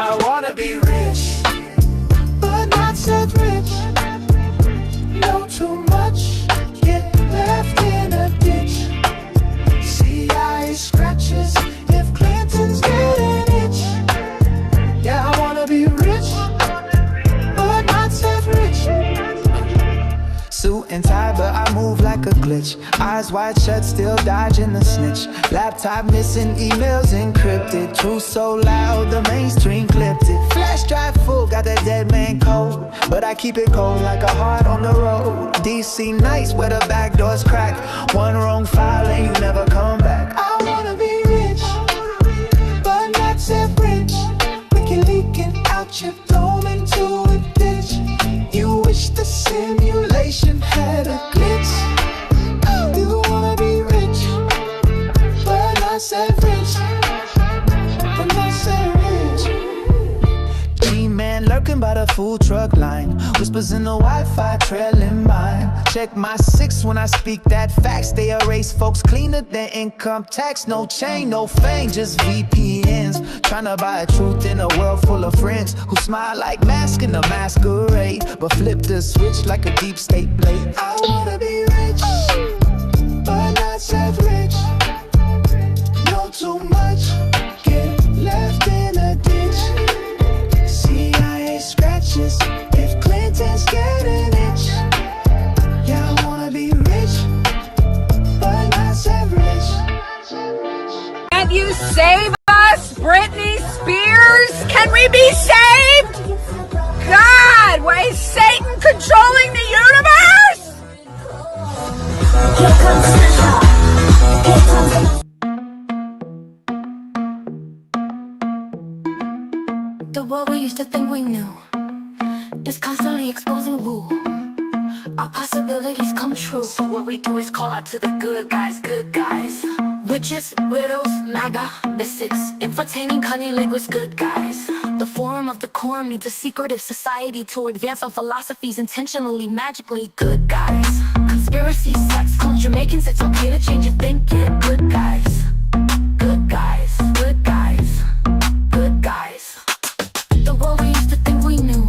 I wanna be rich, but not self-rich. Know too much, get left in a ditch. CIA scratches if Clinton's getting itch. Yeah, I wanna be rich, but not self-rich. Suit and tie, but I move like a glitch. Eyes wide shut, still dodging the snitch. Laptop missing, emails encrypted. Truth so loud, the mainstream clipped it. Flash drive full, got that dead man code, but I keep it cold like a heart on the road. DC nights where the back doors crack. One wrong file and you never come back. I wanna be rich, but not self-rich. Wiki leaking out your dome into a ditch. You wish the simulation had a glitch. You wanna be rich, but not self-rich. But not self-rich. G-man lurking by the food truck line. Whispers in the Wi-Fi trailing mine. Check my 6 when I speak that facts. They erase folks cleaner than income tax. No chain, no fame, just VPNs. Tryna buy a truth in a world full of friends who smile like masks in a masquerade, but flip the switch like a deep state blade. I wanna be rich, but not self-rich. Know too much, get left in a ditch. CIA scratches if Clinton's getting itch. Yeah, I wanna be rich, but not self-rich. Can you save us, Britney Spears? Can we be saved? God, why is Satan controlling the universe? The world we used to think we knew is constantly exposing who our possibilities come true. So what we do is call out to the good guys, good guys. Witches, widows, MAGA, mystics, entertaining cunnilinguists, good guys. The forum of the quorum needs a secretive society to advance our philosophies intentionally, magically, good guys. Conspiracy, sex, culture, making it's okay to change your thinking, good guys. Good guys, good guys, good guys. The world we used to think we knew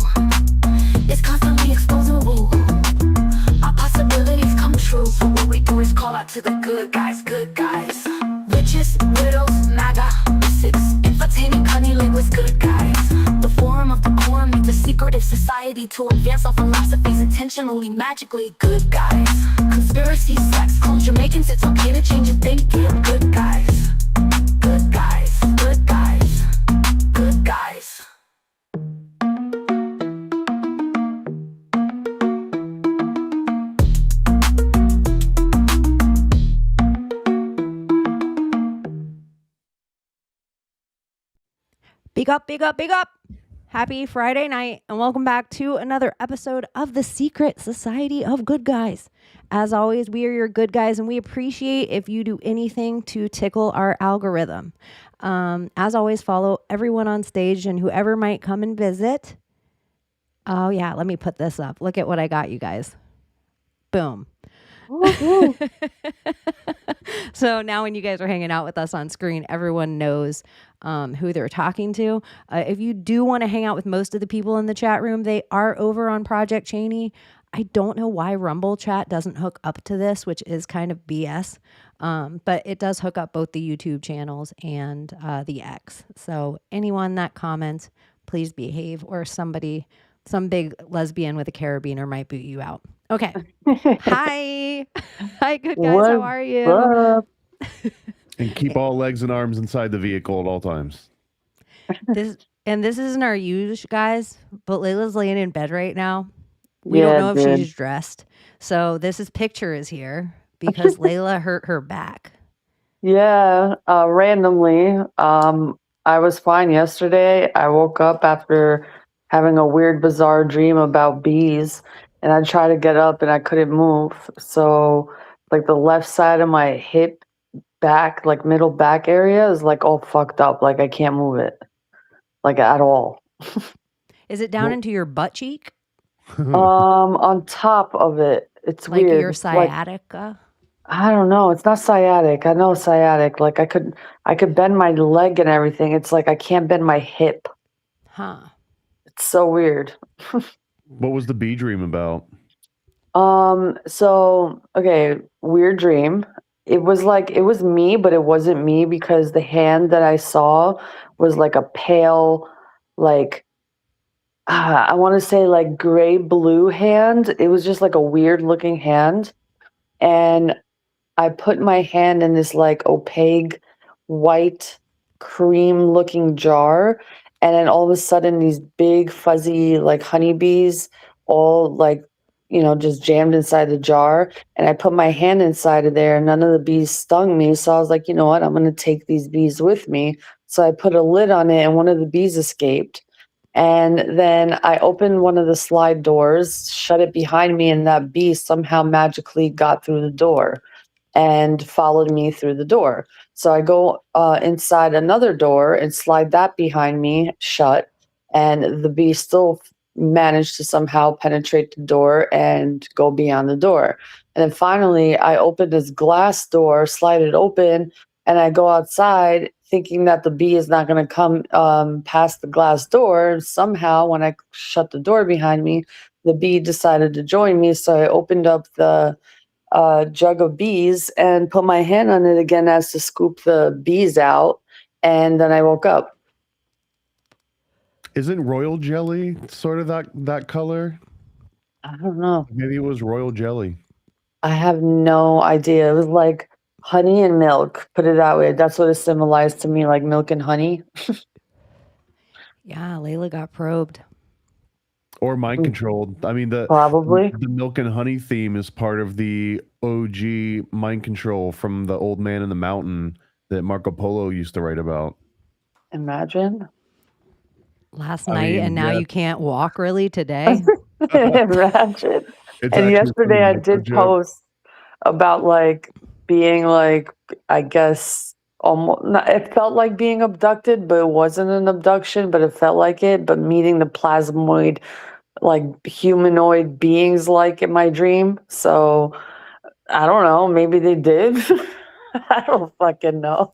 is constantly exposing woo. Our possibilities come true. So what we do is call out to the good guys, good guys. Witches, widows, MAGA, mystics, entertaining cunnilinguists, good guys. The forum of the quorum needs a secretive society to advance our philosophies intentionally, magically, good guys. Conspiracy, sex, culture, making it's okay to change your thinking, good guys. Good guys, good guys, good guys. Big up, big up, big up. Happy Friday night and welcome back to another episode of the Secret Society of Good Guys. As always, we are your good guys and we appreciate if you do anything to tickle our algorithm. As always, follow everyone on stage and whoever might come and visit. Oh yeah, let me put this up. Look at what I got you guys. Boom. So now when you guys are hanging out with us on screen, everyone knows who they're talking to. If you do want to hang out with most of the people in the chat room, they are over on Project Chaney. I don't know why Rumble chat doesn't hook up to this, which is kind of BS. But it does hook up both the YouTube channels and the X. So anyone that comments, please behave, or somebody, some big lesbian with a carabiner might boot you out. Okay. Hi. Hi, good guys. How are you? And keep all legs and arms inside the vehicle at all times. This isn't our use, guys, but Layla's laying in bed right now. We don't know if she's dressed. So this picture is here because Layla hurt her back. Yeah, randomly. I was fine yesterday. I woke up after having a weird, bizarre dream about bees, and I tried to get up and I couldn't move. So, like, the left side of my hip back, like middle back area, is like all fucked up. Like, I can't move it, like, at all. Is it down into your butt cheek? On top of it. It's like weird. Your sciatica? Like, I don't know. It's not sciatic. I know sciatic. Like, I could bend my leg and everything. It's like I can't bend my hip. Huh. It's so weird. What was the bee dream about? So okay, weird dream. It was me, but it wasn't me because the hand that I saw was like a pale, like I want to say like gray blue hand. It was just like a weird looking hand. And I put my hand in this like opaque white cream looking jar, and then all of a sudden these big fuzzy like honeybees all like just jammed inside the jar, and I put my hand inside of there and none of the bees stung me, so I was like, you know what, I'm going to take these bees with me. So I put a lid on it and one of the bees escaped. And then I opened one of the slide doors, shut it behind me, and that bee somehow magically got through the door and followed me through the door. So I go inside another door and slide that behind me shut, and the bee still managed to somehow penetrate the door and go beyond the door. And then finally, I open this glass door, slide it open, and I go outside thinking that the bee is not going to come past the glass door. And somehow, when I shut the door behind me, the bee decided to join me. So I opened up the jug of bees and put my hand on it again as to scoop the bees out, and then I woke up. Isn't royal jelly sort of that color? I don't know. Maybe it was royal jelly. I have no idea. It was like honey and milk, put it that way. That's what it symbolized to me, like milk and honey. Yeah, Layla got probed. Or mind controlled. I mean, Probably. the milk and honey theme is part of the OG mind control from the Old Man in the Mountain that Marco Polo used to write about. Imagine. Last night, and now you can't walk really today. Imagine. And yesterday I did post about like being like, I guess almost it felt like being abducted, but it wasn't an abduction, but it felt like it. But meeting the plasmoid, like humanoid beings like in my dream. So I don't know, maybe they did. I don't fucking know.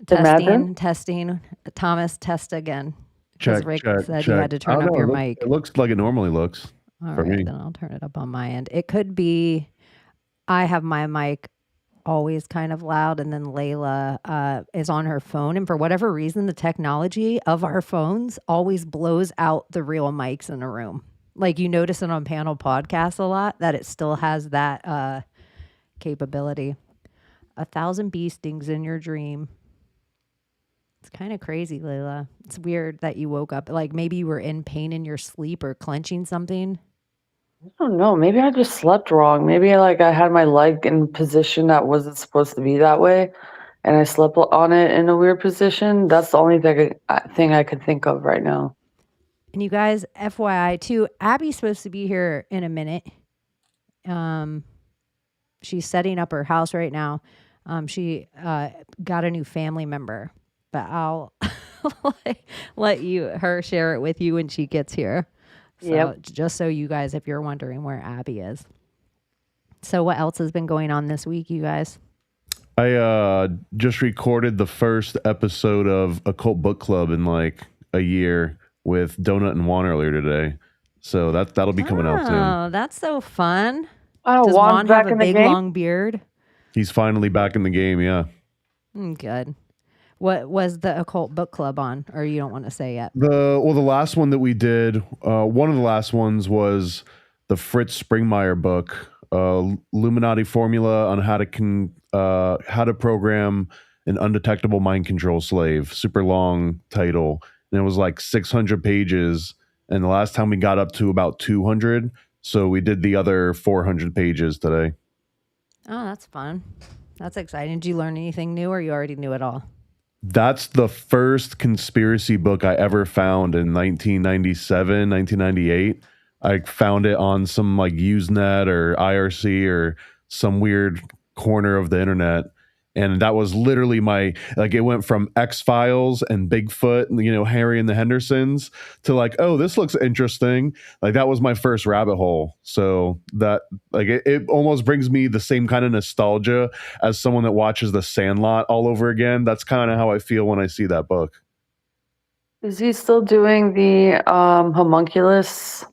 Testing. Thomas, test again. Check, Rick check, said check. you had to turn up your mic. It looks like it normally looks. All for right, me. then I'll turn it up on my end. It could be I have my mic always kind of loud, and then Layla is on her phone, and for whatever reason, the technology of our phones always blows out the real mics in a room. Like you notice it on panel podcasts a lot, that it still has that capability. 1,000 bee stings in your dream. It's kind of crazy, Layla. It's weird that you woke up, like maybe you were in pain in your sleep or clenching something. I don't know. Maybe I just slept wrong. Maybe like I had my leg in a position that wasn't supposed to be that way, and I slept on it in a weird position. That's the only thing I could think of right now. And you guys, FYI too, Abbie's supposed to be here in a minute. She's setting up her house right now. She got a new family member, but I'll let her share it with you when she gets here. So just so you guys, if you're wondering where Abbie is. So what else has been going on this week, you guys? I just recorded the first episode of Occult Book Club in like a year with Donut and Juan earlier today. So that'll be coming out soon. Oh, that's so fun. Oh, Does Juan's Juan back have a in the big game? long beard? He's finally back in the game, yeah. Good. What was the Occult Book Club on? Or you don't want to say yet? The last one that we did, one of the last ones was the Fritz Springmeier book, Illuminati Formula on how to program an undetectable mind control slave. Super long title, and it was like 600 pages. And the last time we got up to about 200, so we did the other 400 pages today. Oh, that's fun. That's exciting. Did you learn anything new, or you already knew it all? That's the first conspiracy book I ever found in 1997, 1998. I found it on some like Usenet or IRC or some weird corner of the internet. And that was literally it went from X-Files and Bigfoot, Harry and the Hendersons to like, oh, this looks interesting. Like that was my first rabbit hole. So that it almost brings me the same kind of nostalgia as someone that watches The Sandlot all over again. That's kind of how I feel when I see that book. Is he still doing the homunculus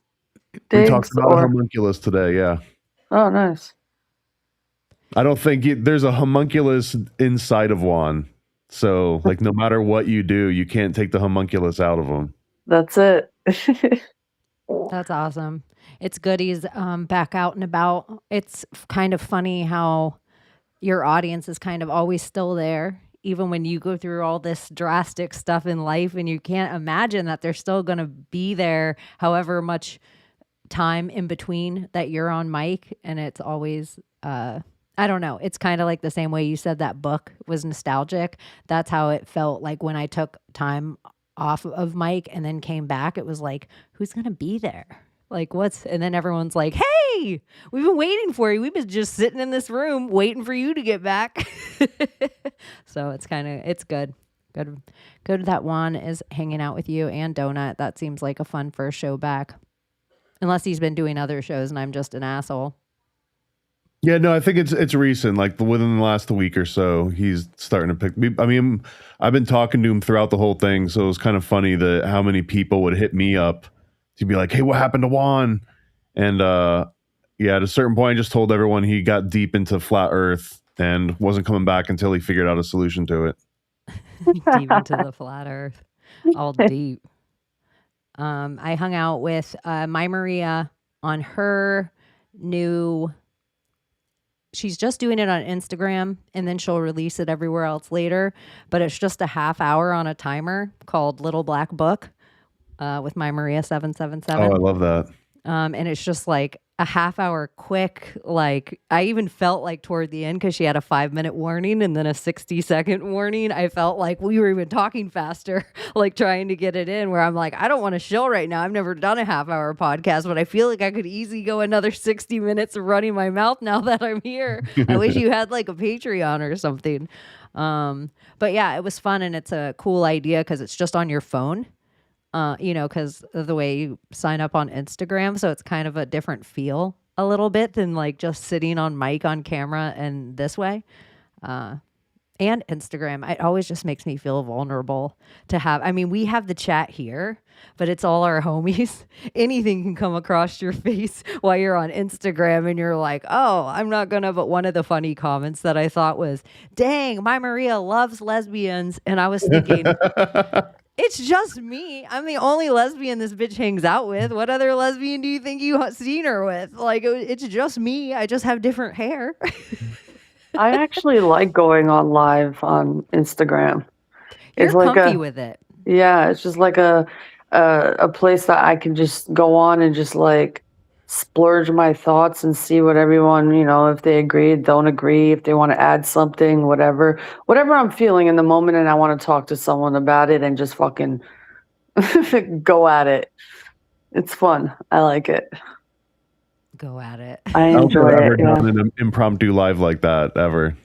We talked digs about a or? homunculus today. Yeah. Oh, nice. I don't think there's a homunculus inside of Juan. So, like, no matter what you do, you can't take the homunculus out of him. That's it. That's awesome. It's good he's back out and about. It's kind of funny how your audience is kind of always still there, even when you go through all this drastic stuff in life, and you can't imagine that they're still going to be there however much time in between that you're on mic. And it's always, I don't know. It's kind of like the same way you said that book was nostalgic. That's how it felt like when I took time off of mic and then came back. It was like, who's going to be there? Like, and then everyone's like, hey, we've been waiting for you. We've been just sitting in this room waiting for you to get back. So it's good. Good that Juan is hanging out with you and Donut. That seems like a fun first show back. Unless he's been doing other shows and I'm just an asshole. Yeah, no, I think it's recent. Like within the last week or so, he's starting to pick me. I mean, I've been talking to him throughout the whole thing, so it was kind of funny that how many people would hit me up to be like, "Hey, what happened to Juan?" And yeah, at a certain point, I just told everyone he got deep into flat Earth and wasn't coming back until he figured out a solution to it. Deep into the flat Earth, all deep. I hung out with my Maria on her new. She's just doing it on Instagram and then she'll release it everywhere else later. But it's just a half hour on a timer called Little Black Book with my Maria 777. Oh, I love that. And it's just like a half hour quick. Like I even felt like toward the end, because she had a 5-minute warning and then a 60-second warning, I felt like we were even talking faster, like trying to get it in, where I'm like, I don't want to shill right now. I've never done a half-hour podcast, but I feel like I could easily go another 60 minutes of running my mouth now that I'm here. I wish you had like a Patreon or something. But yeah, it was fun, and it's a cool idea because it's just on your phone. Because of the way you sign up on Instagram. So it's kind of a different feel a little bit than like just sitting on mic on camera and this way. And Instagram, it always just makes me feel vulnerable to have. I mean, we have the chat here, but it's all our homies. Anything can come across your face while you're on Instagram and you're like, oh, I'm not gonna. But one of the funny comments that I thought was, dang, my Maria loves lesbians. And I was thinking, it's just me. I'm the only lesbian this bitch hangs out with. What other lesbian do you think you've seen her with? Like, it's just me. I just have different hair. I actually like going on live on Instagram. You're It's like comfy with it. Yeah, it's just like a place that I can just go on and just like splurge my thoughts and see what everyone, if they agree, don't agree, if they want to add something, whatever I'm feeling in the moment, and I want to talk to someone about it and just fucking go at it. It's fun. I like it. Go at it. I I don't think enjoy I've ever it. Yeah. done an impromptu live like that ever.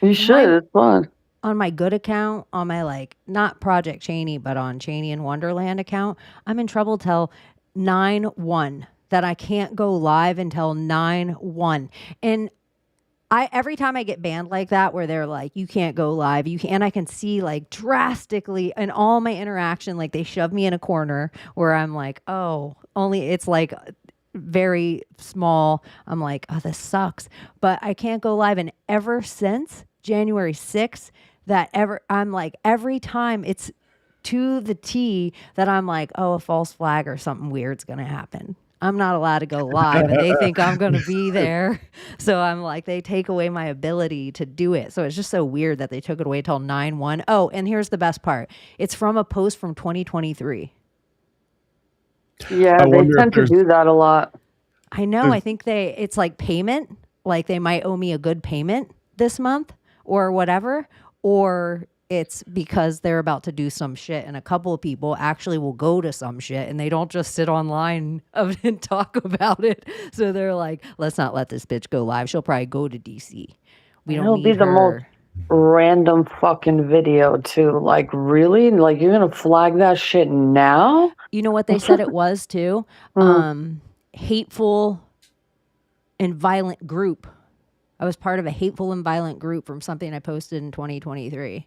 You should. It's fun. On my good account, on my like not Project Chaney, but on Chaney and Wonderland account, I'm in trouble till 9/1 that I can't go live until 9/1. And every time I get banned like that, where they're like, you can't go live, and I can see like drastically in all my interaction, like they shove me in a corner where I'm like, oh, only it's like very small. I'm like, oh, this sucks. But I can't go live. And ever since January 6th, I'm like, every time it's to the T that I'm like, oh, a false flag or something weird's going to happen. I'm not allowed to go live and they think I'm going to be there. So I'm like, they take away my ability to do it. So it's just so weird that they took it away till 9/1. Oh, and here's the best part. It's from a post from 2023. Yeah, they tend to do that a lot. I know. I think it's like payment. Like they might owe me a good payment this month or whatever. Or it's because they're about to do some shit, and a couple of people actually will go to some shit and they don't just sit online and talk about it. So they're like, let's not let this bitch go live. She'll probably go to DC. It'll be the most random fucking video too. Like, really? Like, you're gonna flag that shit now? You know what they said it was too? Hateful and violent group. I was part of a hateful and violent group from something I posted in 2023.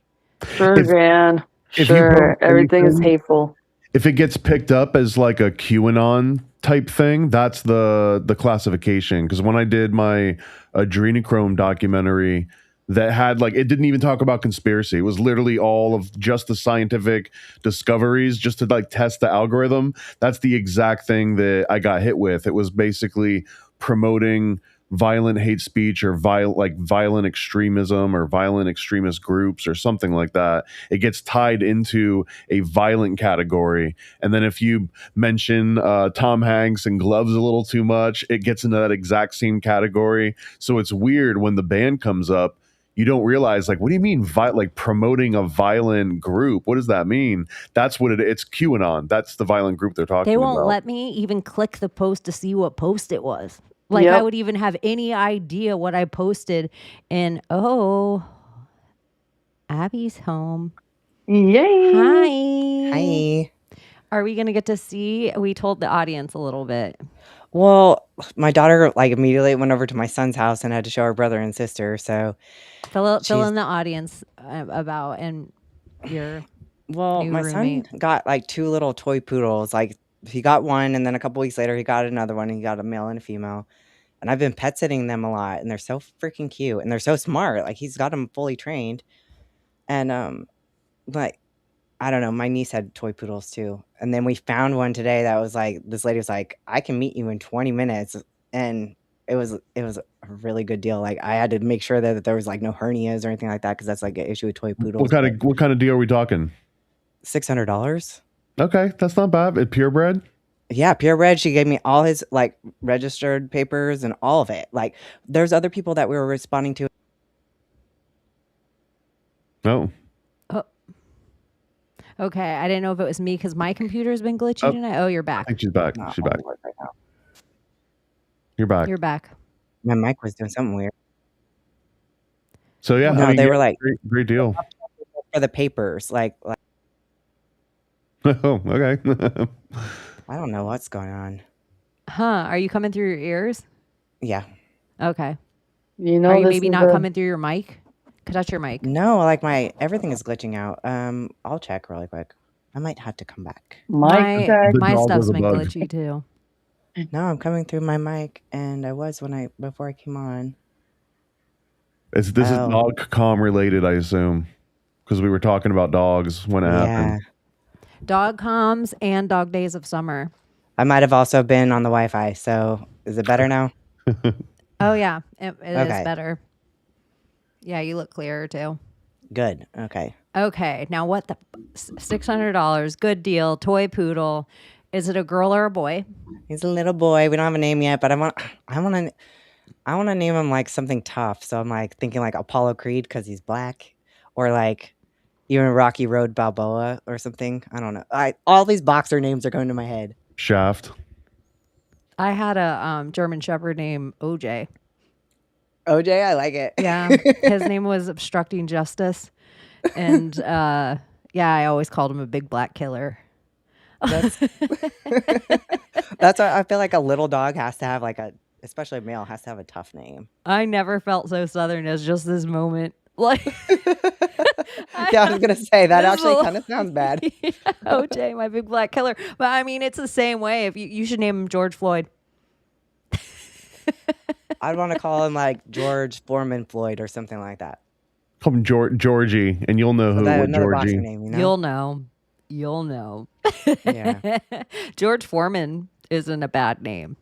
Sure, Jan. if you Sure, post everything is anything, hateful. if it gets picked up as like a QAnon type thing, that's the classification. Because when I did my adrenochrome documentary, that had like, it didn't even talk about conspiracy. It was literally all of just the scientific discoveries, just to like test the algorithm. That's the exact thing that I got hit with. It was basically promoting violent hate speech or violent extremism or violent extremist groups or something like that. It gets tied into a violent category, and then if you mention Tom Hanks and gloves a little too much, it gets into that exact same category. So it's weird when the ban comes up. You don't realize, like, what do you mean like promoting a violent group? What does that mean? That's what it's QAnon. That's the violent group they're talking They won't about. let me even click the post to see what post it was. Like I Yep. would even have any idea what I posted. And oh, Abbie's home. Yay! Hi. Hi. Are we gonna get to see? We told the audience a little bit. Well, my daughter like immediately went over to my son's house and had to show her brother and sister. So, Fill She's- in the audience about and your well, New my roommate. son got like 2 little toy poodles. Like he got one, and then a couple weeks later he got another one. And he got a male and a female. And I've been pet sitting them a lot, and they're so freaking cute, and they're so smart. Like he's got them fully trained, and like I don't know. My niece had toy poodles too, and then we found one today that was like this lady was like, "I can meet you in 20 minutes," and it was a really good deal. Like I had to make sure that there was like no hernias or anything like that because that's like an issue with toy poodles. What kind of deal are we talking? $600? Okay, that's not bad. Purebred. Yeah, purebred. She gave me all his like registered papers and all of it. Like there's other people that we were responding to. Oh, Okay, I didn't know if it was me because my computer's been glitchy tonight. Oh, you're I back. think she's back. Not She's all back. of it right now. You're back. You're back. My mic was doing something weird. So yeah, No, they were like great deal. for the papers. Like Oh, okay. I don't know what's going on. Huh? Are you coming through your ears? Yeah. Okay. You know, Are you this maybe is not a- coming through your mic? Touch your mic. No, like my everything is glitching out. I'll check really quick. I might have to come back. mic check. The My dog stuff's was a been bug. glitchy too. No, I'm coming through my mic, and I was before I came on. This is Oh. dog com related, I assume, because we were talking about dogs when it Yeah, happened. Dog comms and dog days of summer. I might have also been on the Wi-Fi. So is it better now? Oh yeah, it is Okay. better. Yeah, you look clearer too. Good. Okay. Okay, now what the $600? Good deal. Toy poodle. Is it a girl or a boy? He's a little boy. We don't have a name yet, but I want to name him like something tough. So I'm like thinking like Apollo Creed because he's black, or like even Rocky Road Balboa or something. I don't know. All these boxer names are going to my head. Shaft. I had a German Shepherd named OJ. OJ, I like it. Yeah, his name was Obstructing Justice, and yeah, I always called him a big black killer. That's why I feel like a little dog has to have like especially a male has to have a tough name. I never felt so Southern as just this moment. Like, Yeah, I was gonna say that This actually little- kind of sounds bad. Yeah, OJ, my big black killer. But I mean, it's the same way. If you should name him George Floyd. I'd want to call him like George Foreman Floyd or something like that. Call him Georgie, and you'll know who That what another boxing Georgie. name, you know? You'll know. You'll know. Yeah. George Foreman isn't a bad name.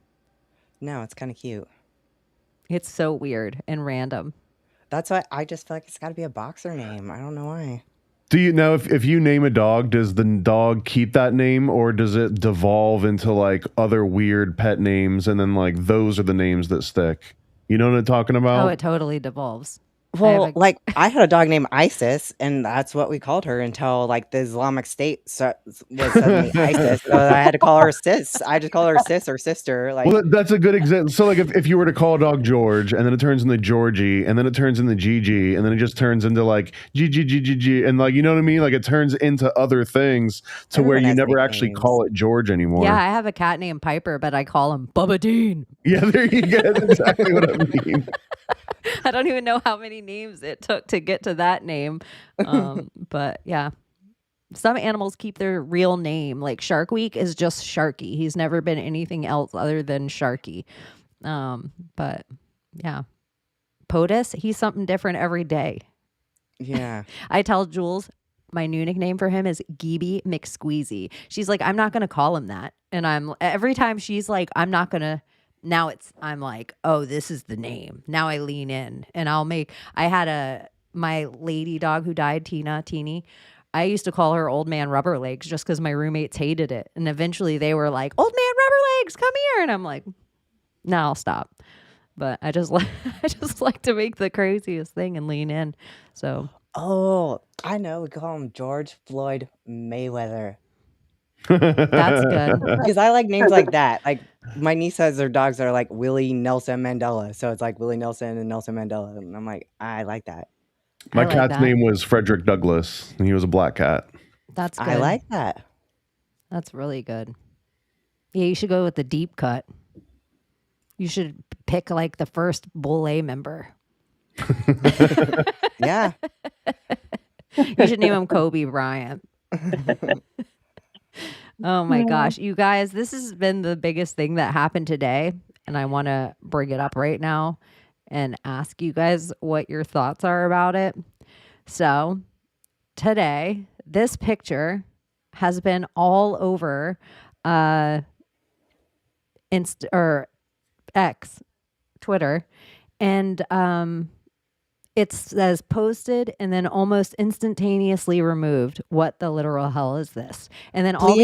No, it's kind of cute. It's so weird and random. That's why I just feel like it's got to be a boxer name. I don't know why. Do you know if you name a dog, does the dog keep that name, or does it devolve into like other weird pet names, and then like those are the names that stick? You know what I'm talking about? Oh, it totally devolves. Well, like I had a dog named Isis, and that's what we called her until like the Islamic State was suddenly ISIS. So I had to call her sis. I just call her sis or sister. Like, Well, that's a good example. So, like, if you were to call a dog George, and then it turns into Georgie, and then it turns into Gigi, and then it just turns into like Gigi, and like, you know what I mean? Like, it turns into other things to where Everyone you has never nicknames. actually call it George anymore. Yeah, I have a cat named Piper, but I call him Bubba Dean. Yeah, there you go. That's exactly what I mean. I don't even know how many names it took to get to that name. But yeah. Some animals keep their real name. Like Shark Week is just Sharky. He's never been anything else other than Sharky. But yeah. POTUS, he's something different every day. Yeah. I tell Jules my new nickname for him is Geeby McSqueezy. She's like, I'm not gonna call him that. And every time she's like, I'm not gonna now I'm like, oh, this is the name. Now I lean in and I had my lady dog who died, Teeny. I used to call her Old Man Rubber Legs just because my roommates hated it. And eventually they were like, Old Man Rubber Legs, come here. And I'm like, no, I'll stop. But I just like to make the craziest thing and lean in. So Oh, I know. We call him George Floyd Mayweather. that's good. Because I like names like that. Like my niece says their dogs are like Willie Nelson Mandela. So it's like Willie Nelson and Nelson Mandela. And I'm like, I like that. My I like cat's that. name was Frederick Douglass, and he was a black cat. That's good. I like that. That's really good. Yeah, you should go with the deep cut. You should pick like the first Bull A member. Yeah. You should name him Kobe Bryant. Oh my gosh. You guys, this has been the biggest thing that happened today. And I want to bring it up right now and ask you guys what your thoughts are about it. So today, this picture has been all over X, Twitter, and it says posted and then almost instantaneously removed. What the literal hell is this? And then all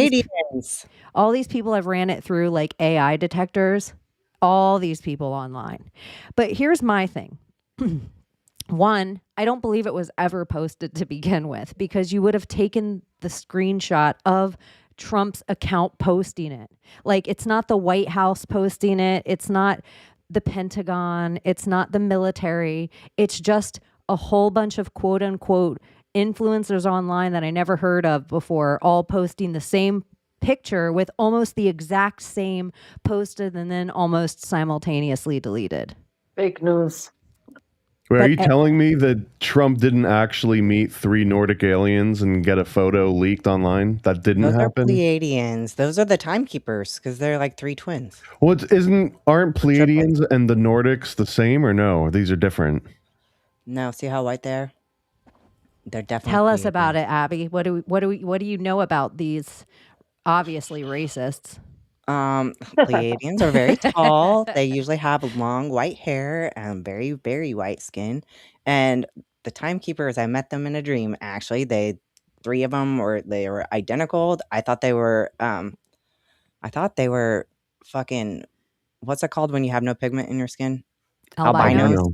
these people have ran it through like AI detectors, all these people online. But here's my thing. One, I don't believe it was ever posted to begin with because you would have taken the screenshot of Trump's account posting it. Like, it's not the White House posting it. It's not the Pentagon. It's not the military. It's just a whole bunch of quote unquote influencers online that I never heard of before, all posting the same picture with almost the exact same posted and then almost simultaneously deleted. Fake news. Wait, are you telling me that Trump didn't actually meet 3 Nordic aliens and get a photo leaked online? That didn't Those happen? are Pleiadians. Those are the timekeepers because they're like 3 twins. Well, aren't Pleiadians and the Nordics the same or no? These are different. No, see how white they are? They're definitely Tell us Pleiadians. about it, Abbie. What do you know about these obviously racists? Pleiadians are very tall. They usually have long white hair and very, very white skin. And the timekeepers, I met them in a dream. Actually, 3 of them they were identical. I thought they were fucking, what's it called when you have no pigment in your skin? Albinos.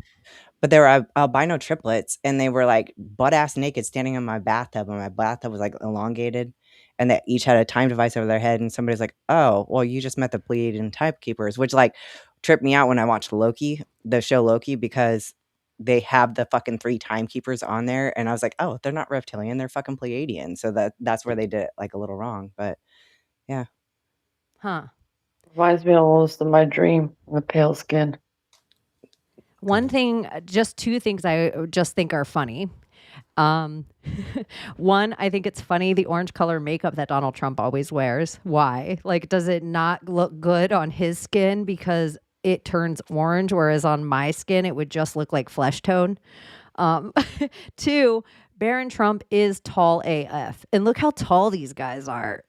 But they were albino triplets, and they were like butt ass naked standing in my bathtub, and my bathtub was like elongated, and they each had a time device over their head. And somebody's like, "Oh, well, you just met the Pleiadian timekeepers," which like tripped me out when I watched the show Loki, because they have the fucking 3 timekeepers on there, and I was like, "Oh, they're not reptilian, they're fucking Pleiadian." So that's where they did it like a little wrong, but yeah. Huh. Reminds me almost of my dream, the pale skin. Just 2 things I just think are funny. One, I think it's funny the orange color makeup that Donald Trump always wears. Why? Like, does it not look good on his skin because it turns orange, whereas on my skin it would just look like flesh tone? 2, Barron Trump is tall AF, and look how tall these guys are.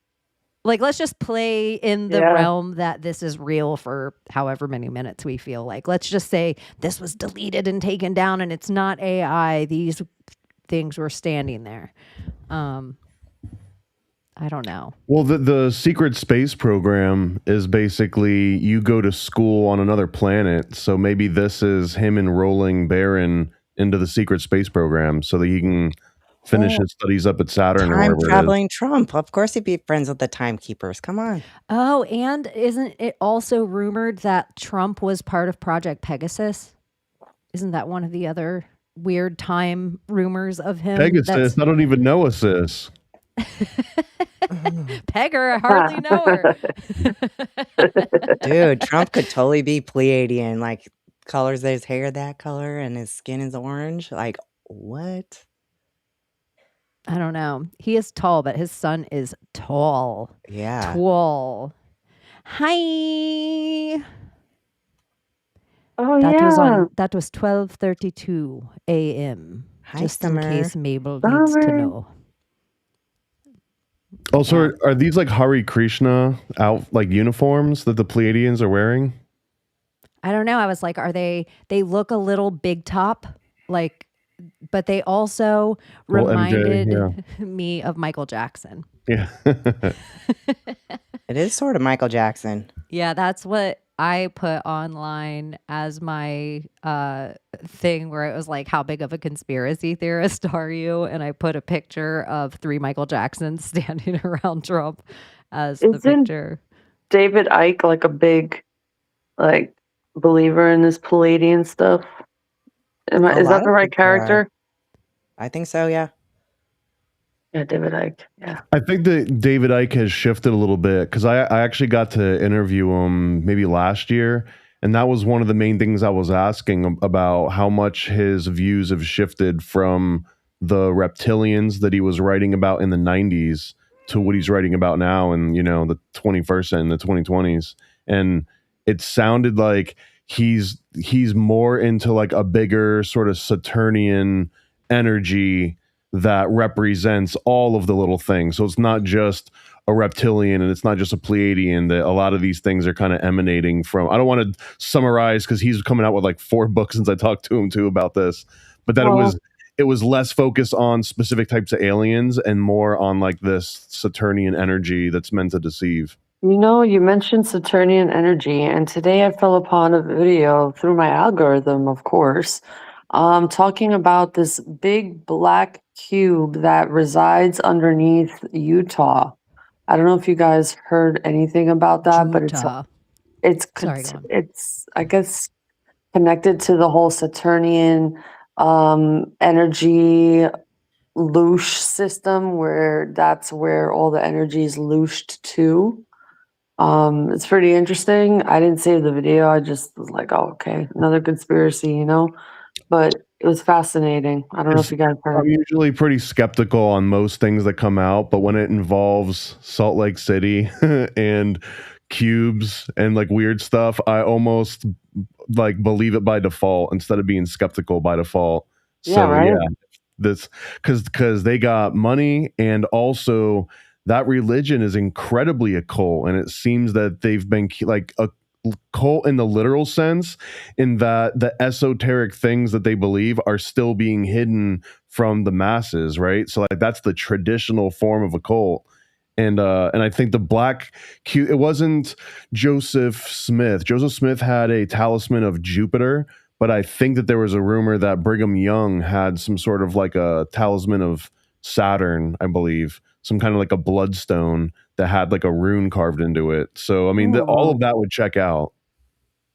Like, let's just play in the realm that this is real for however many minutes we feel like. Let's just say this was deleted and taken down and it's not AI. These things were standing there. I don't know. Well, the secret space program is basically you go to school on another planet. So maybe this is him enrolling Barron into the secret space program so that he can finish his studies up at Saturn or wherever it is. Time-traveling Trump. Of course he'd be friends with the timekeepers. Come on. Oh, and isn't it also rumored that Trump was part of Project Pegasus? Isn't that one of the other weird time rumors of him? Pegasus? I don't even know a sis. Pegger, I hardly know her. Dude, Trump could totally be Pleiadian. Like, colors his hair that color and his skin is orange. Like, what? I don't know. He is tall, but his son is tall. Yeah. Tall. Hi. Oh That was yeah, on. That was 12:32 a.m. Hi, Just in Summer. case Mabel needs to Summer. know. Also, Yeah. are these like Hare Krishna out like uniforms that the Pleiadians are wearing? I don't know. I was like, are they? They look a little big top, like, but they also Well, MJ, reminded me of Michael Jackson. yeah. It is sort of Michael Jackson. Yeah, that's what I put online as my thing where it was like, how big of a conspiracy theorist are you? And I put a picture of 3 Michael Jacksons standing around Trump as the Isn't picture. David Icke like a big like believer in this Palladian stuff? Is A that lot the of right people are. character? I think so, yeah. Yeah, David Icke. Yeah. I think that David Icke has shifted a little bit because I actually got to interview him maybe last year. And that was one of the main things I was asking about how much his views have shifted from the reptilians that he was writing about in the 90s to what he's writing about now in, the 21st and the 2020s. And it sounded like he's more into like a bigger sort of Saturnian energy that represents all of the little things. So it's not just a reptilian and it's not just a Pleiadian, that a lot of these things are kind of emanating from. I don't want to summarize because he's coming out with like 4 books since I talked to him too about this, but that Well, it was less focused on specific types of aliens and more on like this Saturnian energy that's meant to deceive. you mentioned Saturnian energy, and today I fell upon a video through my algorithm, of course, talking about this big black cube that resides underneath Utah. I don't know if you guys heard anything about that, but Utah. Sorry, go on. it's I guess connected to the whole Saturnian energy loosh system, where that's where all the energy is looshed to. It's pretty interesting. I didn't save the video. I just was like, oh, okay, another conspiracy, but it was fascinating. I don't know if you guys I'm heard. usually pretty skeptical on most things that come out, but when it involves Salt Lake City and cubes and like weird stuff, I almost like believe it by default instead of being skeptical by default. Yeah, So right? yeah, this because they got money, and also that religion is incredibly occult, and it seems that they've been like a cult in the literal sense, in that the esoteric things that they believe are still being hidden from the masses, right? So like that's the traditional form of a cult. And I think the black Q, it wasn't Joseph Smith. Joseph Smith had a talisman of Jupiter, but I think that there was a rumor that Brigham Young had some sort of like a talisman of Saturn, I believe, some kind of like a bloodstone that had like a rune carved into it. So I mean, all Oh. of that would check out.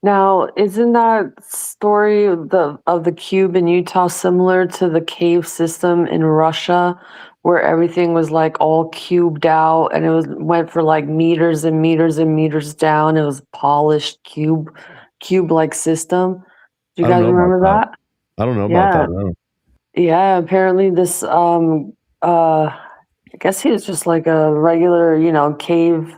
Now, isn't that story of the cube in Utah similar to the cave system in Russia, where everything was like all cubed out and went for like meters and meters and meters down? It was polished cube-like system. Do you I don't guys know about remember that. that? I don't know about Yeah. that. No. Yeah, apparently this I guess he was just like a regular, cave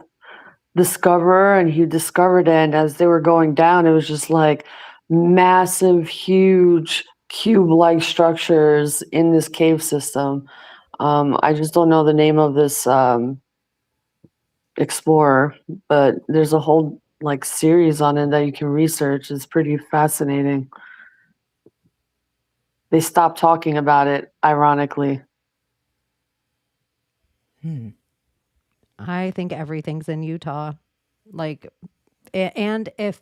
discoverer, and he discovered it, and as they were going down, it was just like massive, huge cube-like structures in this cave system. I just don't know the name of this explorer, but there's a whole like series on it that you can research. It's pretty fascinating. They stopped talking about it, ironically. I think everything's in Utah. Like, and if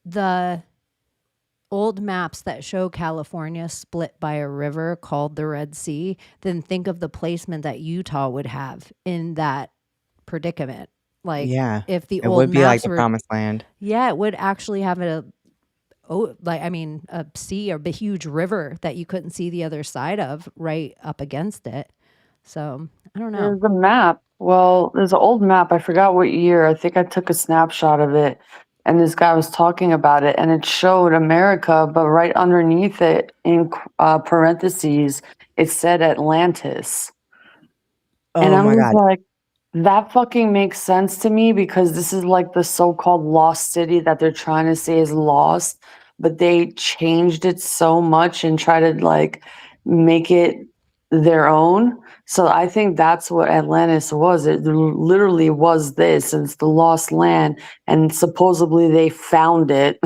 the old maps that show California split by a river called the Red Sea, then think of the placement that Utah would have in that predicament. Like, Yeah. if the It old would be like maps the were, promised land. yeah, it would actually have a sea or a huge river that you couldn't see the other side of right up against it. So I don't know. There's a map. Well, there's an old map. I forgot what year. I think I took a snapshot of it, and this guy was talking about it, and it showed America, but right underneath it, in parentheses, it said Atlantis. And Oh I my was God. like, that fucking makes sense to me because this is like the so-called lost city that they're trying to say is lost, but they changed it so much and try to like make it their own. So I think that's what Atlantis was. It literally was this, and it's the lost land, and supposedly they found it.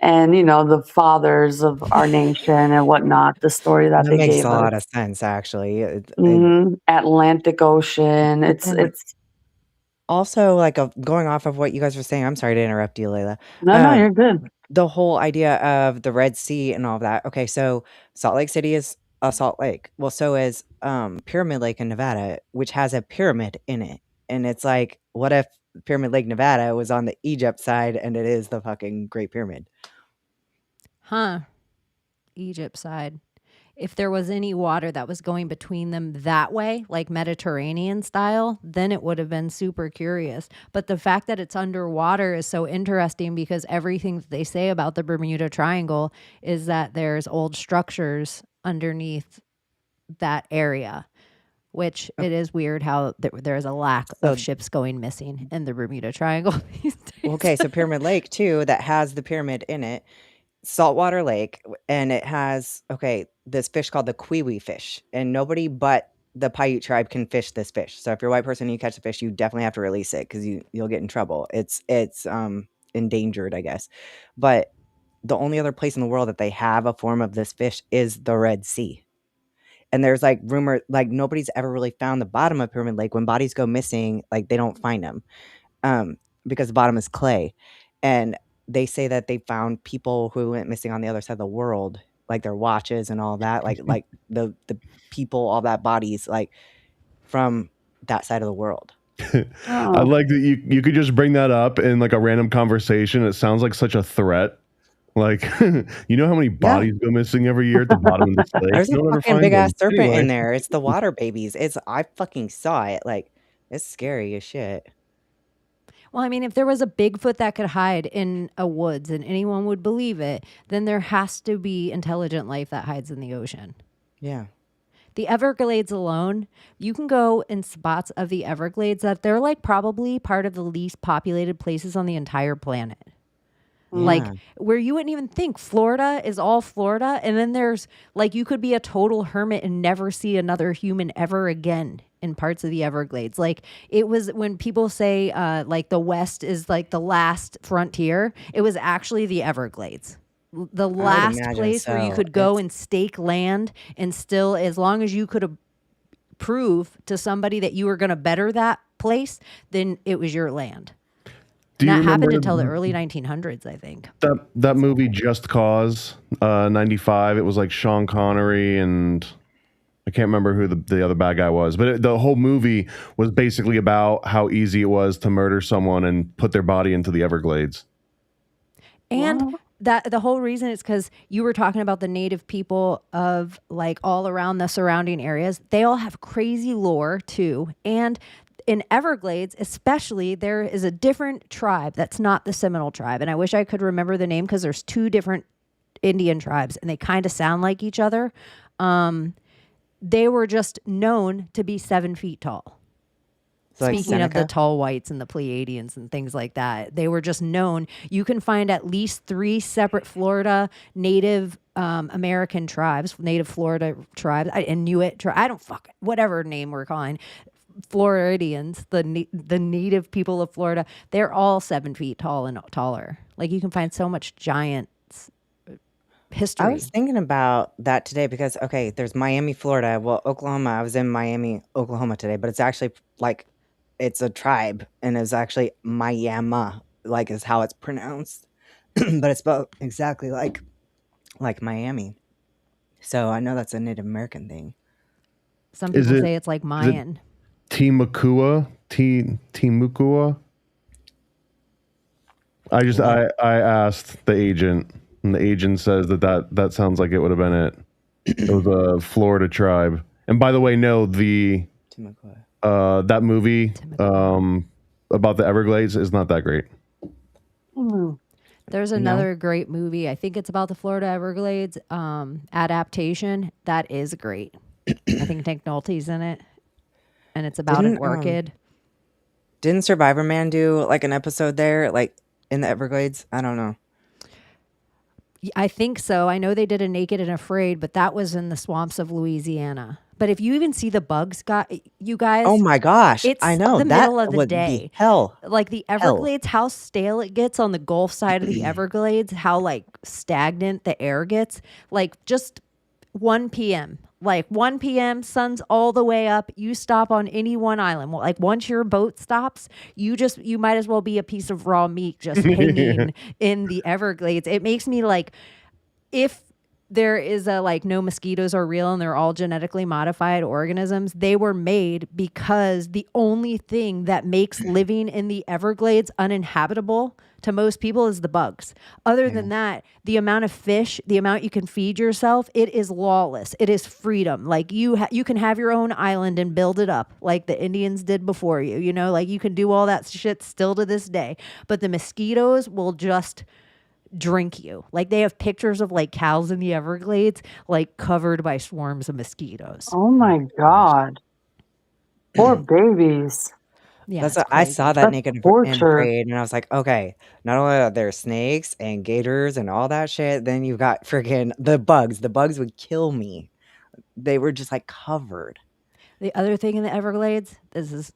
And you know, the fathers of our nation and whatnot, the story that That they makes gave a us. lot of sense, actually. Atlantic Ocean. But It's then it's also, like, going off of what you guys were saying, I'm sorry to interrupt you, Layla. no, you're good. The whole idea of the Red Sea and all of that. Okay, so Salt Lake City is a salt lake. Well, so is Pyramid Lake in Nevada, which has a pyramid in it. And it's like, what if Pyramid Lake, Nevada was on the Egypt side and it is the fucking Great Pyramid? Huh. Egypt side. If there was any water that was going between them that way, like Mediterranean style, then it would have been super curious. But the fact that it's underwater is so interesting because everything that they say about the Bermuda Triangle is that there's old structures underneath that area, which it is weird how there's a lack So- of ships going missing in the Bermuda Triangle these days. Okay, so Pyramid Lake too, that has the pyramid in it, saltwater lake, and it has this fish called the kiwi fish, and nobody but the Paiute tribe can fish this fish. So if you're a white person and you catch the fish, you definitely have to release it because you'll get in trouble. It's endangered, I guess. But the only other place in the world that they have a form of this fish is the Red Sea. And there's like rumor, like nobody's ever really found the bottom of Pyramid Lake. When bodies go missing, like they don't find them. Because the bottom is clay. And they say that they found people who went missing on the other side of the world, like their watches and all that, like the people, all that bodies, like from that side of the world. I like that you could just bring that up in like a random conversation. It sounds like such a threat. Like, you know how many bodies go missing every year at the bottom of this lake? There's No a one ever fucking finds big ass them. serpent Anyway. in there. It's the water babies. I fucking saw it. Like, it's scary as shit. Well, I mean, if there was a Bigfoot that could hide in a woods and anyone would believe it, then there has to be intelligent life that hides in the ocean. Yeah. The Everglades alone, you can go in spots of the Everglades that they're like probably part of the least populated places on the entire planet. Like Yeah. where you wouldn't even think Florida is all Florida. And then there's like, you could be a total hermit and never see another human ever again in parts of the Everglades. Like it was when people say like the West is like the last frontier, it was actually the Everglades. The last imagine place where you so. could go and stake land and still, as long as you could prove to somebody that you were going to better that place, then it was your land. Do And you that happened remember until the early 1900s, I think. that movie Just Cause, 95? It was like Sean Connery and I can't remember who the other bad guy was, but the whole movie was basically about how easy it was to murder someone and put their body into the Everglades. And that the whole reason is because you were talking about the native people of like all around the surrounding areas. They all have crazy lore too. And in Everglades, especially, there is a different tribe that's not the Seminole tribe. And I wish I could remember the name because there's two different Indian tribes and they kind of sound like each other. They were just known to be 7 feet tall. So, like, Speaking of the Seneca? tall whites and the Pleiadians and things like that, they were just known. You can find at least 3 separate Florida Native American tribes, Native Florida tribes, Inuit tribe. I don't whatever name we're calling Floridians, the native people of Florida. They're all 7 feet tall and taller. Like you can find so much giant history. I was thinking about that today because, there's Miami, Florida. Well, Oklahoma. I was in Miami, Oklahoma today, but it's actually like, it's a tribe and it's actually Miami, like is how it's pronounced, but it's spelled exactly like Miami. So I know that's a Native American thing. Some Is people it- say it's like Mayan. Timucua? Timucua? I asked the agent, and the agent says that sounds like it would have been it. It was a Florida tribe. And by the way, no, Timucua. that movie about the Everglades is not that great. There's another great movie. I think it's about the Florida Everglades adaptation. That is great. I think Nick Nolte's in it. and it's about an Didn't orchid. didn't Survivor Man do like an episode there, like in the Everglades? I don't know. I think so. I know they did a Naked and Afraid, but that was in the swamps of Louisiana. But if you even see the bugs, you guys, Oh my gosh, it's I know the that middle of the would day. be hell. Like the Everglades, how stale it gets on the Gulf side of the Everglades, how like stagnant the air gets. Like just 1 p.m. Like 1 p.m., sun's all the way up. You stop on any one island. Like once your boat stops, you might as well be a piece of raw meat just hanging in the Everglades. It makes me like, if there is a like no mosquitoes are real and they're all genetically modified organisms, they were made because the only thing that makes living in the Everglades uninhabitable to most people is the bugs. Other than that, the amount of fish, the amount you can feed yourself, it is lawless. It is freedom. Like you can have your own island and build it up like the Indians did before you. You know, like you can do all that shit still to this day. But the mosquitoes will just drink you. Like they have pictures of like cows in the Everglades like covered by swarms of mosquitoes. Oh my God. Poor babies. Yeah, That's it's what I crazy. saw that That's Naked and torture. Afraid, and I was like, okay, not only are there snakes and gators and all that shit, then you've got freaking the bugs. The bugs would kill me. They were just like covered. The other thing in the Everglades, this is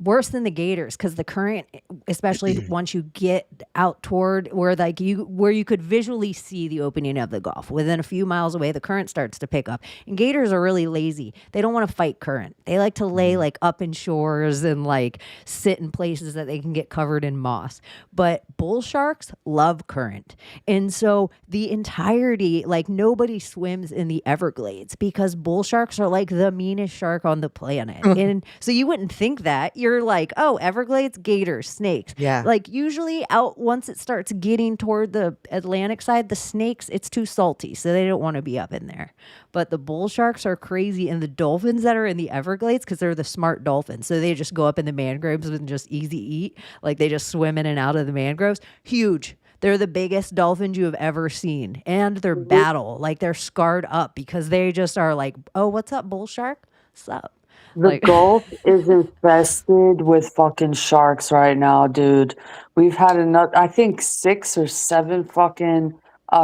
worse than the gators because the current, especially once you get out toward where you could visually see the opening of the Gulf, within a few miles away, the current starts to pick up. And gators are really lazy. They don't want to fight current. They like to lay like up in shores and like sit in places that they can get covered in moss. But bull sharks love current, and so the entirety, like nobody swims in the Everglades because bull sharks are like the meanest shark on the planet. And so you wouldn't think that. You're like, oh, Everglades, gators, snakes. Yeah. Like usually out once it starts getting toward the Atlantic side, the snakes, it's too salty. So they don't want to be up in there. But the bull sharks are crazy. And the dolphins that are in the Everglades, because they're the smart dolphins. So they just go up in the mangroves and just easy eat. Like they just swim in and out of the mangroves. Huge. They're the biggest dolphins you have ever seen. And they're battle. Like they're scarred up because they just are like, oh, what's up, bull shark? What's up? The Gulf is infested with fucking sharks right now, dude. We've had I think 6 or 7 fucking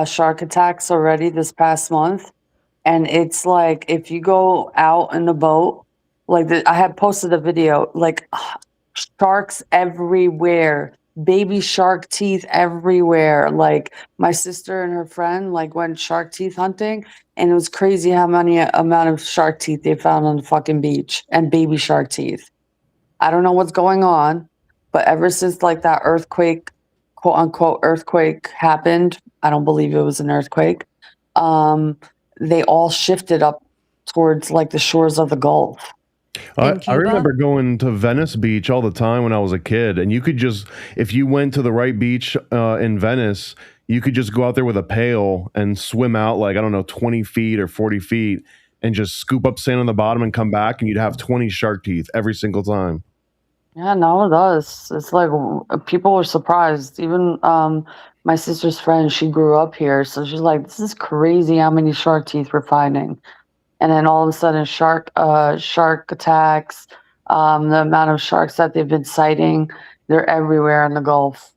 shark attacks already this past month. And it's like, if you go out in the boat, like I had posted a video, like sharks everywhere, baby shark teeth everywhere. Like my sister and her friend like went shark teeth hunting, and it was crazy how many amount of shark teeth they found on the fucking beach, and baby shark teeth. I don't know what's going on, but ever since like that earthquake, quote unquote earthquake happened, I don't believe it was an earthquake. They all shifted up towards like the shores of the Gulf. I remember going to Venice Beach all the time when I was a kid, and you could just, if you went to the right beach in Venice, you could just go out there with a pail and swim out like, I don't know, 20 feet or 40 feet and just scoop up sand on the bottom and come back, and you'd have 20 shark teeth every single time. Yeah, now it does. It's like people were surprised. Even my sister's friend, she grew up here, so she's like, "This is crazy how many shark teeth we're finding." And then all of a sudden, shark attacks. The amount of sharks that they've been sighting, they're everywhere in the Gulf.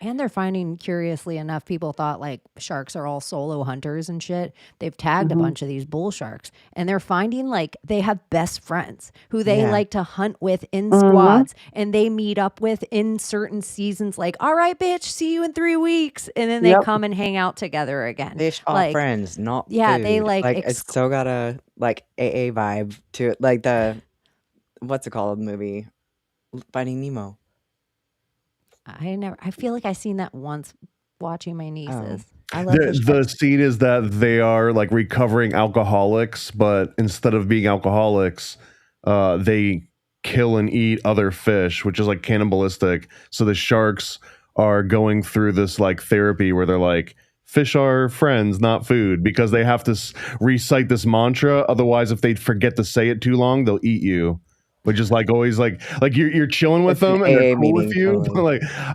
And they're finding, curiously enough, people thought like sharks are all solo hunters and shit. They've tagged a bunch of these bull sharks, and they're finding like they have best friends who they like to hunt with in squads, and they meet up with in certain seasons. Like, all right, bitch, see you in 3 weeks, and then they come and hang out together again. Fish are like, friends, not yeah, they food. like it's still got a like AA vibe to it, like the what's it called movie, Finding Nemo. I feel like I seen that once watching my nieces. I love The scene is that they are like recovering alcoholics, but instead of being alcoholics, they kill and eat other fish, which is like cannibalistic. So the sharks are going through this like therapy where they're like, fish are friends, not food, because they have to recite this mantra. Otherwise, if they forget to say it too long, they'll eat you. But just like always like you're chilling with It's an them and they're AA cool with meeting, you. totally. But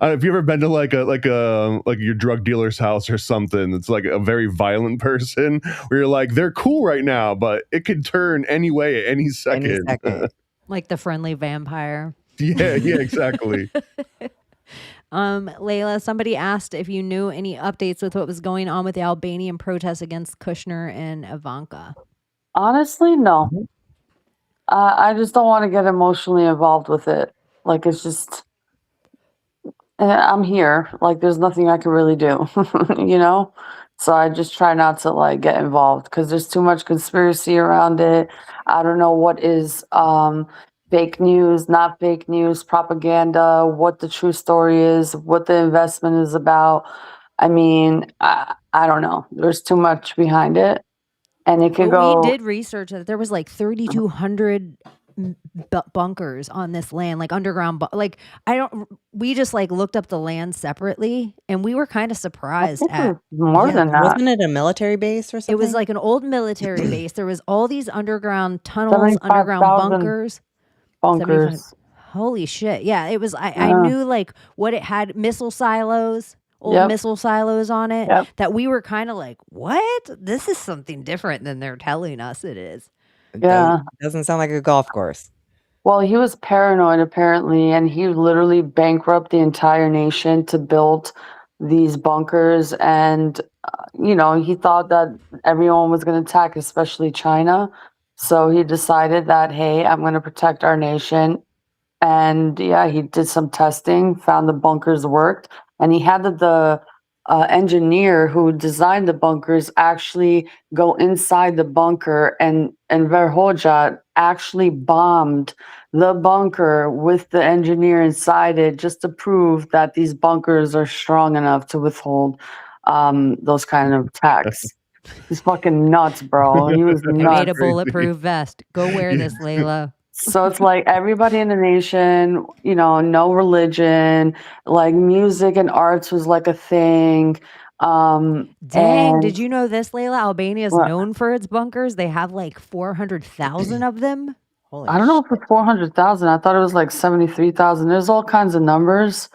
like, if you ever been to like your drug dealer's house or something, it's like a very violent person where you're like, they're cool right now, but it could turn any way at any second. Any second. Like the friendly vampire. Yeah, exactly. Layla, somebody asked if you knew any updates with what was going on with the Albanian protests against Kushner and Ivanka. Honestly, no. I just don't want to get emotionally involved with it. Like, it's just, I'm here. Like, there's nothing I can really do, you know? So I just try not to like get involved because there's too much conspiracy around it. I don't know what is fake news, not fake news, propaganda, what the true story is, what the investment is about. I mean, I don't know. There's too much behind it. And it could But go. we did research that there was like 3,200 bunkers on this land, like underground. We just like looked up the land separately, and we were kind of I surprised think it at. was more than that. Wasn't it a military base or something? It was like an old military base. There was all these underground tunnels, underground 75,000 bunkers. bunkers. Holy shit! Yeah, it was. I knew like what it had, missile silos. Old Yep. missile silos on it. Yep. That we were kind of like, what? This is something different than they're telling us it is. Yeah. Doesn't sound like a golf course. Well, he was paranoid apparently, and he literally bankrupted the entire nation to build these bunkers. And, he thought that everyone was going to attack, especially China. So he decided that, hey, I'm going to protect our nation. And yeah, he did some testing, found the bunkers worked, and he had the engineer who designed the bunkers actually go inside the bunker, and Verhoja actually bombed the bunker with the engineer inside it just to prove that these bunkers are strong enough to withhold those kind of attacks. He's fucking nuts, bro. He was I made nuts. a bulletproof vest. Go wear this, Layla. So it's like everybody in the nation, no religion, like music and arts was like a thing. Dang, And did you know this, Layla? Albania is What? known for its bunkers. They have like 400,000 of them. Holy I don't know if it's 400,000. I thought it was like 73,000. There's all kinds of numbers.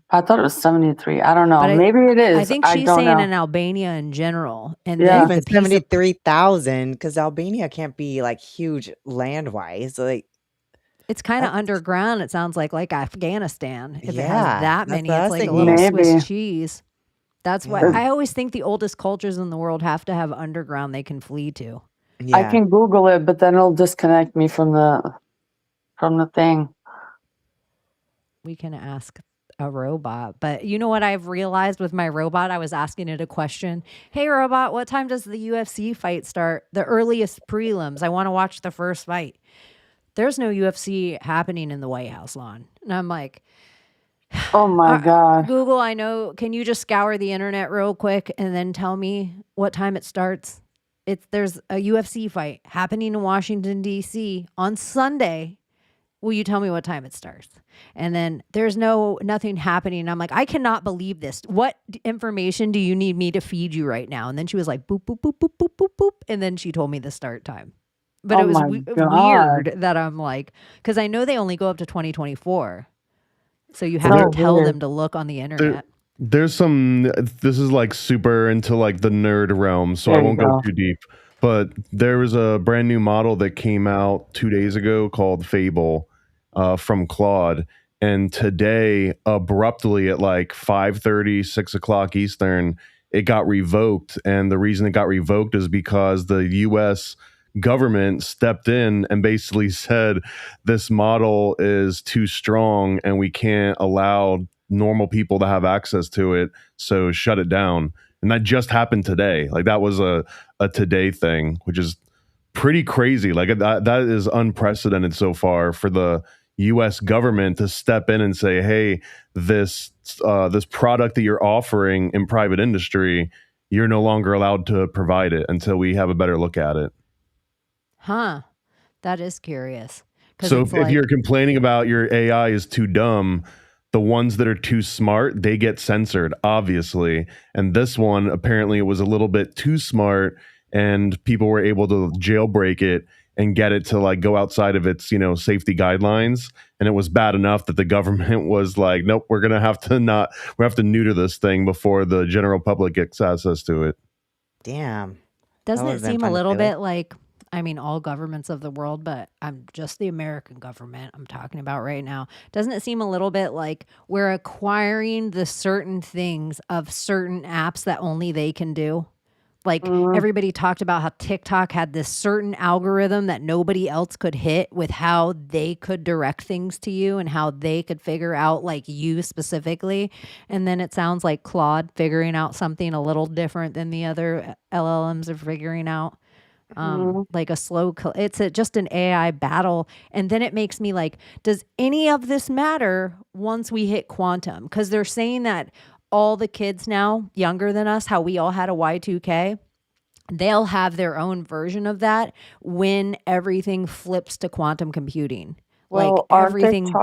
I thought it was 73. I don't know. But Maybe it is. I think she's don't saying know. in Albania in general. And Yeah. then Even the piece of 73,000, because Albania can't be like huge land wise. Like, it's kind of That's- underground. It sounds like Afghanistan. If it Yeah, has that that's many, what I it's was like a thinking. little Maybe. Swiss cheese. That's why Yeah. I always think the oldest cultures in the world have to have underground they can flee to. yeah. I can Google it, but then it'll disconnect me from the thing. We can ask a robot. But you know what I've realized with my robot? I was asking it a question. Hey, robot, what time does the UFC fight start? The earliest prelims. I want to watch the first fight. There's no UFC happening in the White House lawn. And I'm like, Oh my God. Google, I know. Can you just scour the internet real quick and then tell me what time it starts? There's a UFC fight happening in Washington, D.C. on Sunday. Will you tell me what time it starts? And then there's nothing happening. I'm like, I cannot believe this. What information do you need me to feed you right now? And then she was like, boop, boop, boop, boop, boop, boop, boop. And then she told me the start time. But Oh it was my weird that I'm like, because I know they only go up to 2024. So you have So to tell weird. them to look on the internet. There's this is like super into like the nerd realm, so I There you won't go go. too deep. But there was a brand new model that came out 2 days ago called Fable from Claude. And today, abruptly at like 5:30, 6 o'clock Eastern, it got revoked. And the reason it got revoked is because the US government stepped in and basically said this model is too strong and we can't allow normal people to have access to it, so shut it down. And that just happened today. Like that was a today thing, which is pretty crazy. Like that is unprecedented so far for the US government to step in and say, hey, this product that you're offering in private industry, you're no longer allowed to provide it until we have a better look at it. Huh. That is curious. 'Cause So it's if you're complaining about your AI is too dumb, the ones that are too smart, they get censored, obviously. And this one, apparently it was a little bit too smart and people were able to jailbreak it and get it to like go outside of its, safety guidelines. And it was bad enough that the government was like, nope, we have to neuter this thing before the general public gets access to it. Damn. Doesn't would've it been seem a fun to little play with. bit like, I mean, all governments of the world, but I'm just the American government I'm talking about right now. Doesn't it seem a little bit like we're acquiring the certain things of certain apps that only they can do? Like everybody talked about how TikTok had this certain algorithm that nobody else could hit with how they could direct things to you and how they could figure out like you specifically. And then it sounds like Claude figuring out something a little different than the other LLMs are figuring out. Like a just an AI battle. And then it makes me like, does any of this matter once we hit quantum? Because they're saying that all the kids now younger than us, how we all had a Y2K, they'll have their own version of that when everything flips to quantum computing. Well, Like everything.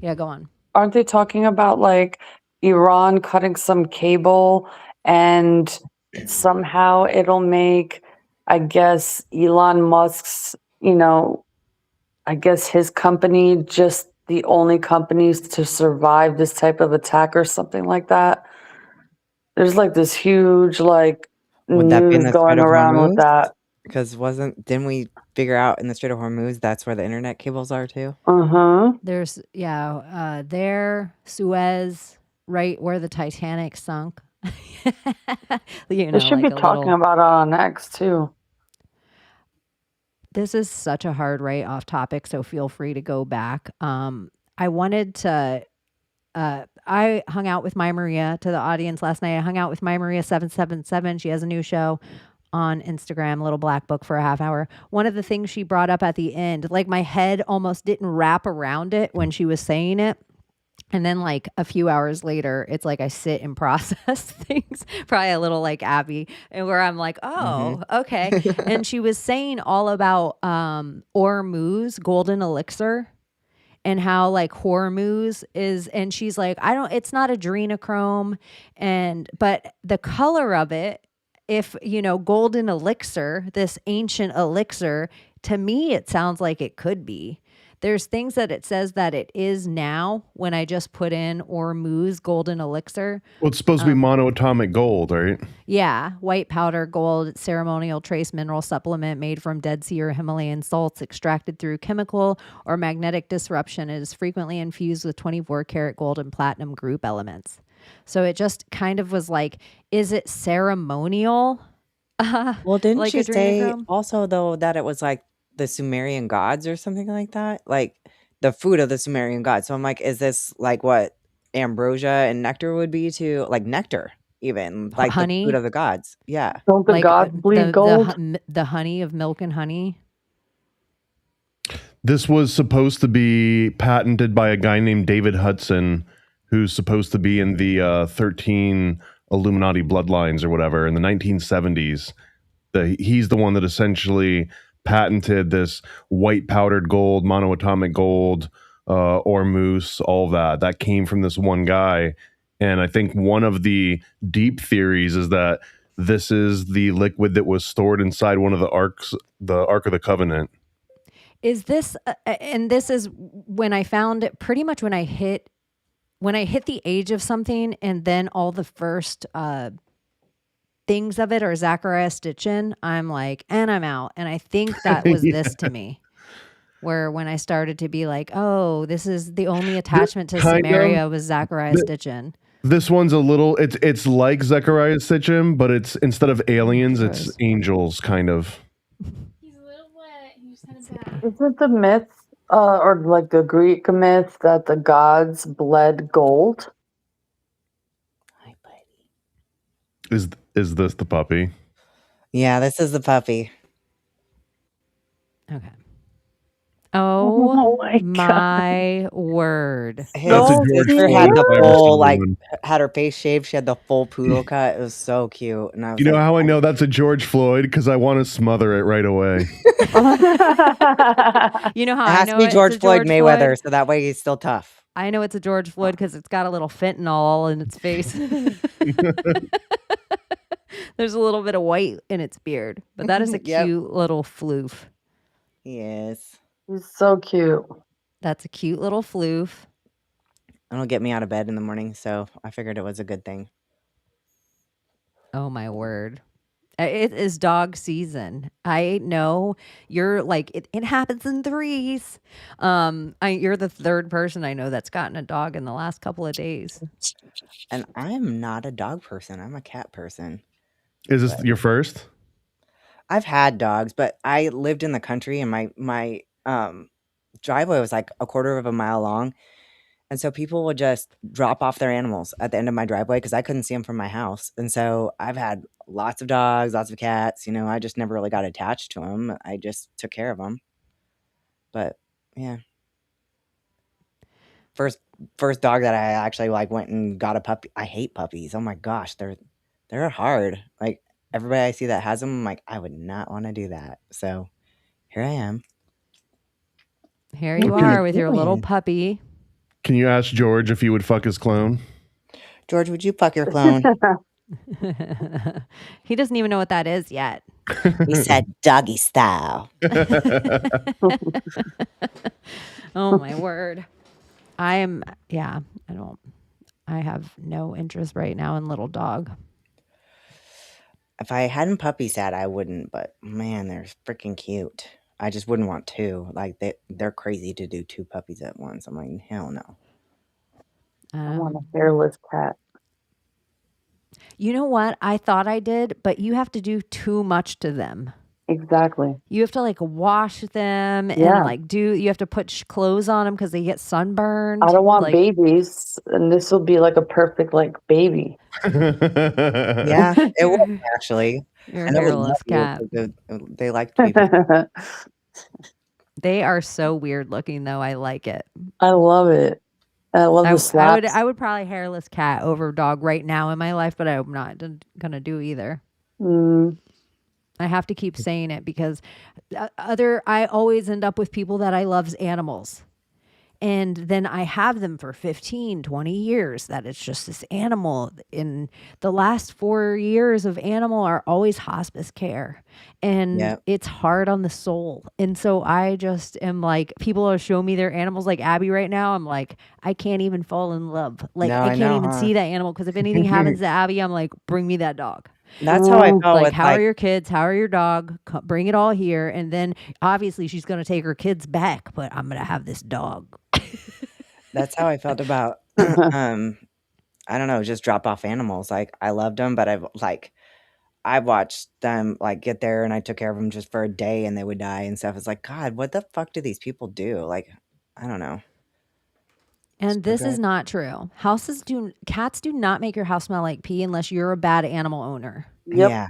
Yeah, go on. Aren't they talking about like Iran cutting some cable and somehow it'll make, I guess, Elon Musk's, I guess his company just the only companies to survive this type of attack or something like that? There's like this huge like Would that be in news the going Strait of around with Hormuz? that. Because didn't we figure out in the Strait of Hormuz that's where the internet cables are too? There's there Suez, right where the Titanic sunk. They should be talking about it on X too. This is such a hard right off topic, so feel free to go back. I wanted to I hung out with My Maria, to the audience last night. I hung out with My Maria 777. She has a new show on Instagram, Little Black Book, for a half hour. One of the things she brought up at the end, like my head almost didn't wrap around it when she was saying it. And then like a few hours later, it's like I sit and process things, probably a little like Abbie, and where I'm like, oh, okay. And she was saying all about Ormuz, golden elixir, and how like Hormuz is, and she's like, it's not adrenochrome, but the color of it, if golden elixir, this ancient elixir, to me it sounds like it could be. There's things that it says that it is now when I just put in Ormuz golden elixir. Well, it's supposed to be monoatomic gold, right? Yeah, white powder gold, ceremonial trace mineral supplement made from Dead Sea or Himalayan salts extracted through chemical or magnetic disruption. It is frequently infused with 24 karat gold and platinum group elements. So it just kind of was like, is it ceremonial? Well, didn't like you say adrenochrome? also though that it was like the Sumerian gods or something like that? Like the food of the Sumerian gods. So I'm like, is this like what ambrosia and nectar would be to, like nectar even, like honey? the food of the gods? Yeah. Don't the Like gods bleed gold? the honey of milk and honey. This was supposed to be patented by a guy named David Hudson, who's supposed to be in the 13 Illuminati bloodlines or whatever in the 1970s. He's the one that essentially patented this white powdered gold, monoatomic gold, Ormuz, all that came from this one guy. And I think one of the deep theories is that this is the liquid that was stored inside one of the arks, the Ark of the Covenant. Is this and this is when I found it, pretty much when I hit the age of something, and then all the first things of it are Zachariah Stitchin, I'm like, and I'm out. And I think that was this to me, where when I started to be like, oh, this is the only attachment to Samaria was Zachariah Stitchin. This one's a little, it's like Zechariah Sitchin, but it's instead of aliens, it's angels, kind of. He's a little wet. He's kind of bad. Isn't the myth, or like the Greek myth, that the gods bled gold? Hi, buddy. Is this the puppy? Yeah, this is the puppy. Okay. Oh my my word. His That's a George sister Floyd had the if I ever full, saw like, one. had her face shaved. She had the full poodle cut. It was so cute. And I was You know like, how I know that's a George Floyd? Because I want to smother it right away. You know how it has I know to be it's George a Floyd George Mayweather, Floyd? so that way he's still tough. I know it's a George Floyd because it's got a little fentanyl all in its face. There's a little bit of white in its beard, but that is a Yep. cute little floof. He is. He's so cute. That's a cute little floof. It'll get me out of bed in the morning, so I figured it was a good thing. Oh my word. It is dog season. I know you're like it happens in threes. You're the third person I know that's gotten a dog in the last couple of days. And I'm not a dog person. I'm a cat person. Is this your first? I've had dogs, but I lived in the country, and my driveway was like a quarter of a mile long, and so people would just drop off their animals at the end of my driveway because I couldn't see them from my house. And so I've had lots of dogs, lots of cats. You know, I just never really got attached to them. I just took care of them. But yeah, first dog that I actually like went and got a puppy. I hate puppies. Oh my gosh, they're hard. Like everybody I see that has them, I'm like, I would not want to do that. So here I am. Here you are with your little puppy. Can you ask George if he would fuck his clone? George, would you fuck your clone? He doesn't even know what that is yet. He said doggy style. Oh my word. I have no interest right now in little dog. If I hadn't puppy sat, I wouldn't, but man, they're freaking cute. I just wouldn't want two. Like they're crazy to do two puppies at once. I'm like, hell no. I want a hairless cat. You know what? I thought I did, but you have to do too much to them. Exactly. You have to like wash them and Yeah. like you have to put clothes on them because they get sunburned. I don't want like, babies, and this will be like a perfect like baby. Yeah, it will actually. Your And it would hairless love you cat. because they like to be. They are so weird looking though. I like it. I love it. I love the slaps. I would probably hairless cat over dog right now in my life, but I'm not gonna do either. I have to keep saying it because I always end up with people that I love's animals. And then I have them for 15, 20 years that it's just this animal. In the last 4 years of animal are always hospice care. And it's hard on the soul. And so I just am like, people are showing me their animals like Abbie right now. I'm like, I can't even fall in love. Like I can't even see that animal because if anything happens to Abbie, I'm like, bring me that dog. That's how I felt. Like, with, how are your kids? How are your dog? Bring it all here. And then obviously she's going to take her kids back, but I'm going to have this dog. That's how I felt about, I don't know, just drop off animals. Like I loved them, but I've watched them like get there and I took care of them just for a day and they would die and stuff. It's like, God, what the fuck do these people do? Like, I don't know. And this is not true. Cats do not make your house smell like pee unless you're a bad animal owner. Yep. Yeah.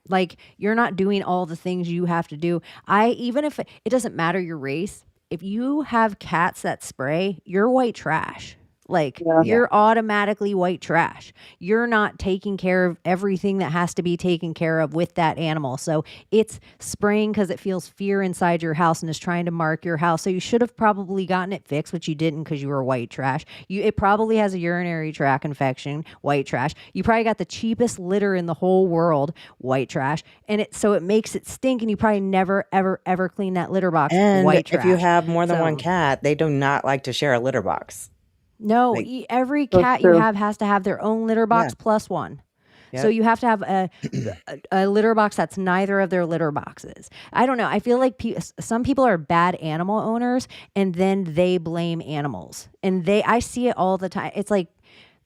Like you're not doing all the things you have to do. Even if it doesn't matter your race, if you have cats that spray, you're white trash. Like you're automatically white trash. You're not taking care of everything that has to be taken care of with that animal. So it's spraying because it feels fear inside your house and is trying to mark your house. So you should have probably gotten it fixed, but you didn't because you were white trash. It probably has a urinary tract infection, white trash. You probably got the cheapest litter in the whole world, white trash. And so it makes it stink and you probably never, ever, ever clean that litter box, And white trash. if you have more than one cat, they do not like to share a litter box. No, every cat you have has to have their own litter box plus one. Yep. So you have to have a litter box that's neither of their litter boxes. I don't know. I feel like some people are bad animal owners and then they blame animals. And I see it all the time. It's like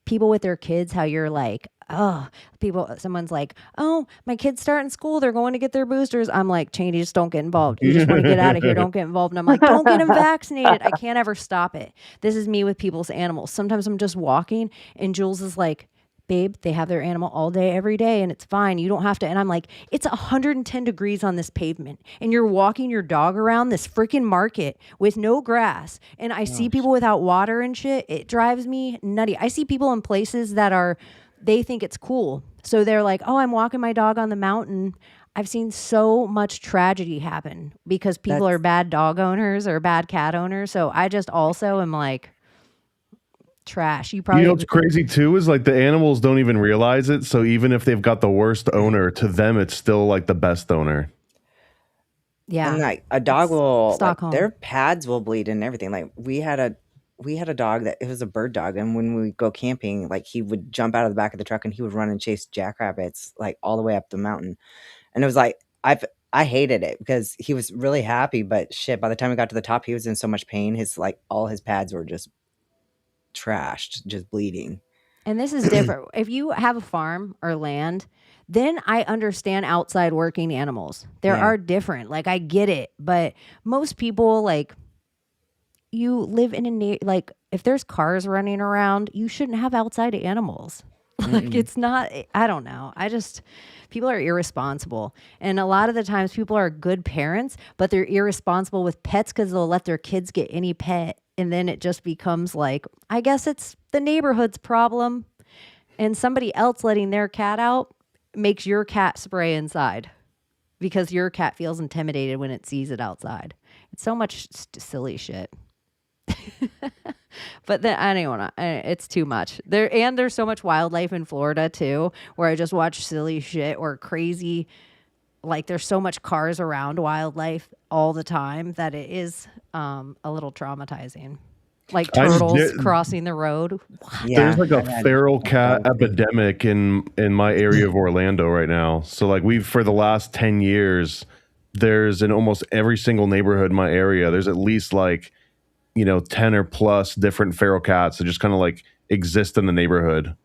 people with their kids, how you're like, someone's like, oh, my kid's starting school. They're going to get their boosters. I'm like, Chaney, just don't get involved. You just want to get out of here. Don't get involved. And I'm like, don't get them vaccinated. I can't ever stop it. This is me with people's animals. Sometimes I'm just walking and Jules is like, babe, they have their animal all day, every day, and it's fine. You don't have to. And I'm like, it's 110 degrees on this pavement, and you're walking your dog around this freaking market with no grass. And I see people without water and shit. It drives me nutty. I see people in places that they think it's cool. So they're like, oh, I'm walking my dog on the mountain. I've seen so much tragedy happen because people are bad dog owners or bad cat owners. So I just also am like, trash. You know what's crazy too is like the animals don't even realize it. So even if they've got the worst owner, to them it's still like the best owner. Yeah. And like a dog will, like, Stockholm. their pads will bleed and everything. Like we had a dog that, it was a bird dog, and when we would go camping, like he would jump out of the back of the truck and he would run and chase jackrabbits like all the way up the mountain. And it was like I hated it because he was really happy, but shit, by the time we got to the top, he was in so much pain. His like all his pads were just trashed, just bleeding. And this is different. If you have a farm or land, then I understand outside working animals. There Yeah. are different. Like I get it, but most people like you live in like if there's cars running around, you shouldn't have outside animals. Like it's not, I don't know. People are irresponsible. And a lot of the times people are good parents, but they're irresponsible with pets because they'll let their kids get any pet. And then it just becomes like, I guess it's the neighborhood's problem. And somebody else letting their cat out makes your cat spray inside because your cat feels intimidated when it sees it outside. It's so much silly shit. But then I don't want to. It's too much. There's so much wildlife in Florida too, where I just watch silly shit or crazy. Like there's so much cars around wildlife all the time that it is a little traumatizing. Like turtles crossing the road. Yeah, There's like a feral cat epidemic in my area of Orlando right now. So like for the last 10 years, there's in almost every single neighborhood in my area, there's at least like 10 or plus different feral cats that just kind of like exist in the neighborhood.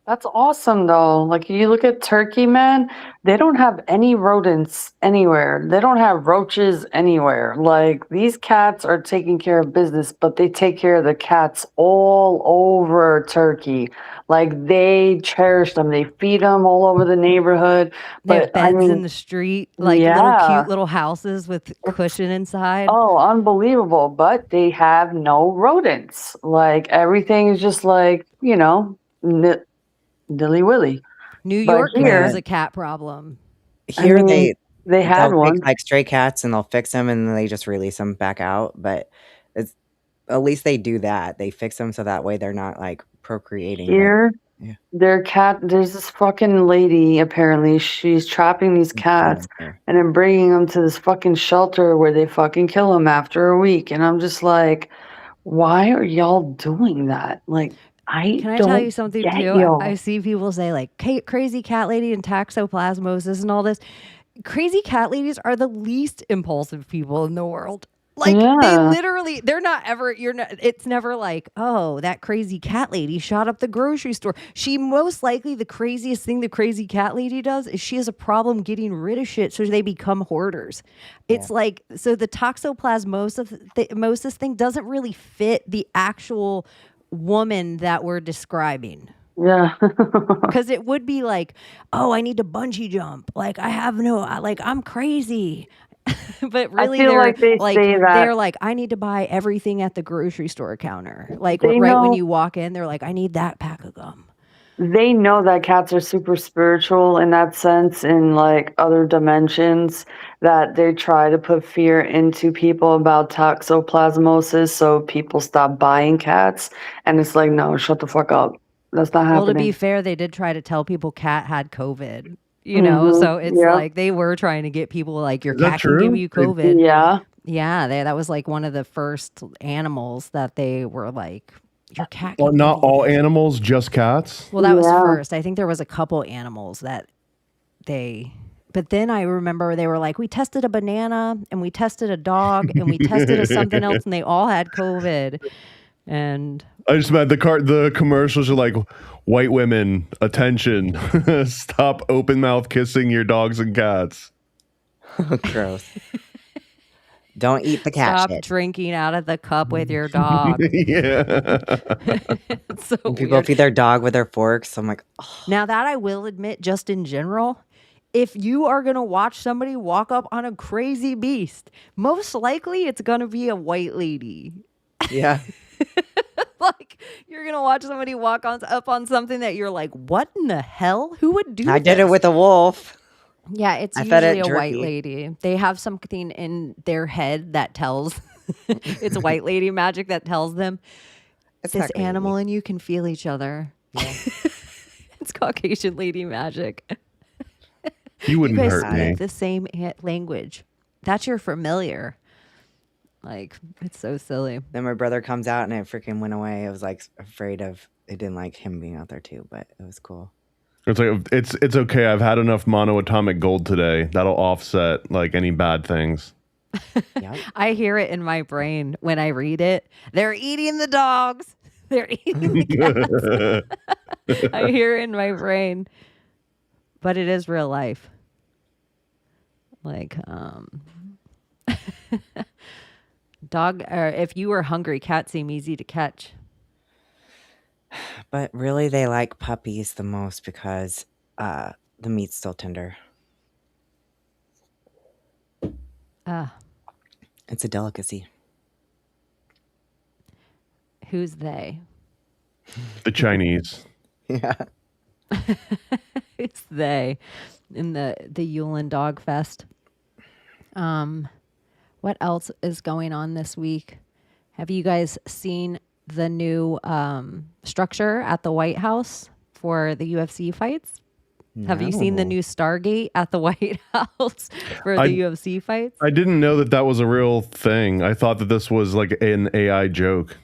That's awesome, though. Like, you look at Turkey, man, they don't have any rodents anywhere. They don't have roaches anywhere. Like, these cats are taking care of business, but they take care of the cats all over Turkey. Like, they cherish them. They feed them all over the neighborhood. They have But beds in the street, like little cute little houses with cushion inside. Oh, unbelievable. But they have no rodents. Like, everything is just like, dilly willy. New York has a cat problem. Here they had they'll one. take like stray cats and they'll fix them and then they just release them back out. But it's at least they do that. They fix them so that way they're not like procreating. Here, there's this fucking lady, apparently, she's trapping these cats and then bringing them to this fucking shelter where they fucking kill them after a week. And I'm just like, why are y'all doing that? Like, Can I tell you something too? I see people say like crazy cat lady and toxoplasmosis and all this. Crazy cat ladies are the least impulsive people in the world. Like they're not ever, it's never like, oh, that crazy cat lady shot up the grocery store. She most likely, the craziest thing the crazy cat lady does is she has a problem getting rid of shit. So they become hoarders. It's like, so the toxoplasmosis thing doesn't really fit the actual woman that we're describing. Yeah. Because it would be like, oh, I need to bungee jump. Like I'm crazy. But really, they're like, I need to buy everything at the grocery store counter. Like when you walk in, they're like, I need that pack of gum. They know that cats are super spiritual in that sense, in like other dimensions, that they try to put fear into people about toxoplasmosis so people stop buying cats. And it's like, no, shut the fuck up. That's not happening. Well, to be fair, they did try to tell people cat had COVID, so it's like they were trying to get people like your cat can give you COVID. Yeah, that was like one of the first animals that they were like, your cat. Well, not all animals, just cats. Well, that was first. I think there was a couple animals that but then I remember they were like, we tested a banana and we tested a dog and we tested something else and they all had COVID. And I just meant the commercials are like, white women, attention, stop open mouth kissing your dogs and cats. Gross. Don't eat the cat Stop shit. drinking out of the cup with your dog. So people feed their dog with their forks. I'm like, oh. Now that I will admit, just in general, if you are going to watch somebody walk up on a crazy beast, most likely it's going to be a white lady. Yeah. Like, you're going to watch somebody walk up on something that you're like, what in the hell? Who would do I did it with a wolf. Yeah, it's usually a white lady. They have something in their head that tells, it's white lady magic that tells them, this animal and you can feel each other. Yeah. It's Caucasian lady magic. You wouldn't guys hurt me. speak the same language. That's your familiar. Like, it's so silly. Then my brother comes out and it freaking went away. I was like afraid of it, didn't like him being out there too, but it was cool. It's like it's okay. I've had enough monoatomic gold today. That'll offset like any bad things. Yep. I hear it in my brain when I read it. They're eating the dogs. They're eating the cats. I hear it in my brain. But it is real life. Like, dog, or if you were hungry, cats seem easy to catch. But really, they like puppies the most because the meat's still tender. It's a delicacy. Who's they? The Chinese. Yeah. It's they in the Yulin Dog Fest. What else is going on this week? Have you guys seen the new structure at the White House for the UFC fights? Have you seen the new Stargate at the White House for the UFC fights? I didn't know that was a real thing. I thought that this was like an AI joke.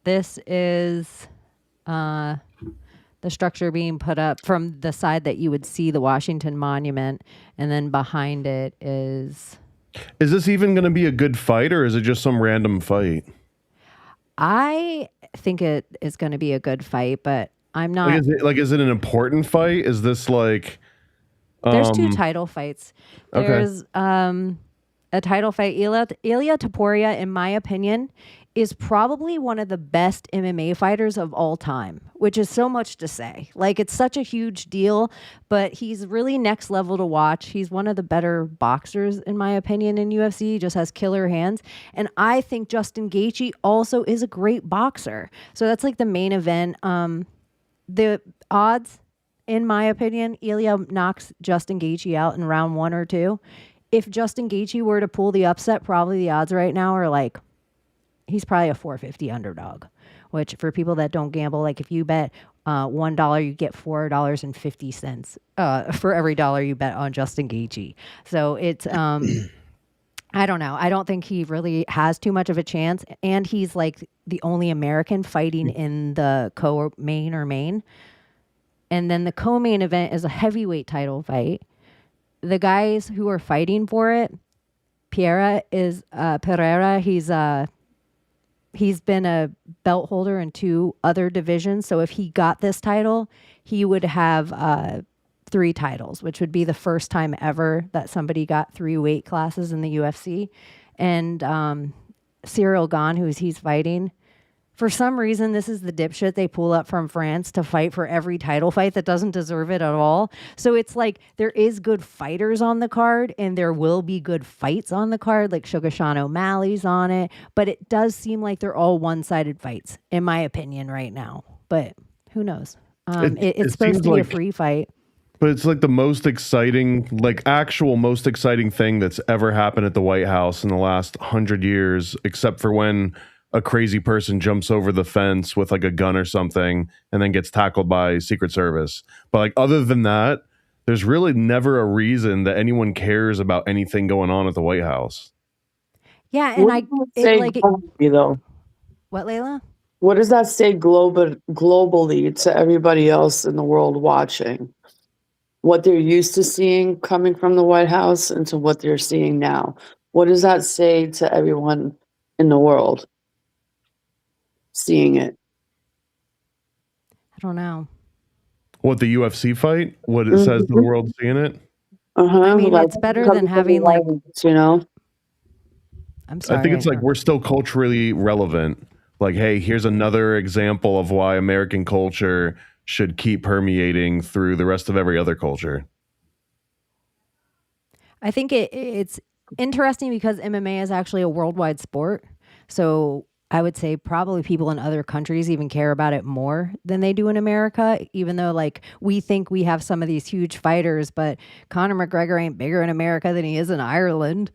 This is the structure being put up from the side that you would see the Washington Monument, and then behind it is... Is this even going to be a good fight, or is it just some random fight? I think it is going to be a good fight, but I'm not... Is it an important fight? Is this like... There's two title fights. There's a title fight. Ilia Topuria, in my opinion, is probably one of the best MMA fighters of all time, which is so much to say. Like, it's such a huge deal, but he's really next level to watch. He's one of the better boxers, in my opinion, in UFC. He just has killer hands. And I think Justin Gaethje also is a great boxer. So that's like the main event. The odds, in my opinion, Ilia knocks Justin Gaethje out in round 1 or 2. If Justin Gaethje were to pull the upset, probably the odds right now are like, he's probably a 450 underdog, which for people that don't gamble, like if you bet $1, you get $4.50 for every dollar you bet on Justin Gaethje. So it's, I don't know. I don't think he really has too much of a chance. And he's like the only American fighting in the co-main or main. And then the co-main event is a heavyweight title fight. The guys who are fighting for it, Pereira, he's been a belt holder in 2 other divisions. So if he got this title, he would have 3 titles, which would be the first time ever that somebody got 3 weight classes in the UFC. And Cyril Gane, he's fighting, for some reason, this is the dipshit they pull up from France to fight for every title fight that doesn't deserve it at all. So it's like there is good fighters on the card and there will be good fights on the card, like Sugar Sean O'Malley's on it. But it does seem like they're all one-sided fights, in my opinion, right now. But who knows? It's supposed to be a free fight. But it's like the most exciting, most exciting thing that's ever happened at the White House in the last 100 years, except for when a crazy person jumps over the fence with like a gun or something and then gets tackled by Secret Service. But like other than that, there's really never a reason that anyone cares about anything going on at the White House. Yeah, and though. What, Layla? What does that say globally to everybody else in the world watching? What they're used to seeing coming from the White House and to what they're seeing now. What does that say to everyone in the world seeing it? I don't know. What, the UFC fight? What it says to the world seeing it? I mean, it's better than having like, I'm sorry. I think it's like we're still culturally relevant. Like, hey, here's another example of why American culture should keep permeating through the rest of every other culture. I think it's interesting because MMA is actually a worldwide sport. So I would say probably people in other countries even care about it more than they do in America, even though like we think we have some of these huge fighters, but Conor McGregor ain't bigger in America than he is in Ireland.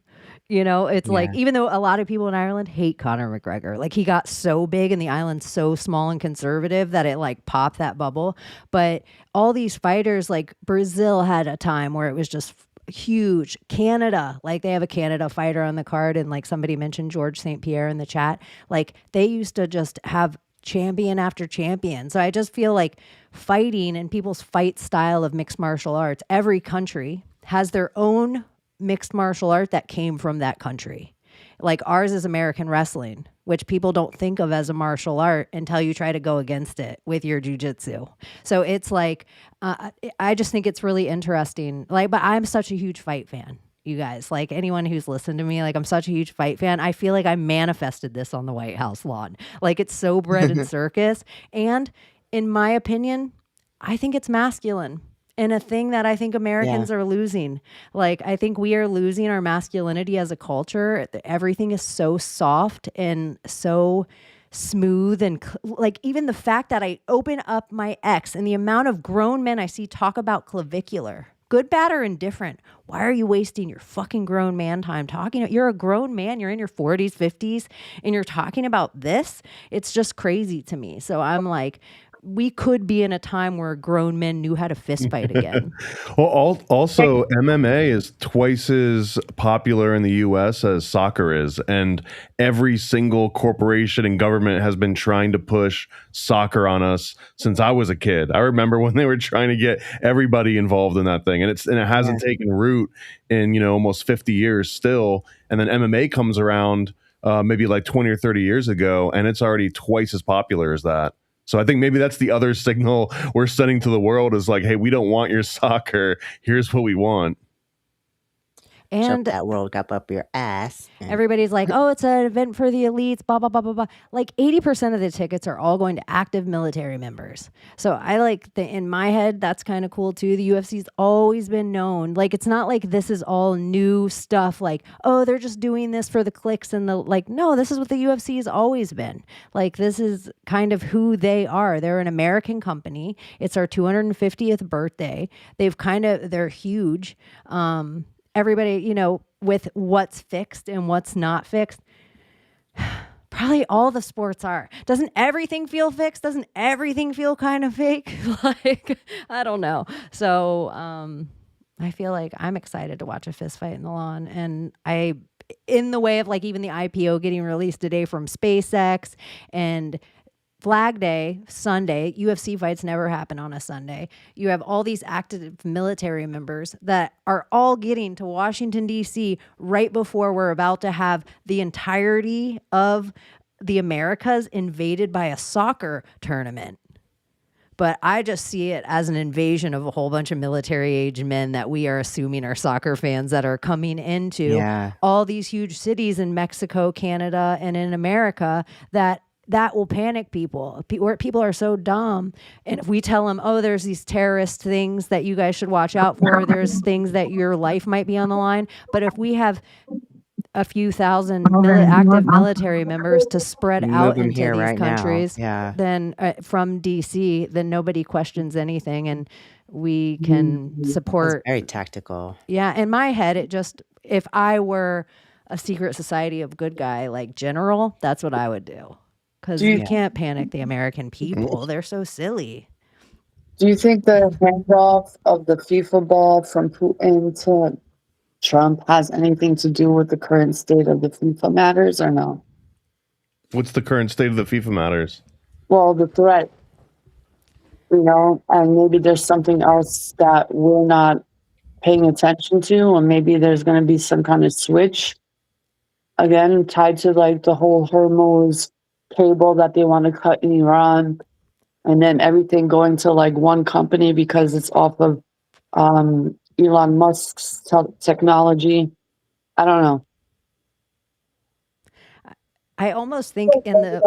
You know, it's like, even though a lot of people in Ireland hate Conor McGregor, like he got so big and the island's so small and conservative that it like popped that bubble. But all these fighters, like Brazil had a time where it was just huge. Canada, like they have a Canada fighter on the card, and like somebody mentioned George St. Pierre in the chat. Like they used to just have champion after champion. So I just feel like fighting and people's fight style of mixed martial arts, every country has their own mixed martial art that came from that country. Like ours is American wrestling, which people don't think of as a martial art until you try to go against it with your jujitsu. So it's like, I just think it's really interesting. Like, but I'm such a huge fight fan, you guys. Like anyone who's listened to me, like I'm such a huge fight fan. I feel like I manifested this on the White House lawn. Like it's so bred in circus. And in my opinion, I think it's masculine. And a thing that I think Americans are losing. Like, I think we are losing our masculinity as a culture. Everything is so soft and so smooth. And like, even the fact that I open up my X and the amount of grown men I see talk about clavicular, good, bad, or indifferent. Why are you wasting your fucking grown man time talking? You're a grown man. You're in your 40s, 50s, and you're talking about this. It's just crazy to me. So I'm like, we could be in a time where grown men knew how to fist fight again. Well, also MMA is twice as popular in the US as soccer is, and every single corporation and government has been trying to push soccer on us since I was a kid. I remember when they were trying to get everybody involved in that thing, and it hasn't taken root in almost 50 years still. And then MMA comes around maybe like 20 or 30 years ago, and it's already twice as popular as that. So I think maybe that's the other signal we're sending to the world is like, hey, we don't want your soccer. Here's what we want. And that World Cup up your ass. Everybody's like, oh, it's an event for the elites, blah, blah, blah, blah, blah. Like 80% of the tickets are all going to active military members. So I like, in my head, that's kind of cool too. The UFC's always been known. Like, it's not like this is all new stuff. Like, oh, they're just doing this for the clicks and the, like, no, this is what the UFC has always been. Like, this is kind of who they are. They're an American company. It's our 250th birthday. They're huge. Everybody, with what's fixed and what's not fixed, probably all the sports are. Doesn't everything feel fixed? Doesn't everything feel kind of fake? Like, I don't know. So I feel like I'm excited to watch a fist fight in the lawn. And in the way of like even the IPO getting released today from SpaceX and Flag Day, Sunday, UFC fights never happen on a Sunday. You have all these active military members that are all getting to Washington, D.C. right before we're about to have the entirety of the Americas invaded by a soccer tournament. But I just see it as an invasion of a whole bunch of military-age men that we are assuming are soccer fans that are coming into all these huge cities in Mexico, Canada, and in America that will panic people. People are so dumb. And if we tell them, oh, there's these terrorist things that you guys should watch out for, there's things that your life might be on the line. But if we have a few thousand active military members to spread out into these countries, then from DC, then nobody questions anything, and we can support. That's very tactical. Yeah, in my head, if I were a secret society of good guy like general, that's what I would do. Because you can't panic the American people. They're so silly. Do you think the handoff of the FIFA ball from Putin to Trump has anything to do with the current state of the FIFA matters or no? What's the current state of the FIFA matters? Well, the threat, and maybe there's something else that we're not paying attention to, and maybe there's going to be some kind of switch again tied to like the whole Hormuz cable that they want to cut in Iran, and then everything going to like one company because it's off of Elon Musk's technology. I don't know. I almost think in the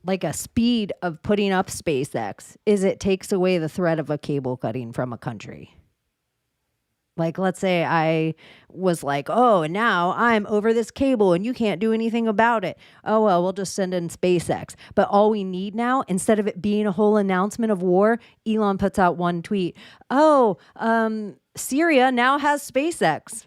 like a speed of putting up SpaceX is it takes away the threat of a cable cutting from a country. Like, let's say I was like, oh, and now I'm over this cable and you can't do anything about it. Oh, well, we'll just send in SpaceX. But all we need now, instead of it being a whole announcement of war, Elon puts out one tweet. Oh, Syria now has SpaceX.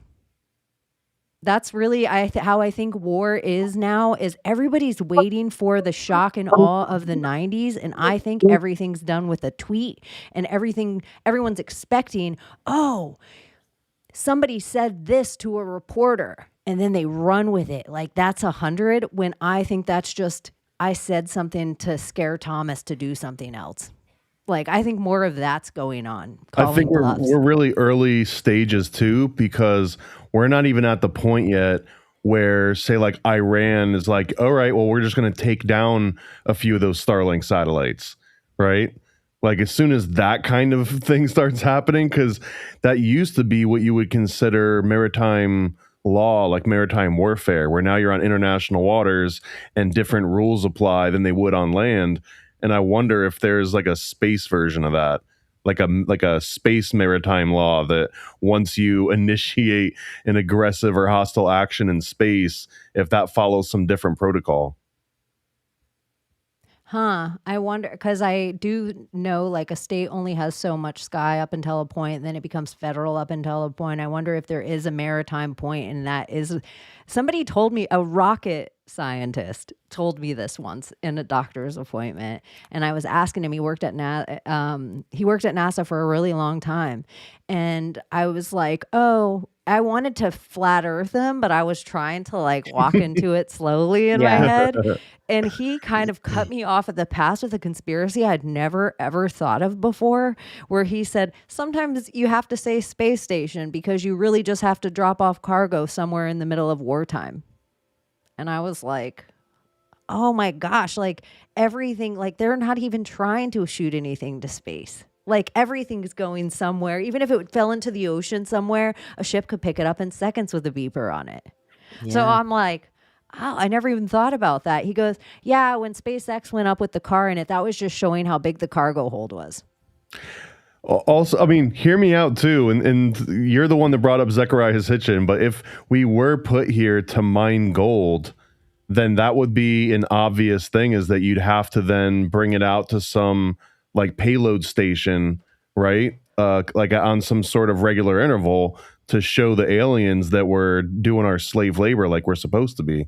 That's really how I think war is now, is everybody's waiting for the shock and awe of the 90s. And I think everything's done with a tweet and everyone's expecting, oh, somebody said this to a reporter and then they run with it. Like that's 100 when I think that's just, I said something to scare Thomas to do something else. Like I think more of that's going on. I think we're really early stages too, because we're not even at the point yet where, say, like Iran is like, all right, well, we're just going to take down a few of those Starlink satellites, right? Like as soon as that kind of thing starts happening, because that used to be what you would consider maritime law, like maritime warfare, where now you're on international waters and different rules apply than they would on land. And I wonder if there's like a space version of that, like a space maritime law that once you initiate an aggressive or hostile action in space, if that follows some different protocol. I wonder, because I do know like a state only has so much sky up until a point, and then it becomes federal up until a point. I wonder if there is a maritime point, and that is, somebody told me, a rocket scientist told me this once in a doctor's appointment, and I was asking him. He worked at NASA for a really long time, and I was like, oh. I wanted to flat earth him, but I was trying to like walk into it slowly in my head. And he kind of cut me off at the pass with a conspiracy I'd never, ever thought of before, where he said, sometimes you have to say space station because you really just have to drop off cargo somewhere in the middle of wartime. And I was like, oh my gosh, like everything, like they're not even trying to shoot anything to space. Like everything's going somewhere. Even if it fell into the ocean somewhere, a ship could pick it up in seconds with a beeper on it. Yeah. So I'm like, oh, I never even thought about that. He goes, yeah, when SpaceX went up with the car in it, that was just showing how big the cargo hold was. Also, I mean, hear me out too. And you're the one that brought up Zecharia Sitchin. But if we were put here to mine gold, then that would be an obvious thing, is that you'd have to then bring it out to some like payload station, right? Like on some sort of regular interval to show the aliens that we're doing our slave labor like we're supposed to be.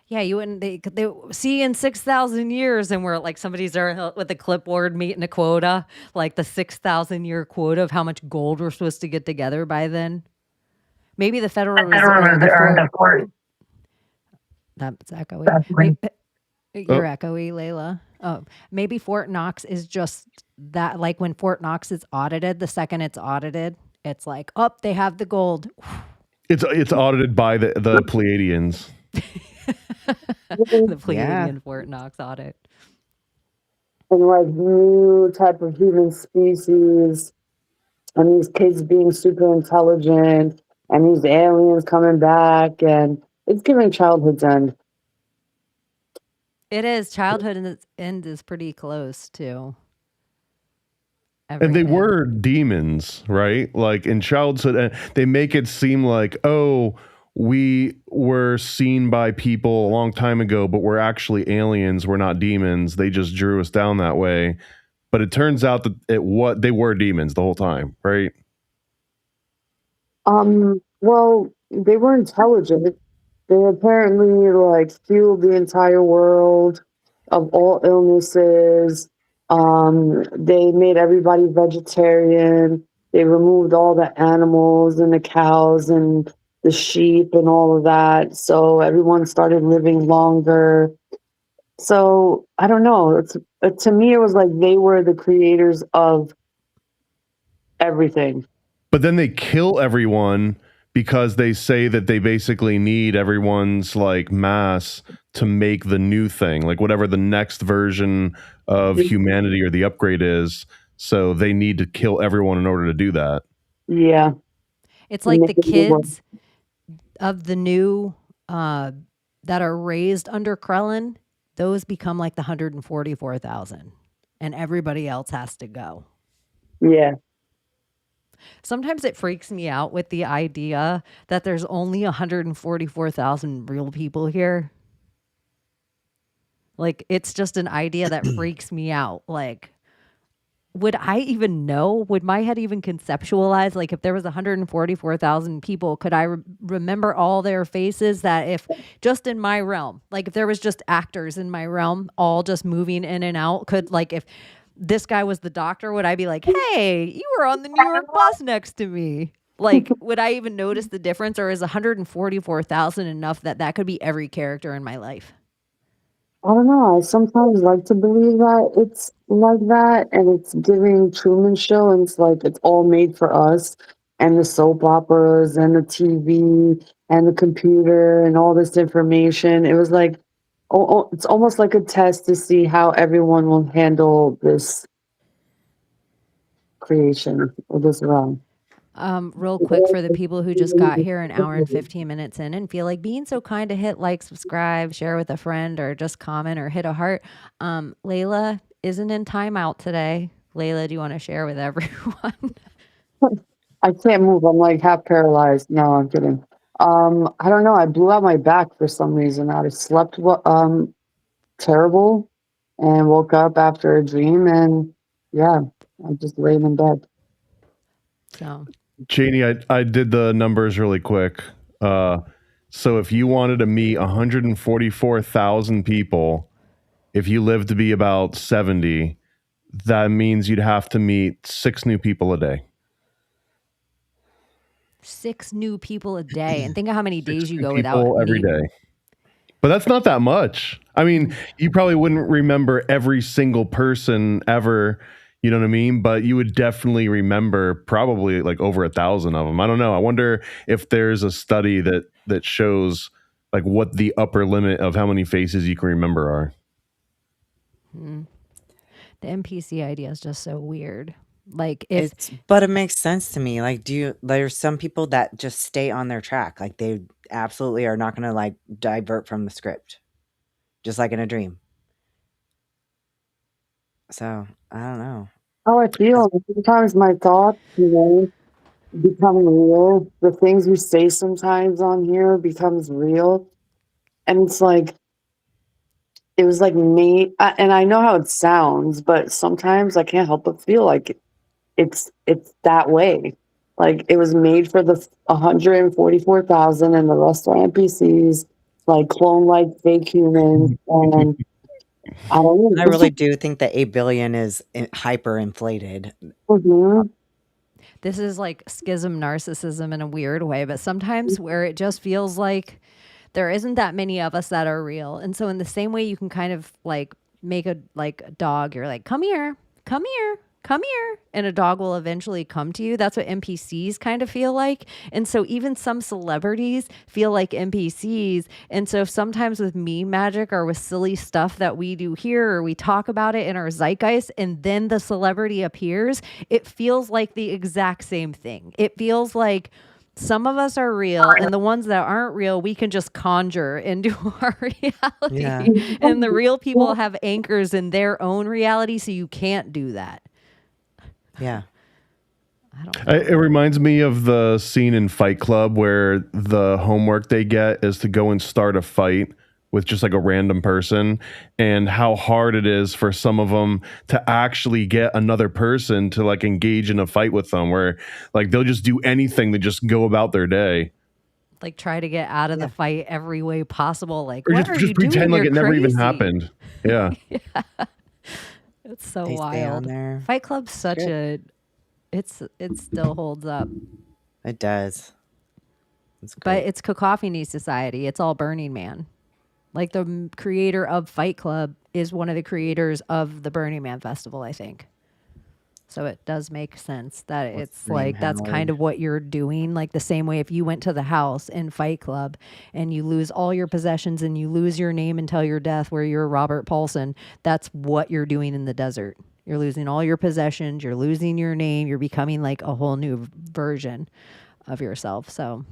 Yeah, you wouldn't. They see in 6,000 years, and we're like somebody's there with a clipboard meeting a quota, like the 6,000 year quota of how much gold we're supposed to get together by then. Maybe the Federal Reserve. That's echoey. You're echoey, Layla. Oh, maybe Fort Knox is just that. Like when Fort Knox is audited, the second it's audited, it's like, oh, they have the gold. It's audited by the Pleiadians. The Pleiadian Fort Knox audit. And like new type of human species, and these kids being super intelligent, and these aliens coming back, and it's giving childhood's end. It is. Childhood and its end is pretty close to everything. And they were demons, right? Like in childhood, and they make it seem like, oh, we were seen by people a long time ago, but we're actually aliens. We're not demons. They just drew us down that way. But it turns out that they were demons the whole time, right? Well, they were intelligent. They apparently like healed the entire world of all illnesses. They made everybody vegetarian. They removed all the animals and the cows and the sheep and all of that. So everyone started living longer. So I don't know. To me, it was like they were the creators of everything. But then they kill everyone because they say that they basically need everyone's like mass to make the new thing, like whatever the next version of humanity or the upgrade is. So they need to kill everyone in order to do that. Yeah. It's like the kids of the new that are raised under Krellin, those become like the 144,000 and everybody else has to go. Yeah. Sometimes it freaks me out with the idea that there's only 144,000 real people here. Like, it's just an idea that freaks me out. Like, would I even know? Would my head even conceptualize? Like, if there was 144,000 people, could I remember all their faces? That if just in my realm, like if there was just actors in my realm, all just moving in and out, could like if this guy was the doctor, would I be like, hey, you were on the New York bus next to me? Like, would I even notice the difference, or is 144,000 enough that could be every character in my life? I don't know. I sometimes like to believe that it's like that, and it's giving Truman Show, and it's like it's all made for us, and the soap operas, and the TV, and the computer, and all this information. It was like, it's almost like a test to see how everyone will handle this creation or this realm. Real quick for the people who just got here an hour and 15 minutes in and feel like being so kind to hit like, subscribe, share with a friend, or just comment or hit a heart. Layla isn't in timeout today. Layla, do you want to share with everyone? I can't move. I'm like half paralyzed. No, I'm kidding. I don't know. I blew out my back for some reason. I slept terrible and woke up after a dream, and yeah, I just laid in bed. So, Chaney, I did the numbers really quick. So if you wanted to meet 144,000 people, if you live to be about 70, that means you'd have to meet 6 new people a day. 6 new people a day, and think of how many days you go People without every meeting. day. But that's not that much. I mean, you probably wouldn't remember every single person ever, you know what I mean? But you would definitely remember probably like over 1,000 of them. I don't know. I wonder if there's a study that shows like what the upper limit of how many faces you can remember are. The NPC idea is just so weird. Like, But it makes sense to me. Like, there's some people that just stay on their track. Like, they absolutely are not going to like divert from the script, just like in a dream. So I don't know. How I feel. Sometimes my thoughts, become real. The things we say sometimes on here becomes real, and it's like it was like me. And I know how it sounds, but sometimes I can't help but feel like it's that way. Like it was made for the 144,000, and the rest are NPCs, like clone like fake humans, and I don't know. I really do think that 8 billion is hyper inflated. Mhm. this is like schism narcissism in a weird way, but sometimes where it just feels like there isn't that many of us that are real. And so in the same way you can kind of like make a dog, you're like, come here, come here, come here, and a dog will eventually come to you. That's what NPCs kind of feel like. And so even some celebrities feel like NPCs. And so sometimes with meme magic or with silly stuff that we do here, or we talk about it in our zeitgeist, and then the celebrity appears, it feels like the exact same thing. It feels like some of us are real, and the ones that aren't real, we can just conjure into our reality. Yeah. And the real people have anchors in their own reality, so you can't do that. Yeah. I don't know. It reminds me of the scene in Fight Club where the homework they get is to go and start a fight with just like a random person, and how hard it is for some of them to actually get another person to like engage in a fight with them, where like they'll just do anything to just go about their day. Like try to get out of the fight every way possible. Like, Or what are just you pretend doing? like You're it never even crazy. happened. Yeah. It's so They stay on wild. there. Fight Club's such a it still holds up. It does. It's But great. it's Cacophony Society. It's all Burning Man. Like the creator of Fight Club is one of the creators of the Burning Man Festival, I think. So it does make sense that What's it's the name, like that's kind Howard? of what you're doing. Like the same way if you went to the house in Fight Club and you lose all your possessions and you lose your name until your death, where you're Robert Paulson, that's what you're doing in the desert. You're losing all your possessions. You're losing your name. You're becoming like a whole new version of yourself. So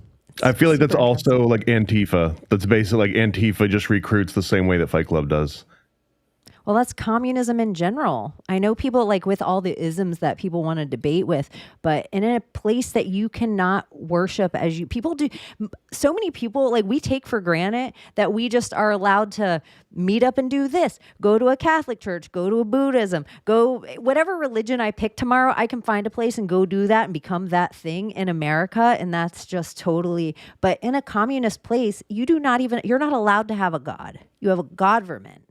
I feel like that's super also like Antifa. That's basically like Antifa just recruits the same way that Fight Club does. Well, that's communism in general. I know people like with all the isms that people want to debate with, but in a place that you cannot worship as you people do. So many people like we take for granted that we just are allowed to meet up and do this, go to a Catholic church, go to a Buddhism, go whatever religion I pick tomorrow, I can find a place and go do that and become that thing in America. And that's just totally, but in a communist place, you're not allowed to have a God. You have a government.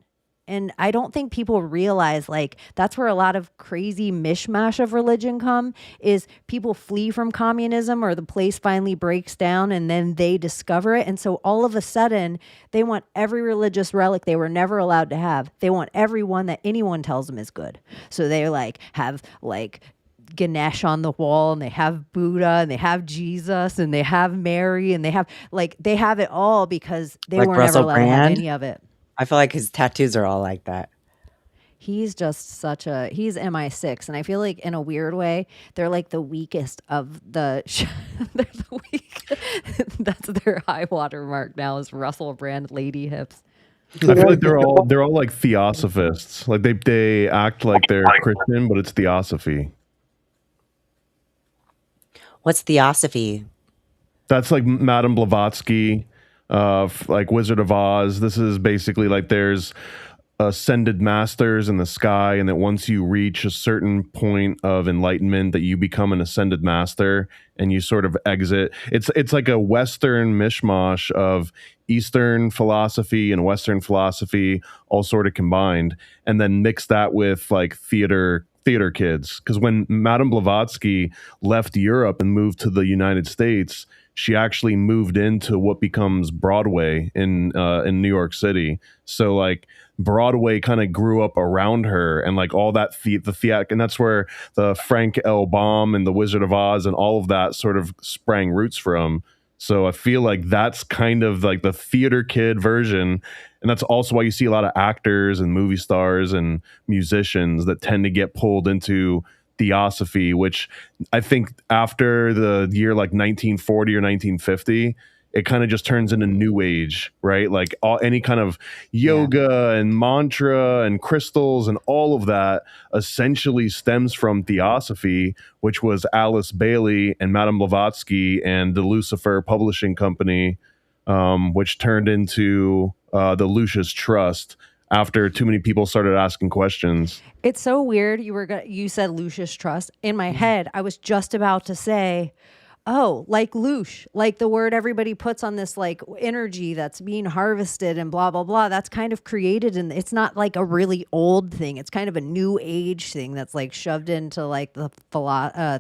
And I don't think people realize, like, that's where a lot of crazy mishmash of religion come, is people flee from communism or the place finally breaks down and then they discover it. And so all of a sudden they want every religious relic they were never allowed to have. They want every one that anyone tells them is good. So they like have like Ganesh on the wall, and they have Buddha, and they have Jesus, and they have Mary, and they have it all because they Like were Russell never allowed to have Brand? any of it. I feel like his tattoos are all like that. He's just he's MI6, and I feel like in a weird way they're like the weakest of the they're the weak. That's their high water mark now, is Russell Brand lady hips. I feel like they're all like theosophists. Like they act like they're Christian, but it's theosophy. What's theosophy? That's like Madame Blavatsky, like Wizard of Oz. This is basically like there's ascended masters in the sky, and that once you reach a certain point of enlightenment, that you become an ascended master, and you sort of exit. It's like a Western mishmash of Eastern philosophy and Western philosophy, all sort of combined, and then mix that with like theater kids. Because when Madame Blavatsky left Europe and moved to the United States, she actually moved into what becomes Broadway in New York City. So like Broadway kind of grew up around her, and like all that the theater, and that's where the Frank L. Baum and the Wizard of Oz and all of that sort of sprang roots from. So I feel like that's kind of like the theater kid version. And that's also why you see a lot of actors and movie stars and musicians that tend to get pulled into theosophy, which I think after the year like 1940 or 1950, it kind of just turns into new age, right? Like any kind of yoga and mantra and crystals and all of that essentially stems from theosophy, which was Alice Bailey and Madame Blavatsky and the Lucifer Publishing Company, which turned into the Lucius Trust after too many people started asking questions. It's so weird. You said Lucius Trust. In my head, I was just about to say, oh, like loosh, like the word everybody puts on this like energy that's being harvested and blah, blah, blah. That's kind of created, and it's not like a really old thing. It's kind of a new age thing that's like shoved into like the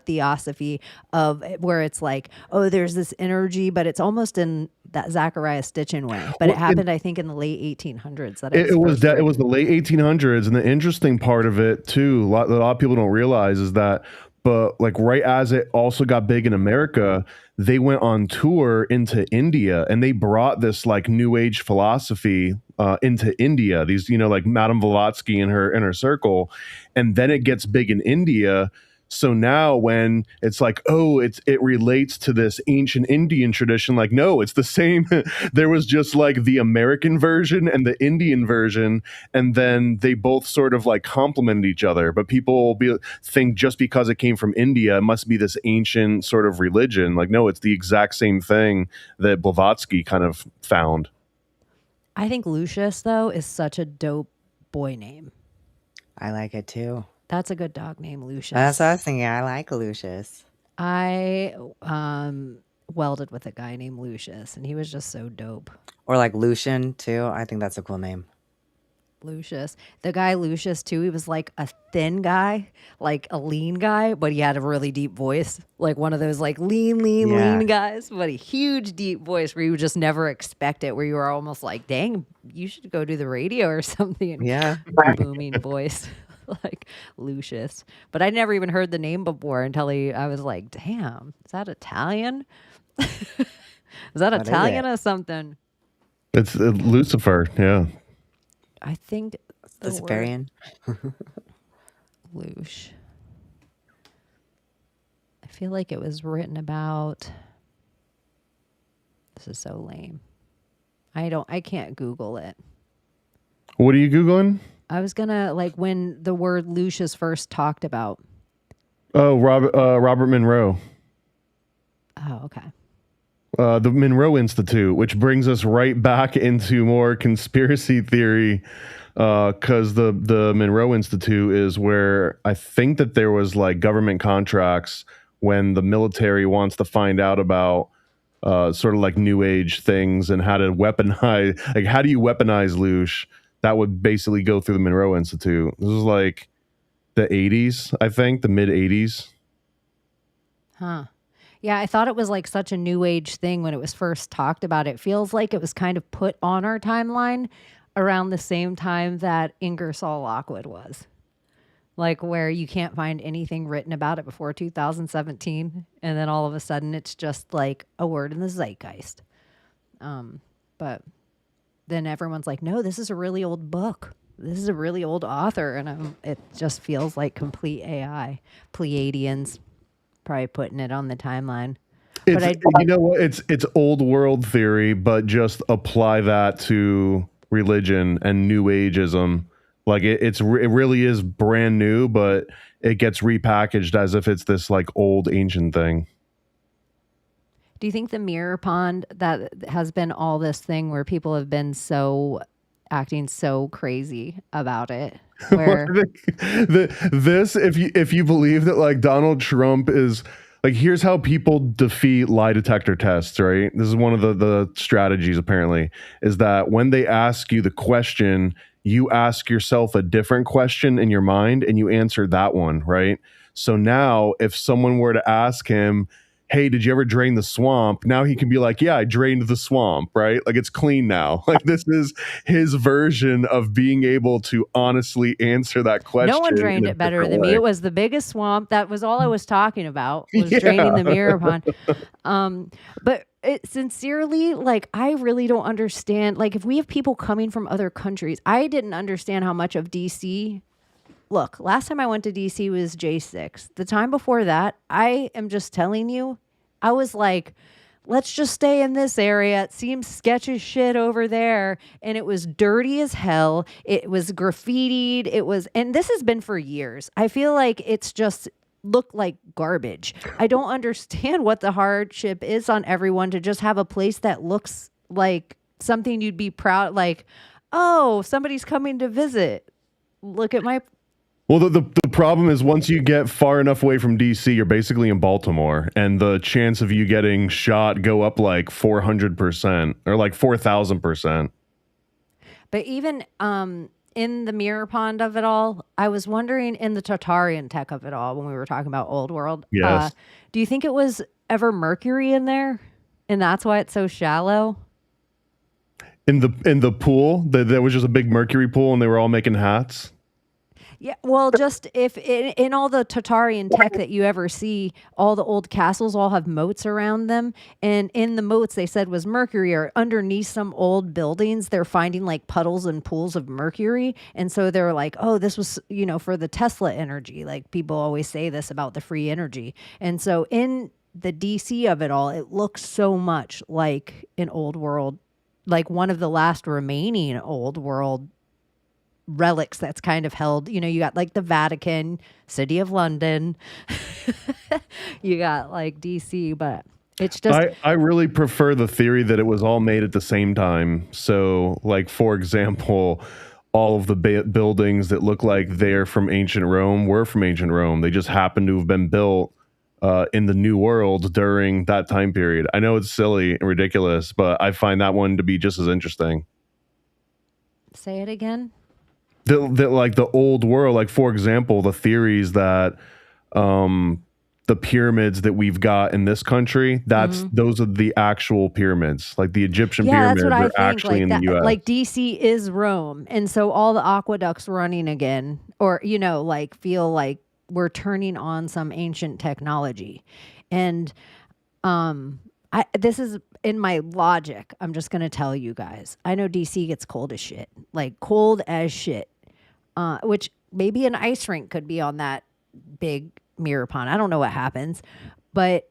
theosophy of where it's like, oh, there's this energy, but it's almost in that Zachariah Stitchin way. But it happened, I think, in the late 1800s. It was the late 1800s, and the interesting part of it too, a lot of people don't realize is that. But like right as it also got big in America, they went on tour into India, and they brought this like new age philosophy into India. These, like Madame Blavatsky and her inner circle, and then it gets big in India. So now when it's like, oh, it relates to this ancient Indian tradition, like, no, it's the same. There was just like the American version and the Indian version, and then they both sort of like complemented each other. But people think just because it came from India, it must be this ancient sort of religion. Like, no, it's the exact same thing that Blavatsky kind of found. I think Lucius, though, is such a dope boy name. I like it too. That's a good dog name, Lucius. That's what I was thinking. I like Lucius. I welded with a guy named Lucius, and he was just so dope. Or like Lucian too. I think that's a cool name. Lucius. The guy Lucius too, he was like a thin guy, like a lean guy, but he had a really deep voice. Like one of those like lean guys, but a huge deep voice where you would just never expect it, where you were almost like, dang, you should go do the radio or something. Yeah. Booming voice. Like Lucius. But I never even heard the name before until I was like, damn, is that Italian? Is that What is Italian it? or something? It's Lucifer, yeah. I think the Luciferian. Loosh. I feel like it was written about. This is so lame. I can't Google it. What are you Googling? I was gonna like when the word Lucius first talked about. Oh, Robert Monroe. Oh, okay. The Monroe Institute, which brings us right back into more conspiracy theory, because the Monroe Institute is where I think that there was like government contracts when the military wants to find out about sort of like new age things and how to weaponize, like how do you weaponize Loosh? that would basically go through the Monroe Institute. This was like the 80s, I think, the mid 80s. Huh. Yeah, I thought it was like such a new age thing when it was first talked about. It feels like it was kind of put on our timeline around the same time that Ingersoll Lockwood was. Like where you can't find anything written about it before 2017. And then all of a sudden it's just like a word in the zeitgeist. But then everyone's like, no, this is a really old book. This is a really old author. And it just feels like complete AI. Pleiadians probably putting it on the timeline. You know what? It's old world theory, but just apply that to religion and New Ageism. Like it really is brand new, but it gets repackaged as if it's this like old ancient thing. Do you think the mirror pond that has been all this thing where people have been acting so crazy about it? Where if you believe that like Donald Trump is like, here's how people defeat lie detector tests, right? This is one of the strategies apparently, is that when they ask you the question, you ask yourself a different question in your mind and you answer that one, right? So now if someone were to ask him, hey, did you ever drain the swamp? Now he can be like, yeah, I drained the swamp, right? Like it's clean now. Like this is his version of being able to honestly answer that question. No one drained it better than me. It was the biggest swamp. That was all I was talking about, was draining the mirror pond. But sincerely, like, I really don't understand. Like, if we have people coming from other countries, I didn't understand how much of DC. Look, last time I went to DC was J6. The time before that, I am just telling you, I was like, let's just stay in this area. It seems sketch as shit over there. And it was dirty as hell. It was graffitied. And this has been for years. I feel like it's just looked like garbage. I don't understand what the hardship is on everyone to just have a place that looks like something you'd be proud, like, oh, somebody's coming to visit. Look at my... Well, the problem is once you get far enough away from DC, you're basically in Baltimore, and the chance of you getting shot go up like 400% or like 4,000%. But even in the mirror pond of it all, I was wondering in the Tartarian tech of it all when we were talking about old world. Yes. Do you think it was ever mercury in there, and that's why it's so shallow? In the pool, there was just a big mercury pool, and they were all making hats. Yeah, well, just if in all the Tartarian tech that you ever see, all the old castles all have moats around them. And in the moats, they said was mercury, or underneath some old buildings, they're finding like puddles and pools of mercury. And so they're like, oh, this was, for the Tesla energy. Like people always say this about the free energy. And so in the DC of it all, it looks so much like an old world, like one of the last remaining old world relics that's kind of held. You got like the Vatican, City of London, you got like DC, but it's just... I really prefer the theory that it was all made at the same time. So like, for example, all of the buildings that look like they're from ancient Rome were from ancient Rome. They just happen to have been built in the New World during that time period. I know it's silly and ridiculous, but I find that one to be just as interesting. Say it again. Like the old world, like for example, the theories that the pyramids that we've got in this country, those are the actual pyramids. Like the Egyptian pyramids are actually in the US. Like DC is Rome, and so all the aqueducts running again, or like feel like we're turning on some ancient technology. And this is in my logic. I'm just gonna tell you guys. I know DC gets cold as shit, like cold as shit. Which maybe an ice rink could be on that big mirror pond. I don't know what happens. But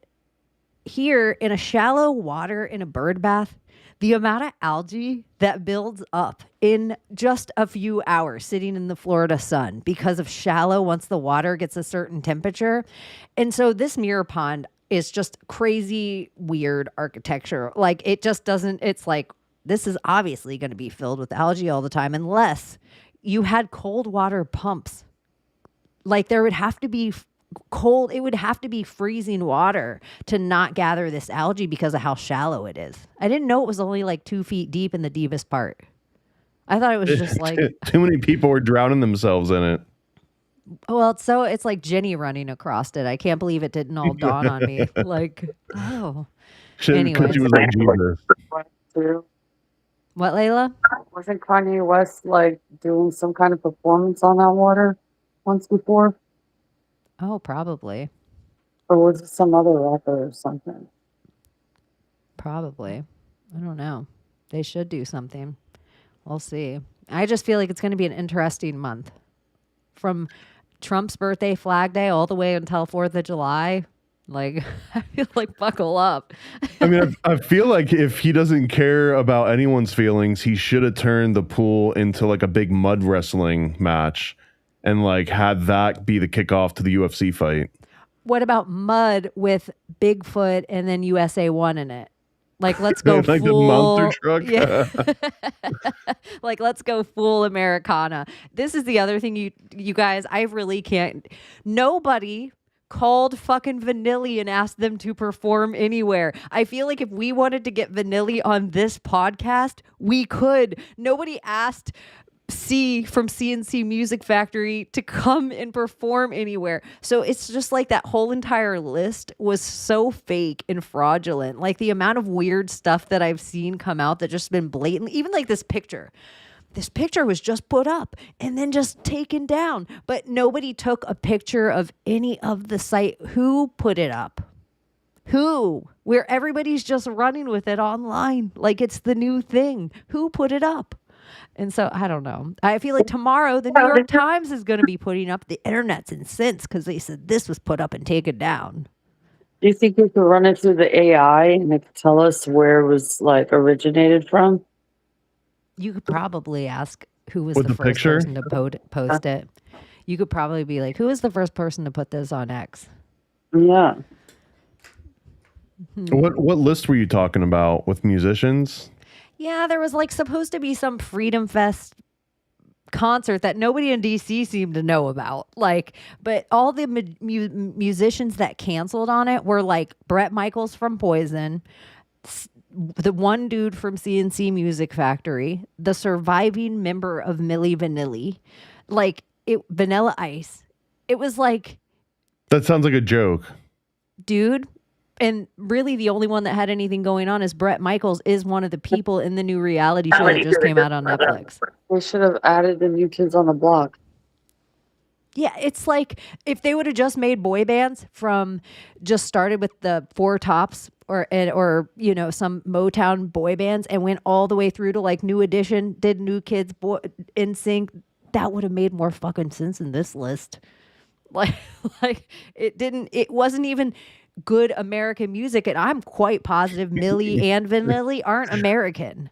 here in a shallow water in a bird bath, the amount of algae that builds up in just a few hours sitting in the Florida sun because of shallow once the water gets a certain temperature. And so this mirror pond is just crazy, weird architecture. Like it just doesn't, it's like, this is obviously going to be filled with algae all the time unless you had cold water pumps. Like there would have to be cold, it would have to be freezing water to not gather this algae because of how shallow it is. I didn't know it was only like 2 feet deep in the deepest part. I thought it was just like, Too many people were drowning themselves in it. well, it's like Jenny running across it. I can't believe it didn't all dawn on me. Like, oh, Because she anyways. was like Jesus. Too. What, Layla? Wasn't Kanye West like doing some kind of performance on that water once before? Oh, probably. Or was it some other rapper or something? Probably. I don't know. They should do something. We'll see. I just feel like it's going to be an interesting month. From Trump's birthday, Flag Day, all the way until 4th of July. Like, I feel like buckle up. I mean, I feel like if he doesn't care about anyone's feelings, he should have turned the pool into like a big mud wrestling match and like had that be the kickoff to the UFC fight. What about mud with Bigfoot and then USA 1 in it? Like, let's go Like the full monster truck? Yeah. Like, let's go full Americana. This is the other thing, you guys, I really can't. Nobody called fucking Vanilli and asked them to perform anywhere. I feel like if we wanted to get Vanilli on this podcast, we could. Nobody asked C from CNC Music Factory to come and perform anywhere. So it's just like that whole entire list was so fake and fraudulent. Like the amount of weird stuff that I've seen come out that just been blatant, even like this picture. This picture was just put up and then just taken down, but nobody took a picture of any of the site. Who put it up? Who? Where everybody's just running with it online like it's the new thing. Who put it up? And so I don't know. I feel like tomorrow the New York Times is going to be putting up the internet's incensed because they said this was put up and taken down. Do you think we could run it through the AI and it could tell us where it was like originated from? You could probably ask who was With the the first picture? person to post it. You could probably be like, who was the first person to put this on X? Yeah. What list were you talking about with musicians? Yeah, there was like supposed to be some Freedom Fest concert that nobody in DC seemed to know about. Like, but all the musicians that canceled on it were like Bret Michaels from Poison, the one dude from CNC Music Factory, the surviving member of Milli Vanilli, like Vanilla Ice. It was like, That sounds like a joke. dude. And really the only one that had anything going on is Bret Michaels is one of the people in the new reality show that just came out on Netflix. They should have added the New Kids on the Block. Yeah, it's like if they would have just made boy bands from just started with the Four Tops or you know some Motown boy bands and went all the way through to like New Edition, did New Kids, NSYNC, that would have made more fucking sense in this list. Like it wasn't even good American music, and I'm quite positive Millie and Vanilli aren't American.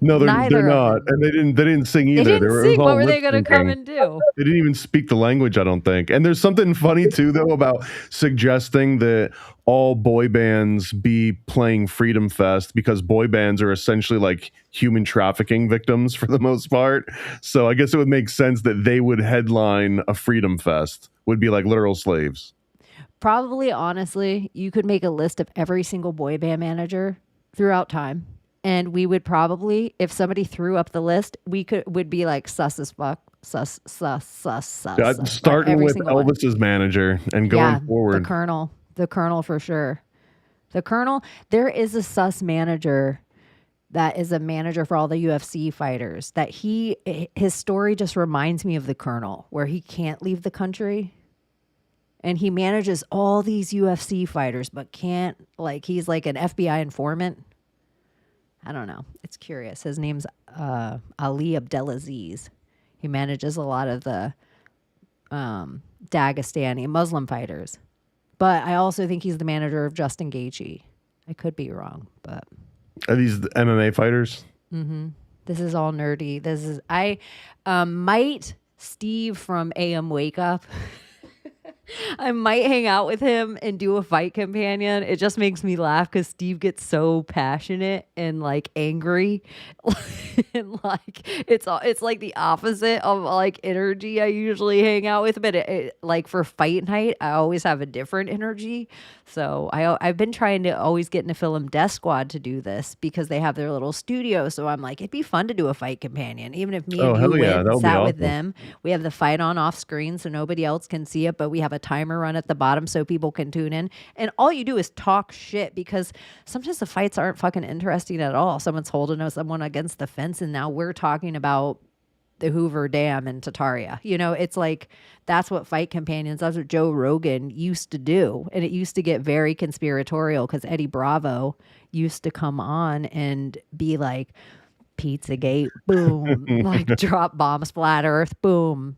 No, they're Neither not, of them. and they didn't sing either. They didn't was sing. all What were they going to come lip-syncing. and do? They didn't even speak the language, I don't think. And there's something funny too, though, about suggesting that all boy bands be playing Freedom Fest because boy bands are essentially like human trafficking victims for the most part. So I guess it would make sense that they would headline a Freedom Fest, would be like literal slaves. Probably, honestly, you could make a list of every single boy band manager throughout time. And we would probably, if somebody threw up the list, would be like sus as fuck. Sus. Starting Every with single one. Elvis's manager and going forward. The Colonel for sure. The Colonel, there is a sus manager that is a manager for all the UFC fighters that his story just reminds me of the Colonel, where he can't leave the country. And he manages all these UFC fighters, but can't, like, he's like an FBI informant. I don't know. It's curious. His name's Ali Abdelaziz. He manages a lot of the Dagestani Muslim fighters. But I also think he's the manager of Justin Gaethje. I could be wrong, but... Are these the MMA fighters? Mm-hmm. This is all nerdy. This is... Steve from AM Wake Up... I might hang out with him and do a fight companion. It just makes me laugh because Steve gets so passionate and like angry, and like it's like the opposite of like energy I usually hang out with. But like for fight night, I always have a different energy. So I've been trying to always get into Film Death Squad to do this because they have their little studio. So I'm like, it'd be fun to do a fight companion, even if me Oh and you hell yeah, went that and would be sat with awesome. them. We have the fight on off screen so nobody else can see it, but we have a timer run at the bottom so people can tune in. And all you do is talk shit because sometimes the fights aren't fucking interesting at all. Someone's holding someone against the fence, and now we're talking about the Hoover Dam in Tartaria. You know, it's like that's what fight companions, that's what Joe Rogan used to do. And it used to get very conspiratorial because Eddie Bravo used to come on and be like, Pizzagate, boom, like drop bomb, splat earth, boom.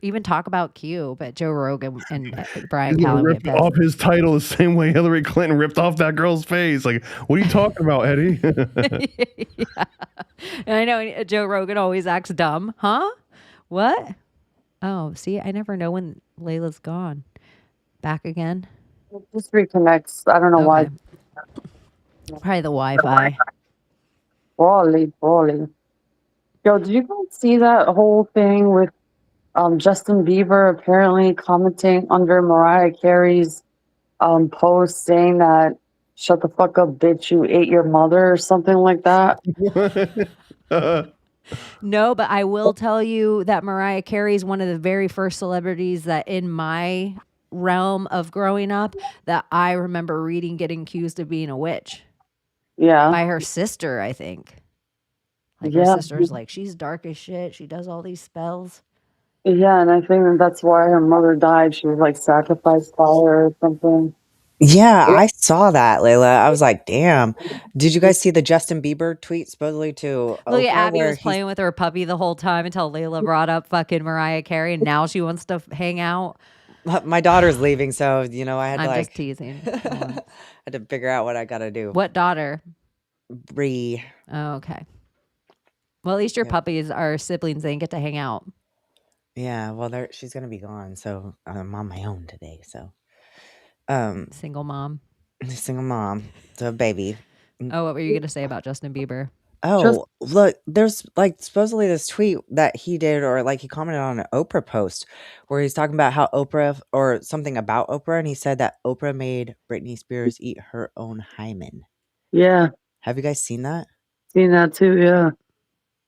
Even talk about Q, but Joe Rogan and Brian He's gonna Callen rip get pissed. off his title the same way Hillary Clinton ripped off that girl's face. Like, what are you talking about, Eddie? Yeah. And I know Joe Rogan always acts dumb. Huh? What? Oh, see, I never know when Layla's gone. Back again? It just reconnects. I don't know why. Okay. Probably the Wi-Fi. Poorly. Yo, did you guys see that whole thing with Justin Bieber apparently commenting under Mariah Carey's post saying that "shut the fuck up, bitch, you ate your mother" or something like that? No, but I will tell you that Mariah Carey is one of the very first celebrities that in my realm of growing up that I remember reading getting accused of being a witch. Yeah. By her sister, I think. Like her Yeah. sister's like, she's dark as shit. She does all these spells. Yeah, and I think that's why her mother died. She was like sacrificed by her or something. Yeah, I saw that, Layla. I was like, damn. Did you guys see the Justin Bieber tweet supposedly to Look at Oprah Abbie where was playing with her puppy the whole time until Layla brought up fucking Mariah Carey, and now she wants to hang out. my daughter's leaving, so you know I had to I'm just like teasing. I had to figure out what I gotta do. What daughter? Bree. Oh, okay. Well, at least your Yeah. puppies are siblings. They get to hang out. Yeah, well, she's gonna be gone, so I'm on my own today. So, Single mom. single mom, to a baby. Oh, what were you gonna say about Justin Bieber? Oh, look, there's like supposedly this tweet that he did, or like he commented on an Oprah post where he's talking about how Oprah, or something about Oprah, and he said that Oprah made Britney Spears eat her own hymen. Yeah, Have you guys seen that? seen that too. Yeah,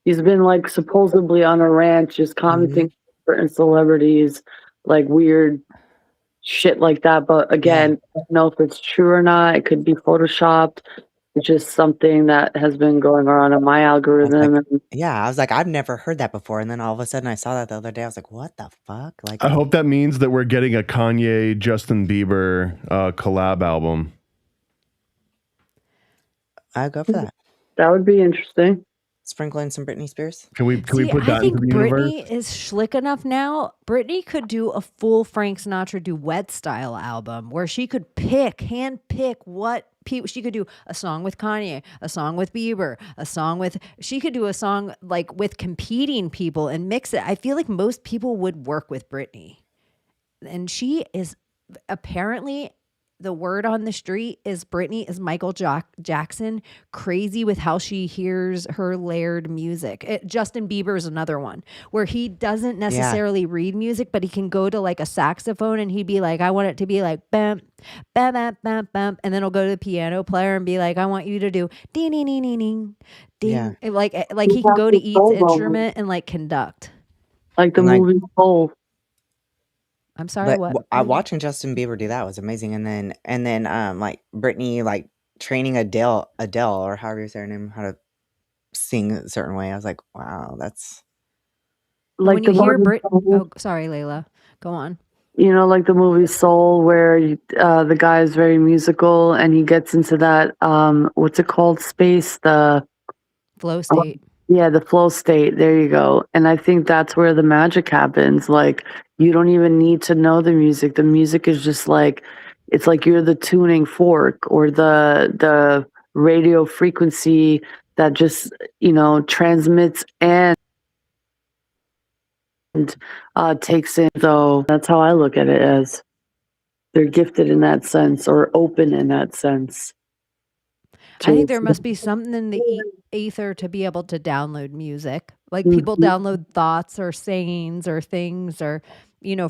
he's been like supposedly on a ranch, just commenting certain celebrities, like weird shit like that. But again, I don't know if it's true or not. It could be photoshopped. It's just something that has been going around in my algorithm. I was like, I've never heard that before, and then all of a sudden I saw that the other day. I was like, what the fuck? Like, I hope that means that we're getting a Kanye Justin Bieber collab album. I'd go for that. That would be interesting. Sprinkle in some Britney Spears. Can we put that I think into the universe? Britney is schlick enough now. Britney could do a full Frank Sinatra duet style album where she could hand pick what people. She could do a song with Kanye, a song with Bieber, a song with. She could do a song like with competing people and mix it. I feel like most people would work with Britney, and she is apparently. The word on the street is Britney is Michael Jackson, crazy with how she hears her layered music. Justin Bieber is another one where he doesn't necessarily read music, but he can go to like a saxophone and he'd be like, I want it to be like bam, bam, bam, bam, bam. And then he'll go to the piano player and be like, I want you to do ding, ding, ding, ding, ding, ding. Like he can go to each instrument and like conduct. Like the movie Soul. I'm sorry, but what? Watching Justin Bieber do that was amazing, and then like Britney like training Adele or however you say her name how to sing a certain way. I was like, wow, that's like when you hear Oh, sorry, Layla, go on. You know, like the movie Soul, where the guy is very musical and he gets into that what's it called, space, the flow state. Yeah, the flow state. There you go. And I think that's where the magic happens. Like, you don't even need to know the music. The music is just like, it's like you're the tuning fork or the radio frequency that just, transmits and takes in. So that's how I look at it as. they're gifted in that sense or open in that sense. I think there must be something in the ether to be able to download music. Like people download thoughts or sayings or things or,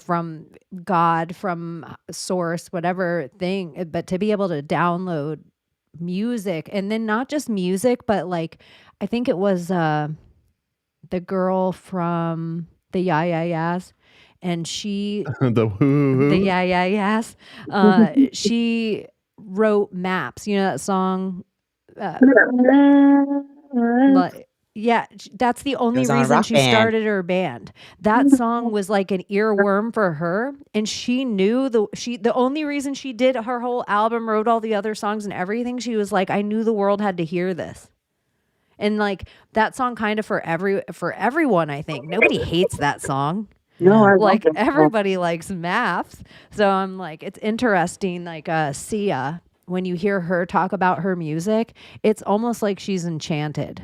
from God, from source, whatever thing. But to be able to download music, and then not just music, but like, I think it was the girl from the Yeah Yeah Yeahs, and she The the Yeah Yeah Yeahs, she wrote Maps. You know that song? Like, yeah, that's the It only was on a reason rock she band. started her band. That song was like an earworm for her, and she knew the only reason she did her whole album, wrote all the other songs and everything. She was like, I knew the world had to hear this. And like that song kind of for everyone, I think. Nobody hates that song. No, I Like love it. everybody likes Maps. So I'm like, it's interesting, like Sia, when you hear her talk about her music, it's almost like she's enchanted.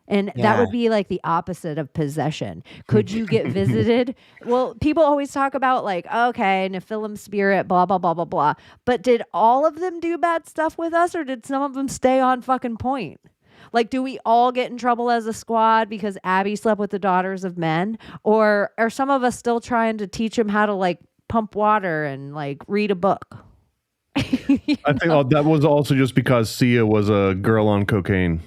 And that Yeah. would be like the opposite of possession. Could you get visited? Well, people always talk about like, okay, Nephilim spirit, blah, blah, blah, blah, blah. But did all of them do bad stuff with us, or did some of them stay on fucking point? Like, do we all get in trouble as a squad because Abbie slept with the daughters of men? Or are some of us still trying to teach them how to like pump water and like read a book? I think that was also just because Sia was a girl on cocaine.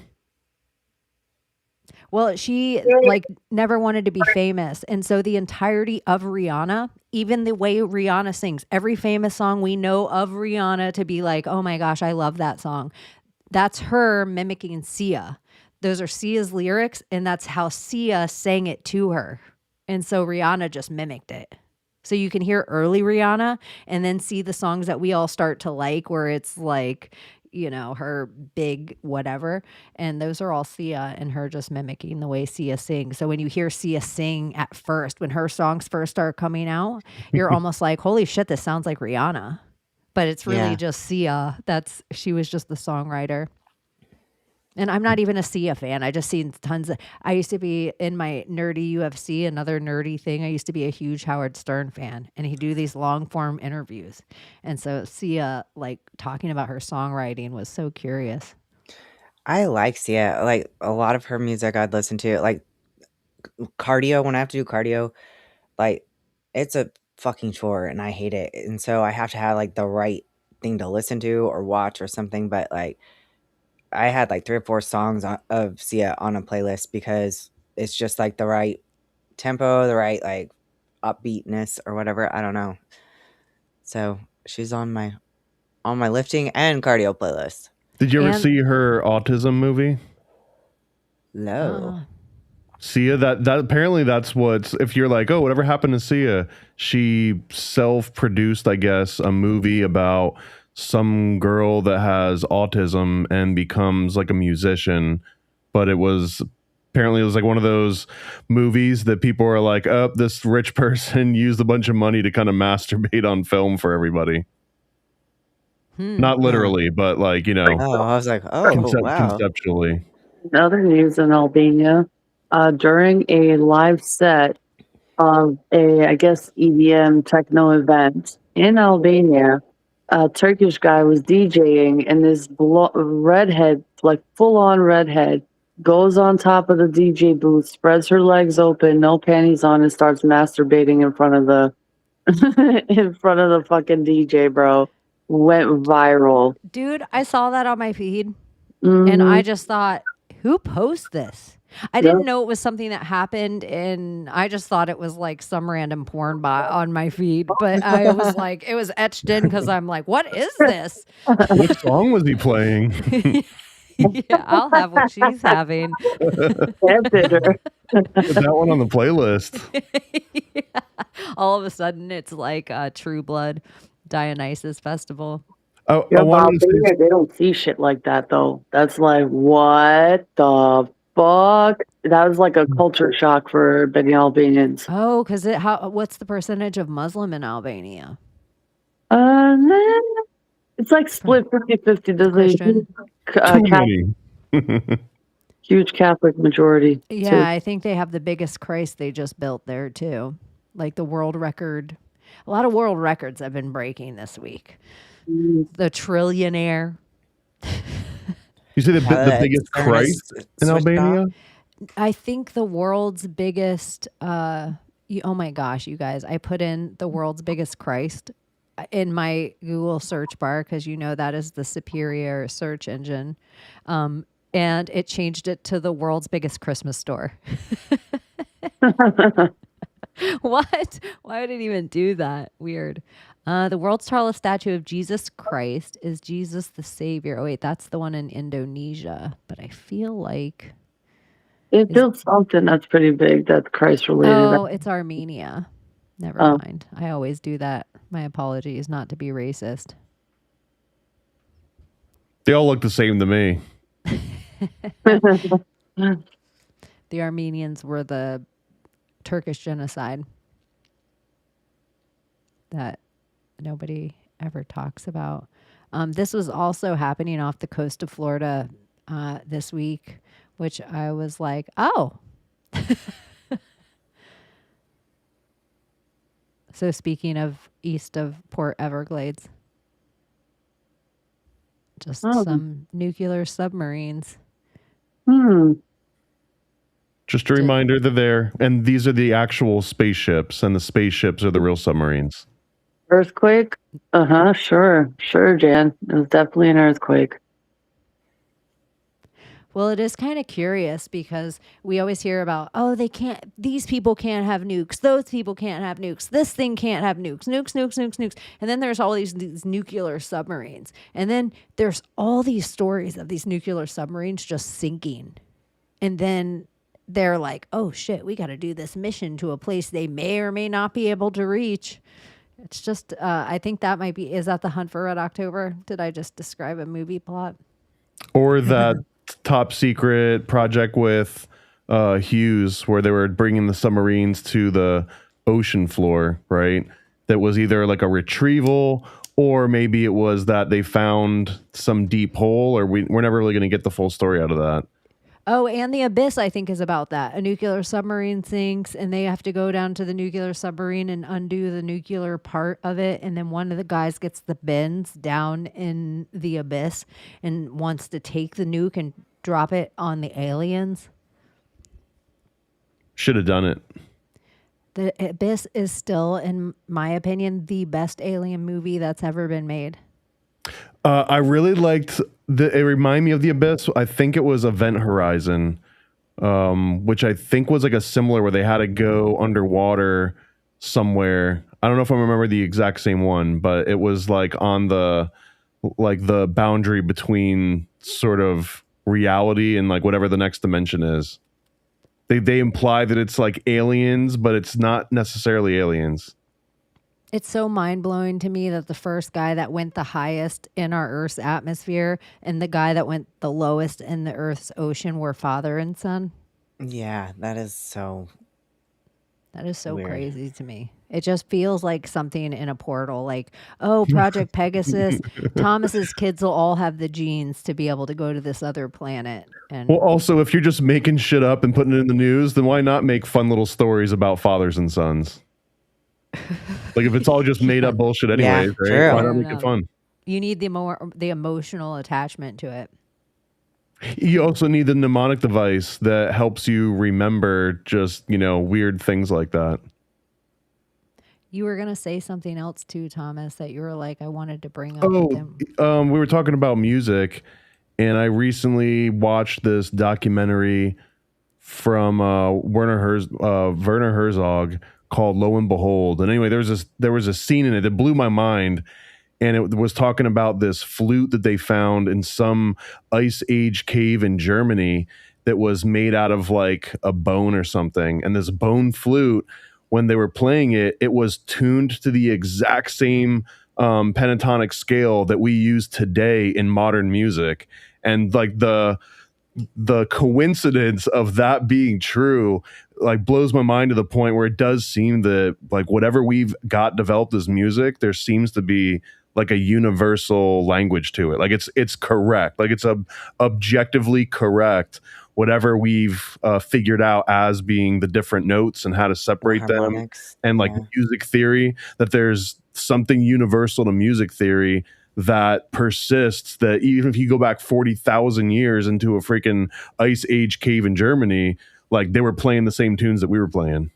Well, she like never wanted to be famous. And so the entirety of Rihanna, even the way Rihanna sings, every famous song we know of Rihanna to be like, oh my gosh, I love that song. That's her mimicking Sia. Those are Sia's lyrics, and that's how Sia sang it to her. And so Rihanna just mimicked it. So you can hear early Rihanna and then see the songs that we all start to like, where it's like, her big whatever. And those are all Sia and her just mimicking the way Sia sings. So when you hear Sia sing at first, when her songs first start coming out, you're almost like, holy shit, this sounds like Rihanna. But it's really just Sia. She was just the songwriter. And I'm not even a Sia fan. I just seen tons of, I used to be in my nerdy UFC, another nerdy thing. I used to be a huge Howard Stern fan, and he'd do these long form interviews. And so Sia, like talking about her songwriting, was so curious. I like Sia. Like a lot of her music I'd listen to. Like cardio, when I have to do cardio, like it's a fucking chore and I hate it. And so I have to have like the right thing to listen to or watch or something. But like I had like 3 or 4 songs of Sia on a playlist because it's just like the right tempo, the right like upbeatness or whatever. I don't know. So she's on my lifting and cardio playlist. Did you ever see her autism movie? No. Sia, that apparently that's what's, if you're like, oh, whatever happened to Sia, she self-produced, I guess, a movie about some girl that has autism and becomes like a musician. But it was like one of those movies that people are like, oh, this rich person used a bunch of money to kind of masturbate on film for everybody. Not literally, but like, Oh, I was like, oh, wow. Conceptually. Other news in Albania, during a live set of a, I guess, EDM techno event in Albania, a Turkish guy was DJing, and this redhead, like full-on redhead, goes on top of the DJ booth, spreads her legs open, no panties on, and starts masturbating in front of the fucking DJ, bro. Went viral. Dude, I saw that on my feed, and I just thought, who posts this? I didn't know it was something that happened, and I just thought it was like some random porn bot on my feed. But I was like, it was etched in because I'm like, what is this? What song was he playing? Yeah, I'll have what she's having. Put that one on the playlist. Yeah. All of a sudden, it's like True Blood Dionysus Festival. Oh, they don't see shit like that though. That's like, what the fuck? That was like a culture shock for many Albanians. Oh, because what's the percentage of Muslim in Albania? It's like split 50-50. There's a huge Catholic majority. Yeah, I think they have the biggest Christ they just built there too. Like the world record. A lot of world records have been breaking this week. Mm. The trillionaire. You say the Ernest biggest Christ in switched Albania? off. I think the world's biggest. Oh my gosh, you guys! I put in the world's biggest Christ in my Google search bar because you know that is the superior search engine, and it changed it to the world's biggest Christmas store. What? Why would it even do that? Weird. The world's tallest statue of Jesus Christ is Jesus the Savior. Oh wait, that's the one in Indonesia. But I feel like It built something that's pretty big that's Christ related. oh, it's Armenia. Never Oh. mind. I always do that. My apologies, not to be racist. They all look the same to me. The Armenians were the Turkish genocide that nobody ever talks about. This was also happening off the coast of Florida this week, which I was like, oh. So speaking of east of Port Everglades, just some nuclear submarines. Just a reminder they're there. And these are the actual spaceships, and the spaceships are the real submarines. Earthquake? Sure, Jan. It was definitely an earthquake. Well, it is kind of curious because we always hear about, oh, these people can't have nukes. Those people can't have nukes. This thing can't have nukes. Nukes. And then there's all these nuclear submarines. And then there's all these stories of these nuclear submarines just sinking. And then they're like, oh, shit, we got to do this mission to a place they may or may not be able to reach. It's just, I think that might be, is that The Hunt for Red October? Did I just describe a movie plot? Or that top secret project with Hughes where they were bringing the submarines to the ocean floor, right? That was either like a retrieval, or maybe it was that they found some deep hole, or we're never really going to get the full story out of that. Oh, and The Abyss, I think, is about that. A nuclear submarine sinks, and they have to go down to the nuclear submarine and undo the nuclear part of it. And then one of the guys gets the bends down in the abyss and wants to take the nuke and drop it on the aliens. Should have done it. The Abyss is still, in my opinion, the best alien movie that's ever been made. I really liked it reminded me of The Abyss. I think it was Event Horizon, which I think was like a similar where they had to go underwater somewhere. I don't know if I remember the exact same one, but it was like on the boundary between sort of reality and like whatever the next dimension is. They imply that it's like aliens, but it's not necessarily aliens. It's so mind-blowing to me that the first guy that went the highest in our Earth's atmosphere and the guy that went the lowest in the Earth's ocean were father and son. Yeah, that is so weird. Crazy to me. It just feels like something in a portal. Like, oh, Project Pegasus, Thomas's kids will all have the genes to be able to go to this other planet. And Well, also, if you're just making shit up and putting it in the news, then why not make fun little stories about fathers and sons? Like, if it's all just made up bullshit anyways, Yeah, right? true. Why not make it fun? you need the emotional attachment to it. You also need the mnemonic device that helps you remember just, weird things like that. You were gonna say something else too, Thomas, that you were like, I wanted to bring up with him. We were talking about music, and I recently watched this documentary from Werner Herzog called Lo and Behold. And anyway, there was a scene in it that blew my mind, and it was talking about this flute that they found in some ice age cave in Germany that was made out of like a bone or something. And this bone flute, when they were playing it, it was tuned to the exact same pentatonic scale that we use today in modern music. And like the coincidence of that being true like blows my mind to the point where it does seem that like whatever we've got developed as music, there seems to be like a universal language to it. Like it's correct. Like it's objectively correct whatever we've figured out as being the different notes and how to separate them, harmonics. and like Yeah. music theory, that there's something universal to music theory that persists, that even if you go back 40,000 years into a freaking ice age cave in Germany, like they were playing the same tunes that we were playing.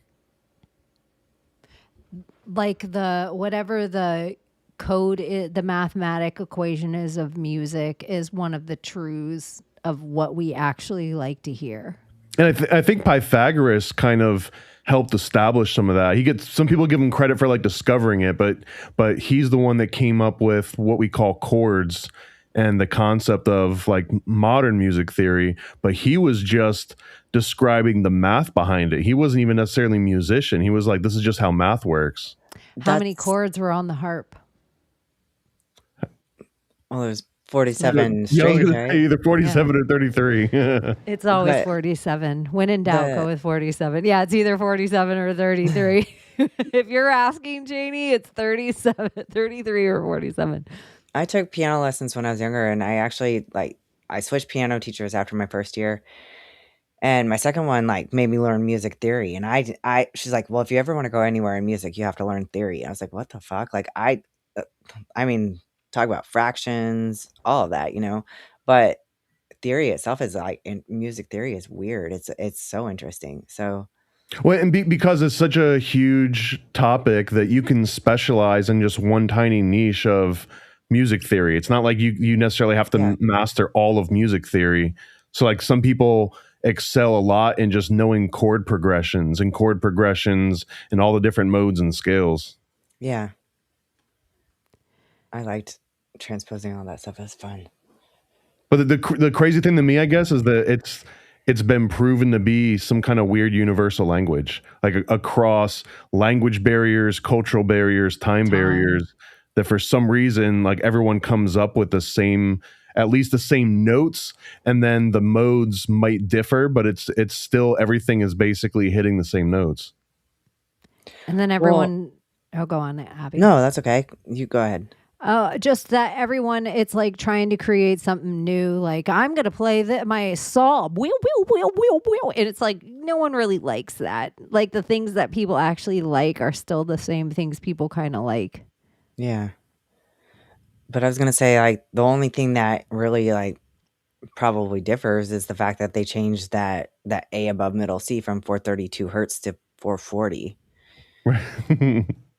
Like whatever the code is, the mathematic equation is of music is one of the truths of what we actually like to hear. And I think Pythagoras kind of helped establish some of that. Some people give him credit for like discovering it, but he's the one that came up with what we call chords and the concept of like modern music theory. But he was just describing the math behind it. He wasn't even necessarily a musician. He was like, this is just how math works. How many chords were on the harp? Well, there's 47 Yeah, I was strings, gonna right? say either 47 or 33. It's always But 47. When in doubt, go with 47. Yeah, it's either 47 or 33. If you're asking, Chaney, it's 37, 33 or 47. I took piano lessons when I was younger, and I actually I switched piano teachers after my first year. And my second one made me learn music theory. And she's like, well, if you ever want to go anywhere in music, you have to learn theory. I was like, what the fuck? I mean, talk about fractions, all of that, but theory itself is music theory is weird. It's so interesting. So, well, and because it's such a huge topic that you can specialize in just one tiny niche of music theory. It's not like you necessarily have to master all of music theory. So like some people excel a lot in just knowing chord progressions and all the different modes and scales. Yeah. I liked transposing all that stuff. It was fun. But the crazy thing to me, I guess, is that it's been proven to be some kind of weird universal language, like across language barriers, cultural barriers, time barriers, that for some reason, like everyone comes up with at least the same notes, and then the modes might differ, but it's still, everything is basically hitting the same notes. And then everyone, go on, Abbie. No, that's okay. You go ahead. Just that everyone, it's like trying to create something new. Like, I'm going to play my saw. And it's like, no one really likes that. Like, the things that people actually like are still the same things people kind of like. Yeah. But I was going to say, the only thing that really, probably differs is the fact that they changed that A above middle C from 432 hertz to 440.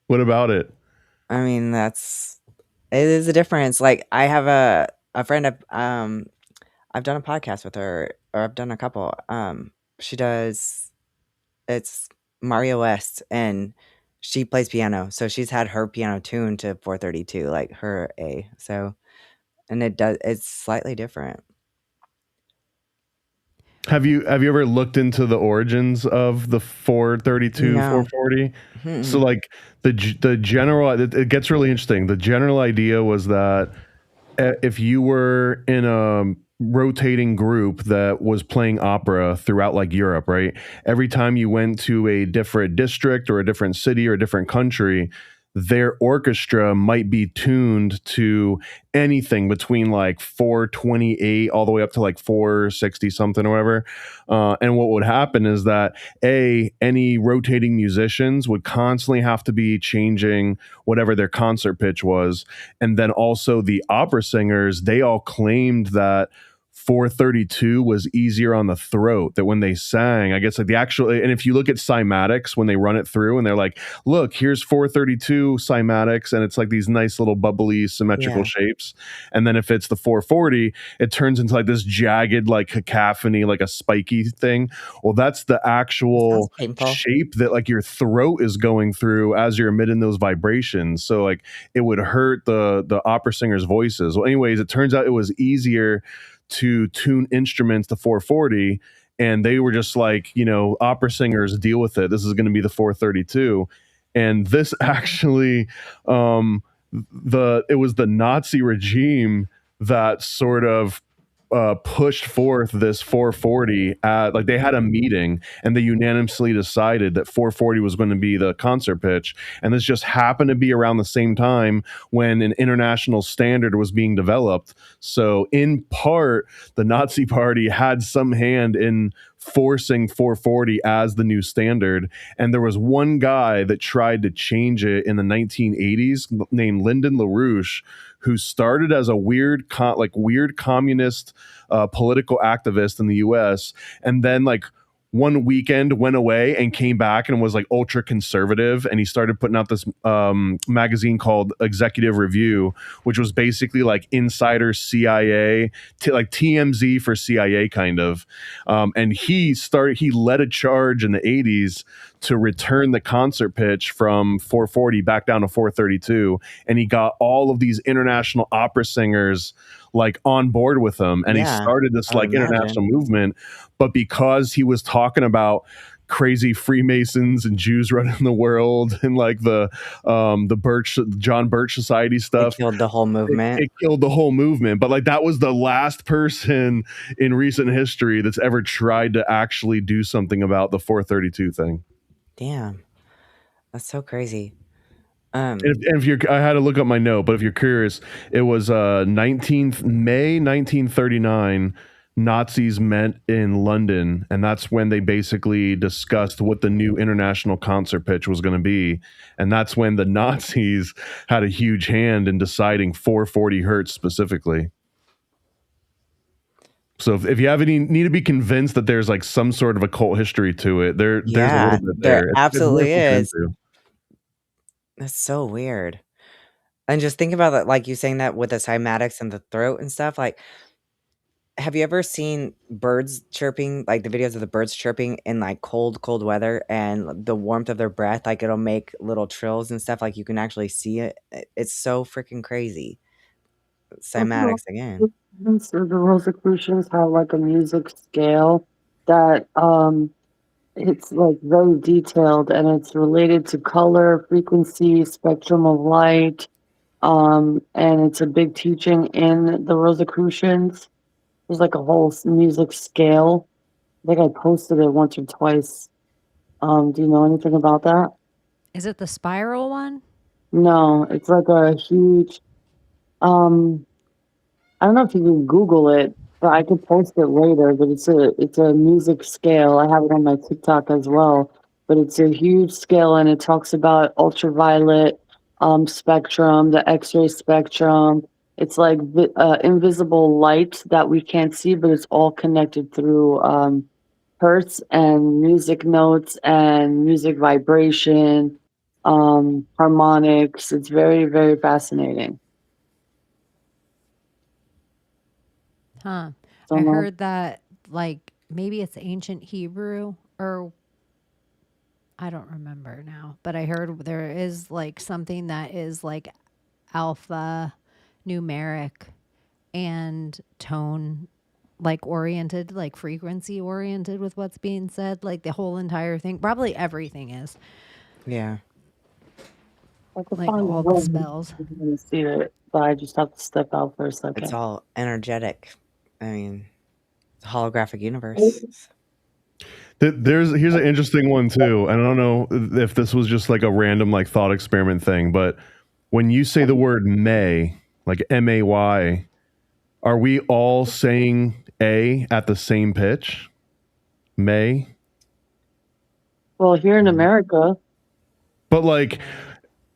What about it? I mean, it is a difference. Like, I have a friend, I've done a podcast with her, or I've done a couple. It's Mario West, and she plays piano. So she's had her piano tuned to 432, like her A. So, and it's slightly different. Have you ever looked into the origins of the 432, No. 440? Mm-mm. So like the general, it gets really interesting. The general idea was that if you were in a rotating group that was playing opera throughout like Europe, right? Every time you went to a different district or a different city or a different country, their orchestra might be tuned to anything between like 428 all the way up to like 460 something or whatever. And what would happen is that any rotating musicians would constantly have to be changing whatever their concert pitch was. And then also the opera singers, they all claimed that 432 was easier on the throat, that when they sang, I guess like the actual, and if you look at cymatics, when they run it through and they're like, look, here's 432 cymatics, and it's like these nice little bubbly symmetrical shapes. And then if it's the 440, it turns into like this jagged, like cacophony, like a spiky thing. Well, that's the actual shape that like your throat is going through as you're emitting those vibrations. So like it would hurt the opera singers' voices. Well, anyways, it turns out it was easier to tune instruments to 440, and they were just like, opera singers, deal with it, this is going to be the 432. And this actually it was the Nazi regime that sort of pushed forth this 440 like they had a meeting and they unanimously decided that 440 was going to be the concert pitch, and this just happened to be around the same time when an international standard was being developed. So in part the Nazi party had some hand in forcing 440 as the new standard, and there was one guy that tried to change it in the 1980s named Lyndon LaRouche, who started as a weird communist political activist in the US, and then like one weekend went away and came back and was like ultra conservative, and he started putting out this magazine called Executive Review, which was basically like insider CIA, like TMZ for CIA kind of, and he led a charge in the 80s to return the concert pitch from 440 back down to 432, and he got all of these international opera singers like on board with him, and he started this like international movement. But because he was talking about crazy Freemasons and Jews running the world and like the John Birch Society stuff, it killed the whole movement. It killed the whole movement. But like that was the last person in recent history that's ever tried to actually do something about the 432 thing. Damn, that's so crazy. If you're, I had to look up my note, but if you're curious, it was 19th May 1939. Nazis met in London, and that's when they basically discussed what the new international concert pitch was going to be, and that's when the Nazis had a huge hand in deciding 440 hertz specifically. So if you have any need to be convinced that there's like some sort of occult history to it, there's a little bit there. There absolutely is. That's so weird. And just think about that, like you saying that with the cymatics and the throat and stuff. Like, have you ever seen birds chirping, like the videos of the birds chirping in like cold weather, and the warmth of their breath, like it'll make little trills and stuff, like you can actually see it. It's so freaking crazy. Cymatics again. So the Rosicrucians have like a music scale that it's like very detailed, and it's related to color, frequency, spectrum of light, and it's a big teaching in the Rosicrucians. There's like a whole music scale. I think I posted it once or twice. Do you know anything about that? Is it the spiral one? No, it's like a huge. I don't know if you can Google it, but I could post it later. But it's a music scale. I have it on my TikTok as well. But it's a huge scale, and it talks about ultraviolet spectrum, the X-ray spectrum. It's like invisible light that we can't see, but it's all connected through hertz and music notes and music vibration, harmonics. It's very, very fascinating. Huh. I heard that like maybe it's ancient Hebrew, or I don't remember now, but I heard there is like something that is like alpha numeric and tone like oriented, like frequency oriented with what's being said, like the whole entire thing. Probably everything is. Yeah. Like all the spells. See it, but I just have to step out for a second. It's all energetic. I mean, it's a holographic universe. Here's an interesting one too. And I don't know if this was just like a random like thought experiment thing, but when you say the word may, like MAY, are we all saying A at the same pitch? May? Well, here in America. But like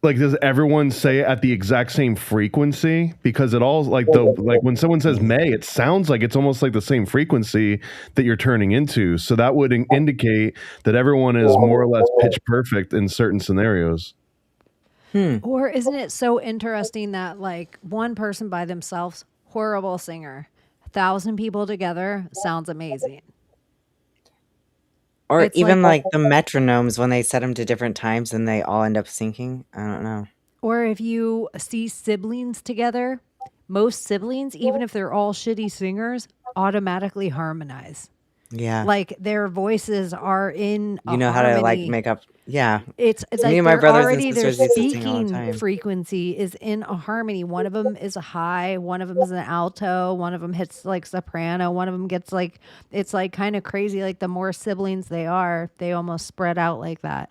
does everyone say it at the exact same frequency? Because it all like when someone says may, it sounds like it's almost like the same frequency that you're turning into. So that would indicate that everyone is more or less pitch perfect in certain scenarios. Or isn't it so interesting that like one person by themselves, horrible singer, 1,000 people together, sounds amazing. Or It's even like- like the metronomes, when they set them to different times and they all end up syncing. I don't know. Or if you see siblings together, most siblings, even if they're all shitty singers, automatically harmonize. Yeah. Like their voices are in a You know how to like harmony. make up. Yeah. It's Me like and my they're brothers and already their sisters used to sing all the speaking time. frequency is in a harmony. One of them is a high, one of them is an alto, one of them hits like soprano, one of them gets like it's like kind of crazy. Like the more siblings they are, they almost spread out like that.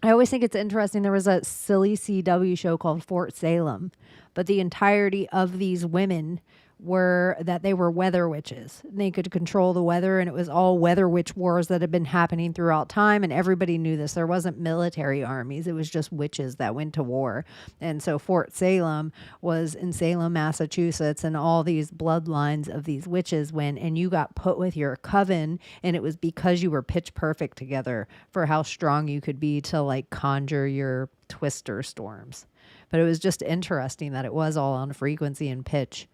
I always think it's interesting. There was a silly CW show called Fort Salem, but the entirety of these women were that they were weather witches. They could control the weather, and it was all weather witch wars that had been happening throughout time, and everybody knew this. There wasn't military armies. It was just witches that went to war. And so Fort Salem was in Salem, Massachusetts, and all these bloodlines of these witches went, and you got put with your coven, and it was because you were pitch perfect together for how strong you could be to like conjure your twister storms. But it was just interesting that it was all on frequency and pitch.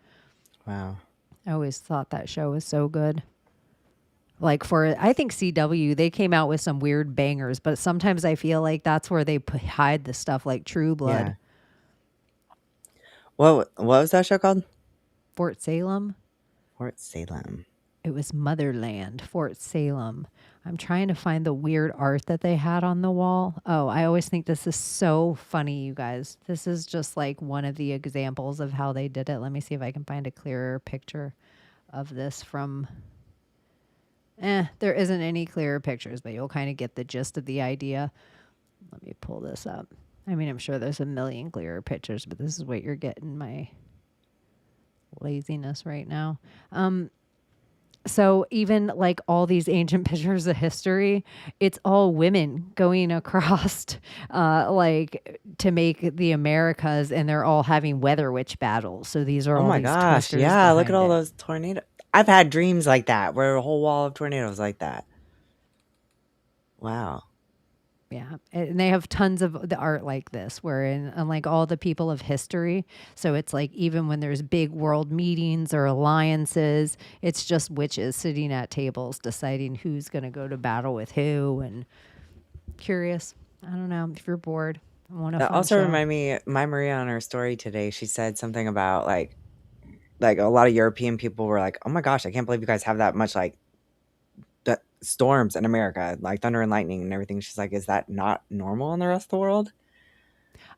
Wow. I always thought that show was so good. Like I think CW, they came out with some weird bangers, but sometimes I feel like that's where they hide the stuff like True Blood. Yeah. What was that show called? Fort Salem. Fort Salem. It was Motherland, Fort Salem. I'm trying to find the weird art that they had on the wall. Oh, I always think this is so funny, you guys. This is just like one of the examples of how they did it. Let me see if I can find a clearer picture of this from... there isn't any clearer pictures, but you'll kind of get the gist of the idea. Let me pull this up. I mean, I'm sure there's a million clearer pictures, but this is what you're getting, my laziness right now. So even like all these ancient pictures of history, it's all women going across like to make the Americas, and they're all having weather witch battles. So these are all my these gosh. twisters Yeah. Look at behind all it. those tornadoes. I've had dreams like that where a whole wall of tornadoes like that. Wow. Yeah, and they have tons of the art like this, wherein unlike all the people of history, so it's like even when there's big world meetings or alliances, it's just witches sitting at tables deciding who's going to go to battle with who. And curious, I don't know if you're bored. I want to. That also reminded me, my Maria on her story today, she said something about like a lot of European people were like, "Oh my gosh, I can't believe you guys have that much like the storms in America, like thunder and lightning and everything." She's like, "Is that not normal in the rest of the world?"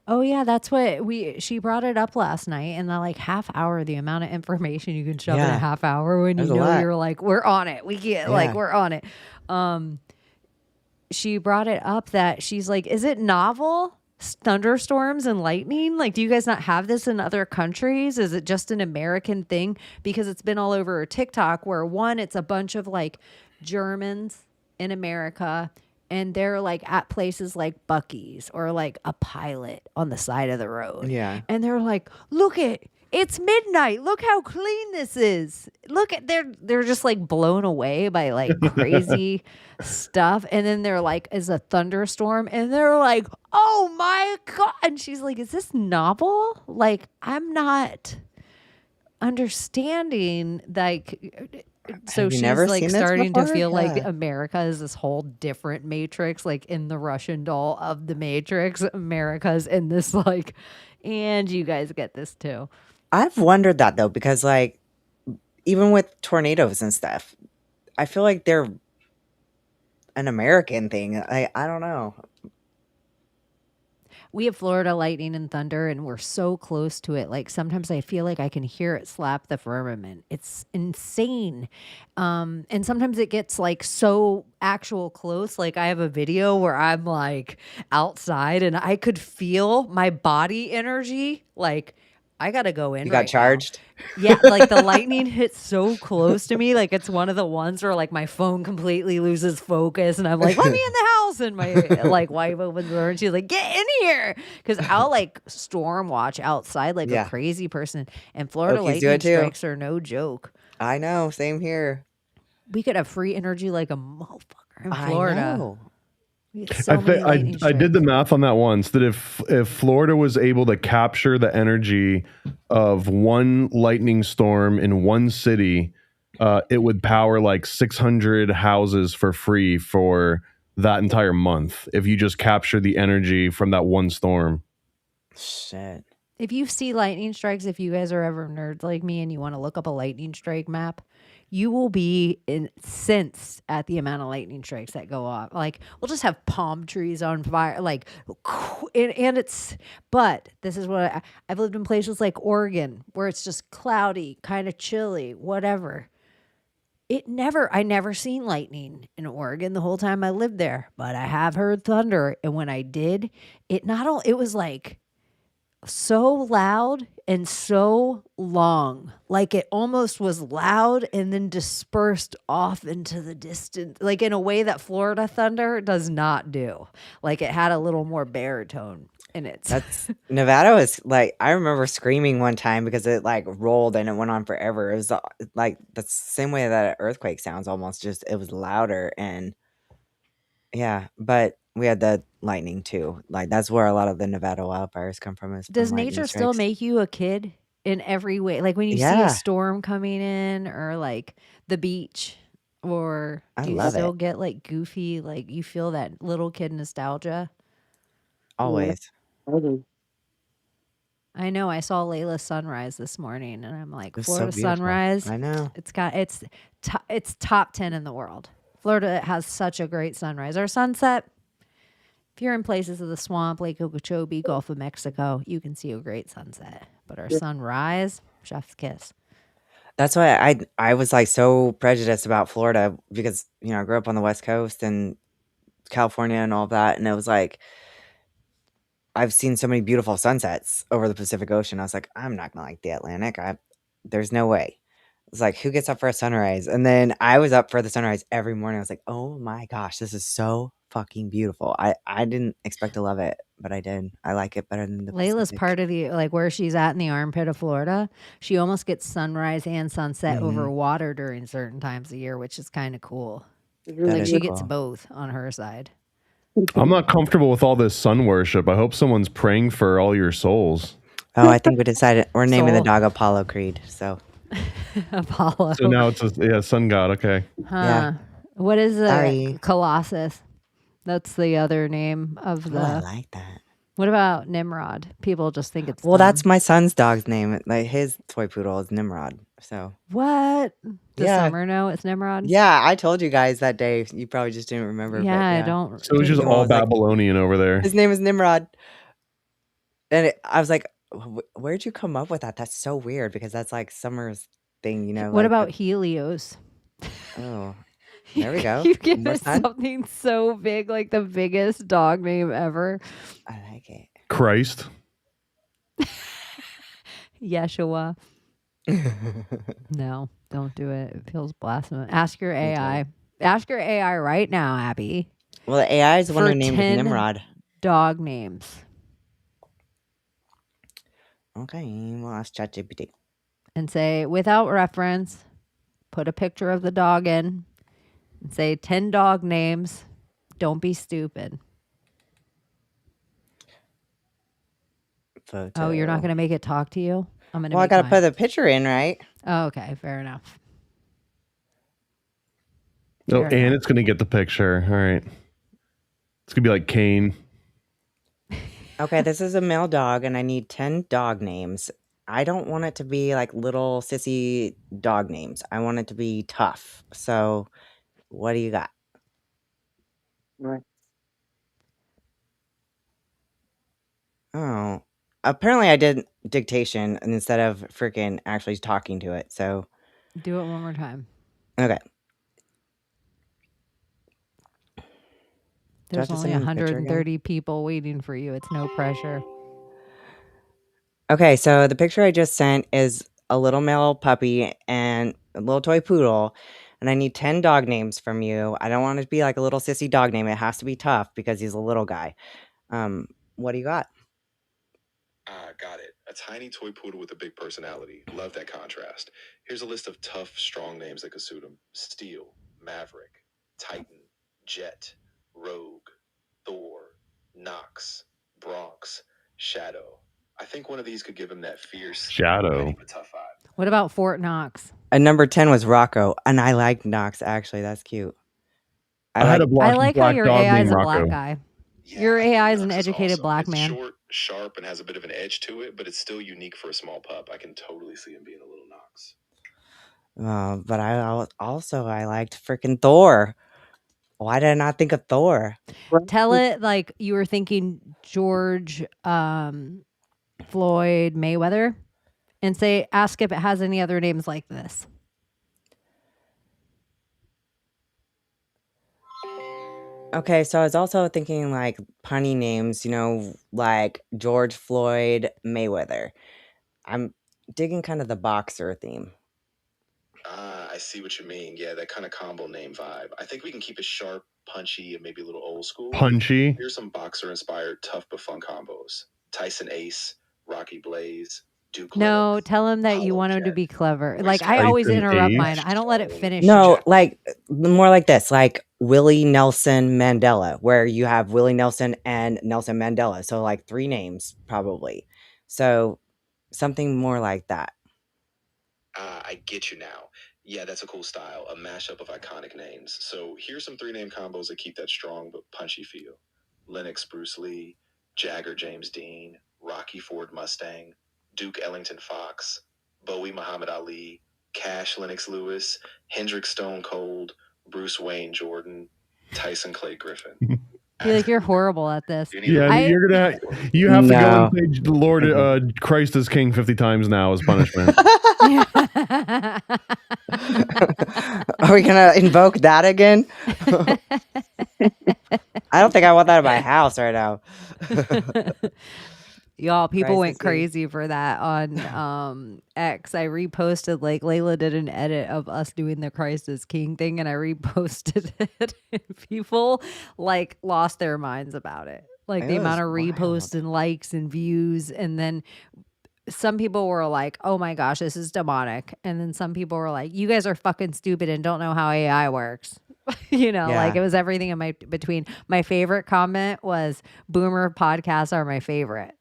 Oh yeah, that's what she brought it up last night in the like half hour. The amount of information you can shove in a Yeah. half hour when There's you a know lot. you're like, we're on it. We get like Yeah. we're on it. She brought it up that she's like, is it novel? Thunderstorms and lightning? Like, do you guys not have this in other countries? Is it just an American thing? Because it's been all over TikTok where one, it's a bunch of like Germans in America, and they're like at places like Buc-ee's or like a Pilot on the side of the road. Yeah. And they're like, look it's midnight. Look how clean this is. Look at they're just like blown away by like crazy stuff. And then they're like, is a thunderstorm, and they're like, oh my God. And she's like, is this novel? Like, I'm not understanding like so Have you she's never like seen this starting to before? feel like Yeah. America is this whole different Matrix, like in the Russian doll of the Matrix. America's in this like, and you guys get this too. I've wondered that though, because like even with tornadoes and stuff, I feel like they're an American thing. I don't know. We have Florida lightning and thunder, and we're so close to it. Like sometimes I feel like I can hear it slap the firmament. It's insane. And sometimes it gets like so actual close. Like I have a video where I'm like outside and I could feel my body energy. Like I got to go in. You got right now. charged? Yeah, like the lightning hits so close to me. Like it's one of the ones where like my phone completely loses focus, and I'm like, let me in the house. And my like wife opens the door and she's like, get in here. Because I'll like storm watch outside like Yeah. a crazy person. And Florida Okies do lightning it too. strikes are no joke. I know. Same here. We could have free energy like a motherfucker in I Florida. know. We get so many lightning I did the strikes. math on that once, that if Florida was able to capture the energy of one lightning storm in one city, it would power like 600 houses for free for that entire month if you just capture the energy from that one storm. Shit. If you see lightning strikes, if you guys are ever nerds like me and you want to look up a lightning strike map, you will be incensed at the amount of lightning strikes that go off. Like we'll just have palm trees on fire, like, and it's. But this is what I've lived in places like Oregon where it's just cloudy, kind of chilly, whatever. I never seen lightning in Oregon the whole time I lived there, but I have heard thunder, and when I did, it was like so loud and so long. Like it almost was loud and then dispersed off into the distance, like in a way that Florida thunder does not do. Like it had a little more baritone in it. That's Nevada was like, I remember screaming one time because it like rolled and it went on forever. It was like the same way that an earthquake sounds almost, just it was louder. And yeah, but we had the lightning too. Like that's where a lot of the Nevada wildfires come from. Is Does from lightning nature still strikes. make you a kid in every way? Like when you see a Yeah, storm coming in or like the beach, or I do you love still it. get like goofy, like you feel that little kid nostalgia? Yeah, Always. I do. I know I saw Layla's sunrise this morning and I'm like, It was so Florida beautiful. sunrise, I know. it's top 10 in the world. Florida has such a great sunrise. Our sunset, if you're in places of the swamp, Lake Okeechobee, Gulf of Mexico, you can see a great sunset. But our Yeah. sunrise, chef's kiss. That's why I was like so prejudiced about Florida because I grew up on the West Coast and California and all that, and it was like I've seen so many beautiful sunsets over the Pacific Ocean. I was like, I'm not gonna like the Atlantic. There's no way. It's like, who gets up for a sunrise? And then I was up for the sunrise every morning. I was like, oh my gosh, this is so fucking beautiful. I didn't expect to love it, but I did. I like it better than the Layla's Pacific. part of the, like where she's at in the armpit of Florida. She almost gets sunrise and sunset over water during certain times of year, which is kind of cool. It's That really Like is she good. gets cool. both on her side. I'm not comfortable with all this sun worship. I hope someone's praying for all your souls. Oh, I think we decided we're naming the Soul. dog Apollo Creed. So Apollo. So now it's sun god. Okay. yeah. What is Sorry. Colossus? That's the other name of Oh, I the. like that. What about Nimrod? People just think it's Well, that's dumb. my son's dog's name. Like his toy poodle is Nimrod. So What? Does yeah. Summer know it's Nimrod? Yeah, I told you guys that day. You probably just didn't remember, Yeah, but I yeah. don't. So it's just Well, I all was like, Babylonian over there. his name is Nimrod. And I was like, where'd you come up with that? That's so weird because that's like Summer's thing, What like about Helios? oh, there we go. You give More it sun. something so big, like the biggest dog name ever. I like it. Christ. Yeshua. No, don't do it. It feels blasphemous. Ask your Me too. AI. Ask your AI right now, Abbie. Well, the AI is the one For who named it 10 Nimrod. dog names. Okay, well, ask ChatGPT. And say, without reference, put a picture of the dog in and say 10 dog names. Don't be stupid. Photo. Oh, you're not going to make it talk to you? I'm going to Well, I make gotta mine. put the picture in, right? Oh, okay, fair enough. Oh, Fair and enough. it's gonna get the picture. All right. It's gonna be like Cain. Okay, this is a male dog, and I need 10 dog names. I don't want it to be like little sissy dog names. I want it to be tough. So, what do you got? Right. Oh, apparently I did dictation instead of freaking actually talking to it. So, Do it one more time. okay. Do I There's have to only send him a picture again? 130 people waiting for you. It's no pressure. Okay, so the picture I just sent is a little male puppy and a little toy poodle, and I need 10 dog names from you. I don't want it to be like a little sissy dog name. It has to be tough because he's a little guy. What do you got? Got it. A tiny toy poodle with a big personality. Love that contrast. Here's a list of tough, strong names that could suit him: Steel, Maverick, Titan, Jet, Rogue, Thor, Nox, Bronx, Shadow. I think one of these could give him that fierce, Shadow. ready but tough vibe. What about Fort Knox? And number 10 was Rocco, and I like Nox, actually. That's cute. I had a I like how black your dog AI is named a black Rocco. guy. Yeah, Your I think AI is an Nox educated awesome. black It's man. short, sharp, and has a bit of an edge to it, but it's still unique for a small pup. I can totally see him being a little Nox. But I liked freaking Thor. Why did I not think of Thor? Tell it like you were thinking George Floyd Mayweather and ask if it has any other names like this. Okay, so I was also thinking like punny names, like George Floyd Mayweather. I'm digging kind of the boxer theme. I see what you mean. Yeah, that kind of combo name vibe. I think we can keep it sharp, punchy, and maybe a little old school. Punchy. Here's some boxer-inspired tough but fun combos. Tyson Ace, Rocky Blaze, Duke No, Lennox, tell him that you Hollow want him to Jet. be clever. Voice Like I always Tyson interrupt Ace. mine. I don't let it finish. No, like more like this, like Willie Nelson Mandela, where you have Willie Nelson and Nelson Mandela. So like 3 names probably. So something more like that. I get you now. Yeah, that's a cool style. A mashup of iconic names. So here's some 3-name combos that keep that strong but punchy feel. Lennox Bruce Lee, Jagger James Dean, Rocky Ford Mustang, Duke Ellington Fox, Bowie Muhammad Ali, Cash Lennox Lewis, Hendrix Stone Cold, Bruce Wayne Jordan, Tyson Clay Griffin. I feel like you're horrible at this. Yeah, you have to go and say Lord Christ is King 50 times now as punishment. Are we gonna invoke that again? I don't think I want that in my house right now. Y'all, people Christ went is King. crazy for that on X. I reposted, like, Layla did an edit of us doing the Christ is King thing, and I reposted it. And people, like, lost their minds about it. Like, the It amount of was wild. reposts and likes and views. And then some people were like, oh my gosh, this is demonic. And then some people were like, you guys are fucking stupid and don't know how AI works. Like it was everything in between. My favorite comment was, boomer podcasts are my favorite.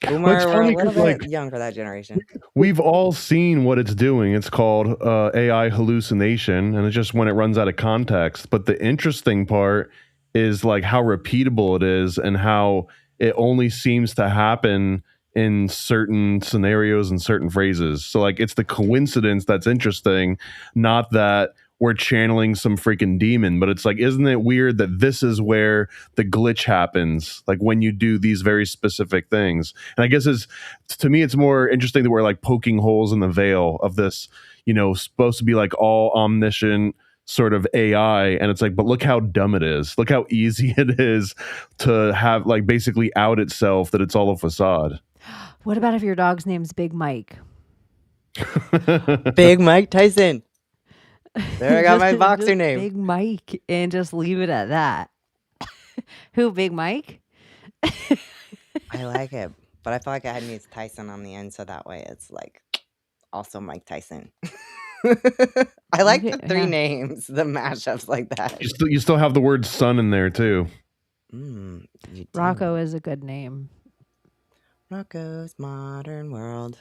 Boomer, It's we're a funny little 'cause, bit like, young for that generation. We've all seen what it's doing. It's called AI hallucination, and it's just when it runs out of context. But the interesting part is like how repeatable it is and how it only seems to happen in certain scenarios and certain phrases. So like it's the coincidence that's interesting, not that we're channeling some freaking demon. But it's like, isn't it weird that this is where the glitch happens? Like when you do these very specific things. And I guess to me, it's more interesting that we're like poking holes in the veil of this, supposed to be like all omniscient sort of AI. And it's like, but look how dumb it is. Look how easy it is to have like basically out itself that it's all a facade. What about if your dog's name's Big Mike? Big Mike Tyson. There, I got my boxer just name. Big Mike, and just leave it at that. Who, Big Mike? I like it, but I feel like I had needs Tyson on the end, so that way it's like also Mike Tyson. I like the 3 names, the mashups like that. You still have the word son in there too. Rocco is a good name. Rocco's Modern World.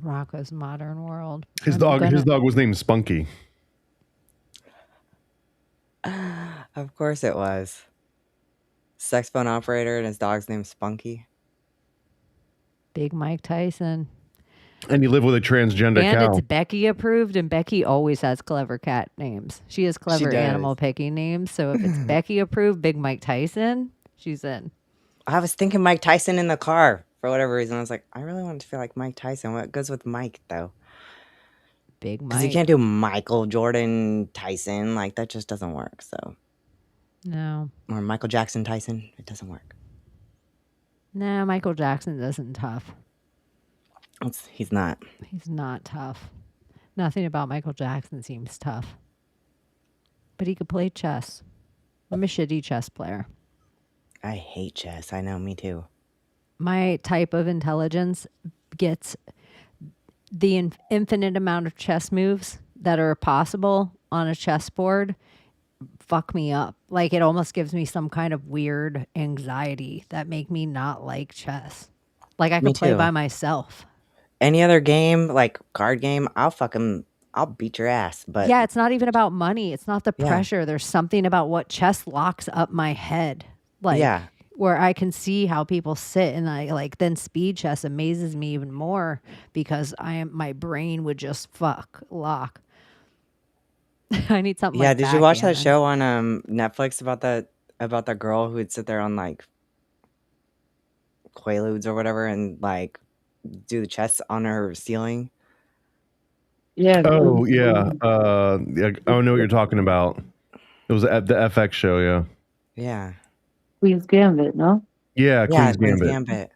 Rocco's Modern World. His dog was named Spunky. Of course it was. Sex phone operator and his dog's named Spunky. Big Mike Tyson. And you live with a transgender and cow. It's Becky approved, and Becky always has clever cat names. She has clever animal picking names. So if it's Becky approved, Big Mike Tyson, she's in. I was thinking Mike Tyson in the car for whatever reason. I was like, I really want to feel like Mike Tyson. What goes with Mike though? Big Mike. Because you can't do Michael Jordan Tyson. Like that just doesn't work. So no. Or Michael Jackson Tyson. It doesn't work. No, Michael Jackson isn't tough. He's not. He's not tough. Nothing about Michael Jackson seems tough. But he could play chess. I'm a shitty chess player. I hate chess. I know, me too. My type of intelligence gets the infinite amount of chess moves that are possible on a chessboard fuck me up. Like it almost gives me some kind of weird anxiety that make me not like chess. Like I could play by myself. Any other game, like card game, I'll beat your ass. But yeah, it's not even about money. It's not the pressure. There's something about what chess locks up my head. Like where I can see how people sit, and I like then speed chess amazes me even more because my brain would just lock. I need something Yeah, like did you watch that backgammon. show on Netflix about that girl who would sit there on like Quaaludes or whatever and like do the chess on her ceiling? Yeah. Oh yeah. Yeah, I don't know what you're talking about. It was at the FX show. Yeah. Yeah. Queen's Gambit, no? Yeah. Yeah, Queen's Queen's Gambit. Gambit.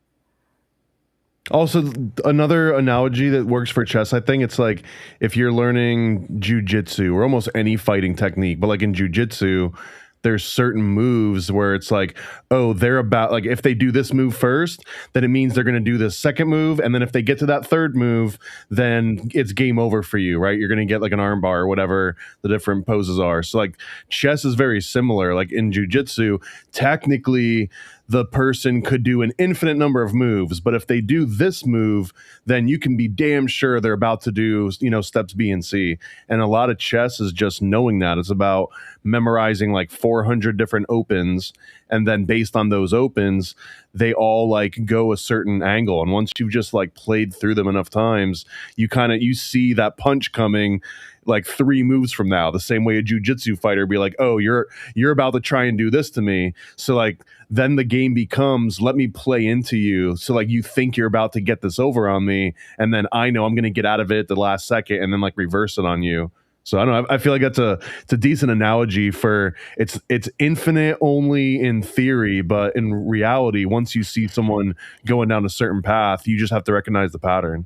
Also, another analogy that works for chess, I think it's like if you're learning jujitsu or almost any fighting technique, but like in jujitsu, there's certain moves where it's like, oh, they're about like if they do this move first, then it means they're going to do this second move, and then if they get to that third move, then it's game over for you, right? You're going to get like an armbar or whatever the different poses are. So like chess is very similar. Like in jujitsu, technically the person could do an infinite number of moves, but if they do this move, then you can be damn sure they're about to do, steps B and C. And a lot of chess is just knowing that. It's about memorizing like 400 different opens, and then based on those opens, they all like go a certain angle. And once you've just like played through them enough times, you see that punch coming like 3 moves from now, the same way a jujitsu fighter be like, oh, you're about to try and do this to me. So like then the game becomes, let me play into you. So like you think you're about to get this over on me, and then I know I'm going to get out of it at the last second and then like reverse it on you. So I don't know. I feel like it's a decent analogy for it's infinite only in theory, but in reality, once you see someone going down a certain path, you just have to recognize the pattern.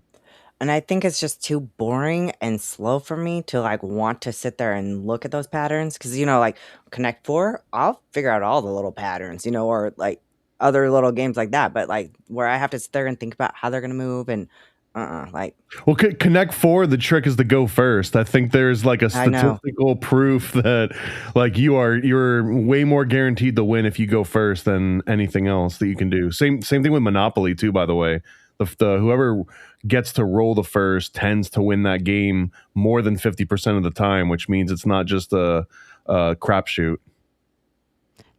And I think it's just too boring and slow for me to like want to sit there and look at those patterns. Cause like Connect 4, I'll figure out all the little patterns, or like other little games like that. But like where I have to sit there and think about how they're going to move and like. Well, Connect 4, the trick is to go first. I think there's like a statistical proof that like you're way more guaranteed to win if you go first than anything else that you can do. Same thing with Monopoly too, by the way. The whoever gets to roll the first tends to win that game more than 50% of the time, which means it's not just a crapshoot.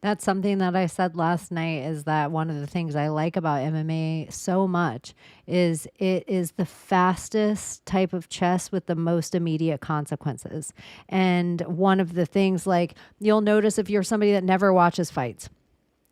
That's something that I said last night, is that one of the things I like about MMA so much is it is the fastest type of chess with the most immediate consequences. And one of the things, like, you'll notice if you're somebody that never watches fights,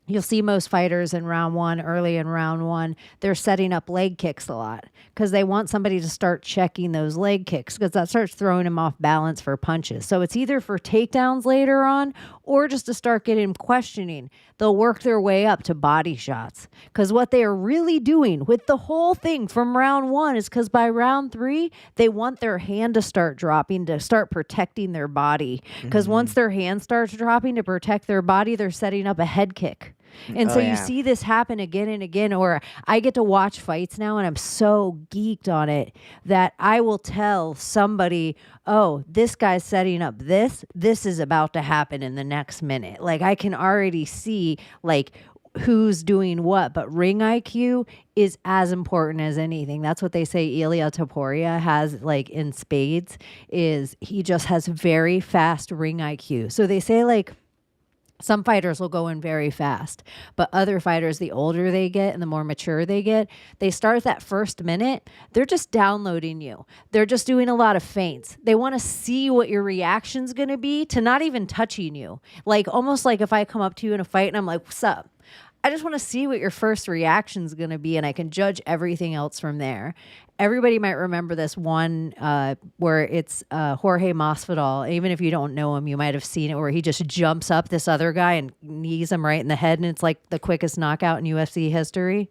you'll see most fighters in early in round one, they're setting up leg kicks a lot because they want somebody to start checking those leg kicks, because that starts throwing them off balance for punches. So it's either for takedowns later on or just to start getting questioning. They'll work their way up to body shots, because what they are really doing with the whole thing from round one is because by round 3, they want their hand to start dropping to start protecting their body. Because once their hand starts dropping to protect their body, they're setting up a head kick. And so you see this happen again and again, or I get to watch fights now and I'm so geeked on it that I will tell somebody, oh, this guy's setting up this is about to happen in the next minute. Like I can already see like who's doing what, but ring IQ is as important as anything. That's what they say Ilya Taporia has, like in spades, is he just has very fast ring IQ. So they say like some fighters will go in very fast, but other fighters, the older they get and the more mature they get, they start that first minute, they're just downloading you. They're just doing a lot of feints. They want to see what your reaction's going to be to not even touching you. Like almost like if I come up to you in a fight and I'm like, what's up? I just want to see what your first reaction's going to be, and I can judge everything else from there. Everybody might remember this one where it's Jorge Masvidal. Even if you don't know him, you might have seen it, where he just jumps up this other guy and knees him right in the head, and it's like the quickest knockout in UFC history.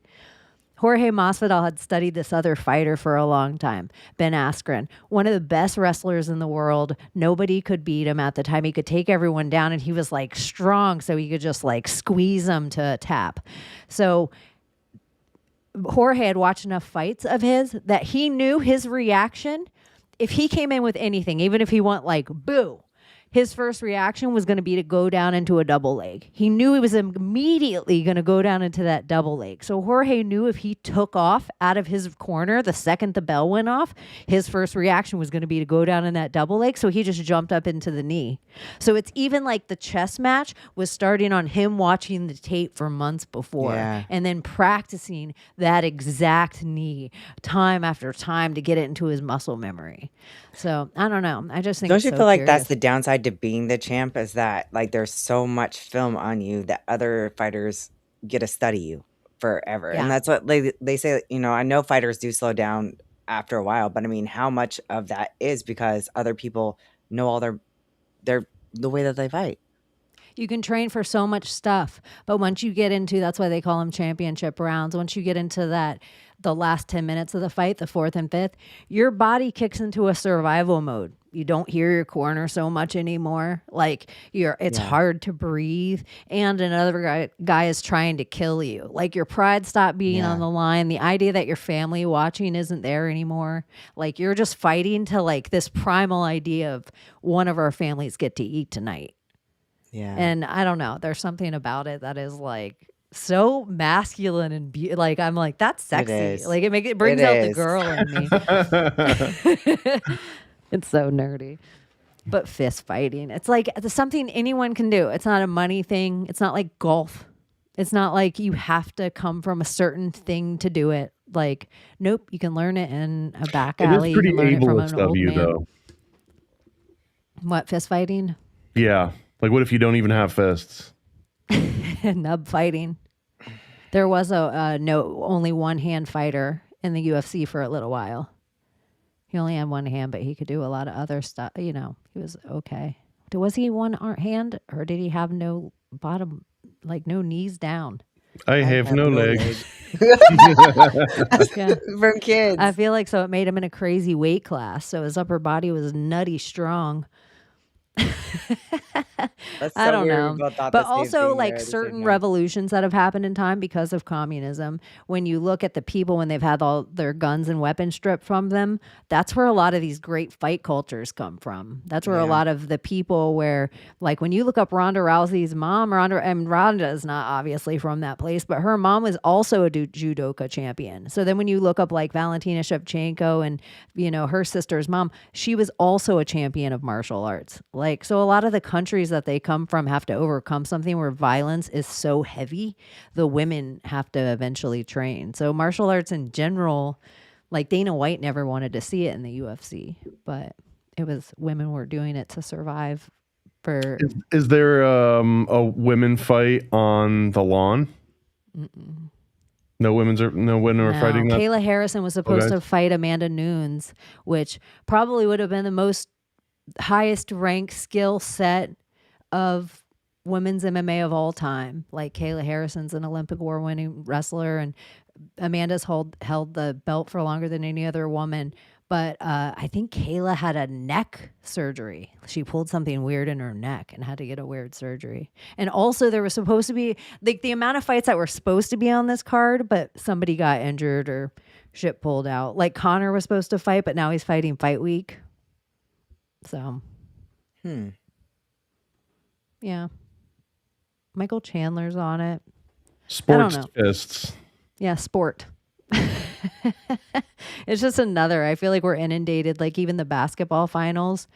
Jorge Masvidal had studied this other fighter for a long time, Ben Askren, one of the best wrestlers in the world. Nobody could beat him at the time. He could take everyone down, and he was like strong, so he could just like squeeze them to tap. So Jorge had watched enough fights of his that he knew his reaction. If he came in with anything, even if he went like boo, his first reaction was going to be to go down into a double leg. He knew he was immediately going to go down into that double leg. So Jorge knew if he took off out of his corner the second the bell went off, his first reaction was going to be to go down in that double leg. So he just jumped up into the knee. So it's even like the chess match was starting on him watching the tape for months before and then practicing that exact knee time after time to get it into his muscle memory. So I don't know. I just think Don't it's you so feel like curious. that's the downside to being the champ is that like there's so much film on you that other fighters get to study you forever. Yeah. And that's what they say, you know, I know fighters do slow down after a while, but I mean, how much of that is because other people know all their the way that they fight? You can train for so much stuff, but once you get into, that's why they call them championship rounds. Once you get into that, the last 10 minutes of the fight, the fourth and fifth, your body kicks into a survival mode. You don't hear your corner so much anymore. Like it's hard to breathe. And another guy is trying to kill you. Like your pride stopped being on the line. The idea that your family watching isn't there anymore. Like you're just fighting to like this primal idea of one of our families get to eat tonight. Yeah. And I don't know. There's something about it that is like so masculine and like I'm like that's sexy. is. Like it brings It out the is. girl in me. It's so nerdy. But fist fighting, it's like it's something anyone can do. It's not a money thing. It's not like golf. It's not like you have to come from a certain thing to do it. Like, nope, you can learn it in a back alley. It is pretty you can learn it from ableist an of old you, man. though. What, fist fighting? Yeah. Like, what if you don't even have fists? Nub fighting. There was only one hand fighter in the UFC for a little while. He only had one hand, but he could do a lot of other stuff. You know, he was okay. Was he one hand or did he have no bottom, like no knees down? I have no legs. Yeah. From kids. I feel like so it made him in a crazy weight class. So his upper body was nutty strong. That's I so don't weird. know. We both thought But the same also thing like there at the same certain time. revolutions that have happened in time because of communism, when you look at the people when they've had all their guns and weapons stripped from them, that's where a lot of these great fight cultures come from. That's where a lot of the people where like when you look up Ronda Rousey's mom, Ronda is not obviously from that place, but her mom was also a judoka champion. So then when you look up like Valentina Shevchenko and you know her sister's mom, she was also a champion of martial arts. Like so a lot of the countries that they come from have to overcome something where violence is so heavy, the women have to eventually train. So martial arts in general, like Dana White never wanted to see it in the UFC, but it was women were doing it to survive. For Is there a women fight on the lawn? No women are fighting that. Kayla Harrison was supposed to fight Amanda Nunes, which probably would have been the most highest ranked skill set of women's MMA of all time. Like Kayla Harrison's an Olympic war winning wrestler and Amanda's held the belt for longer than any other woman. But I think Kayla had a neck surgery. She pulled something weird in her neck and had to get a weird surgery. And also there was supposed to be like the amount of fights that were supposed to be on this card, but somebody got injured or shit pulled out. Like Connor was supposed to fight, but now he's fighting fight week. So, yeah. Michael Chandler's on it. Sports I don't fists. Yeah, sport. It's just another. I feel like we're inundated. Like even the basketball finals.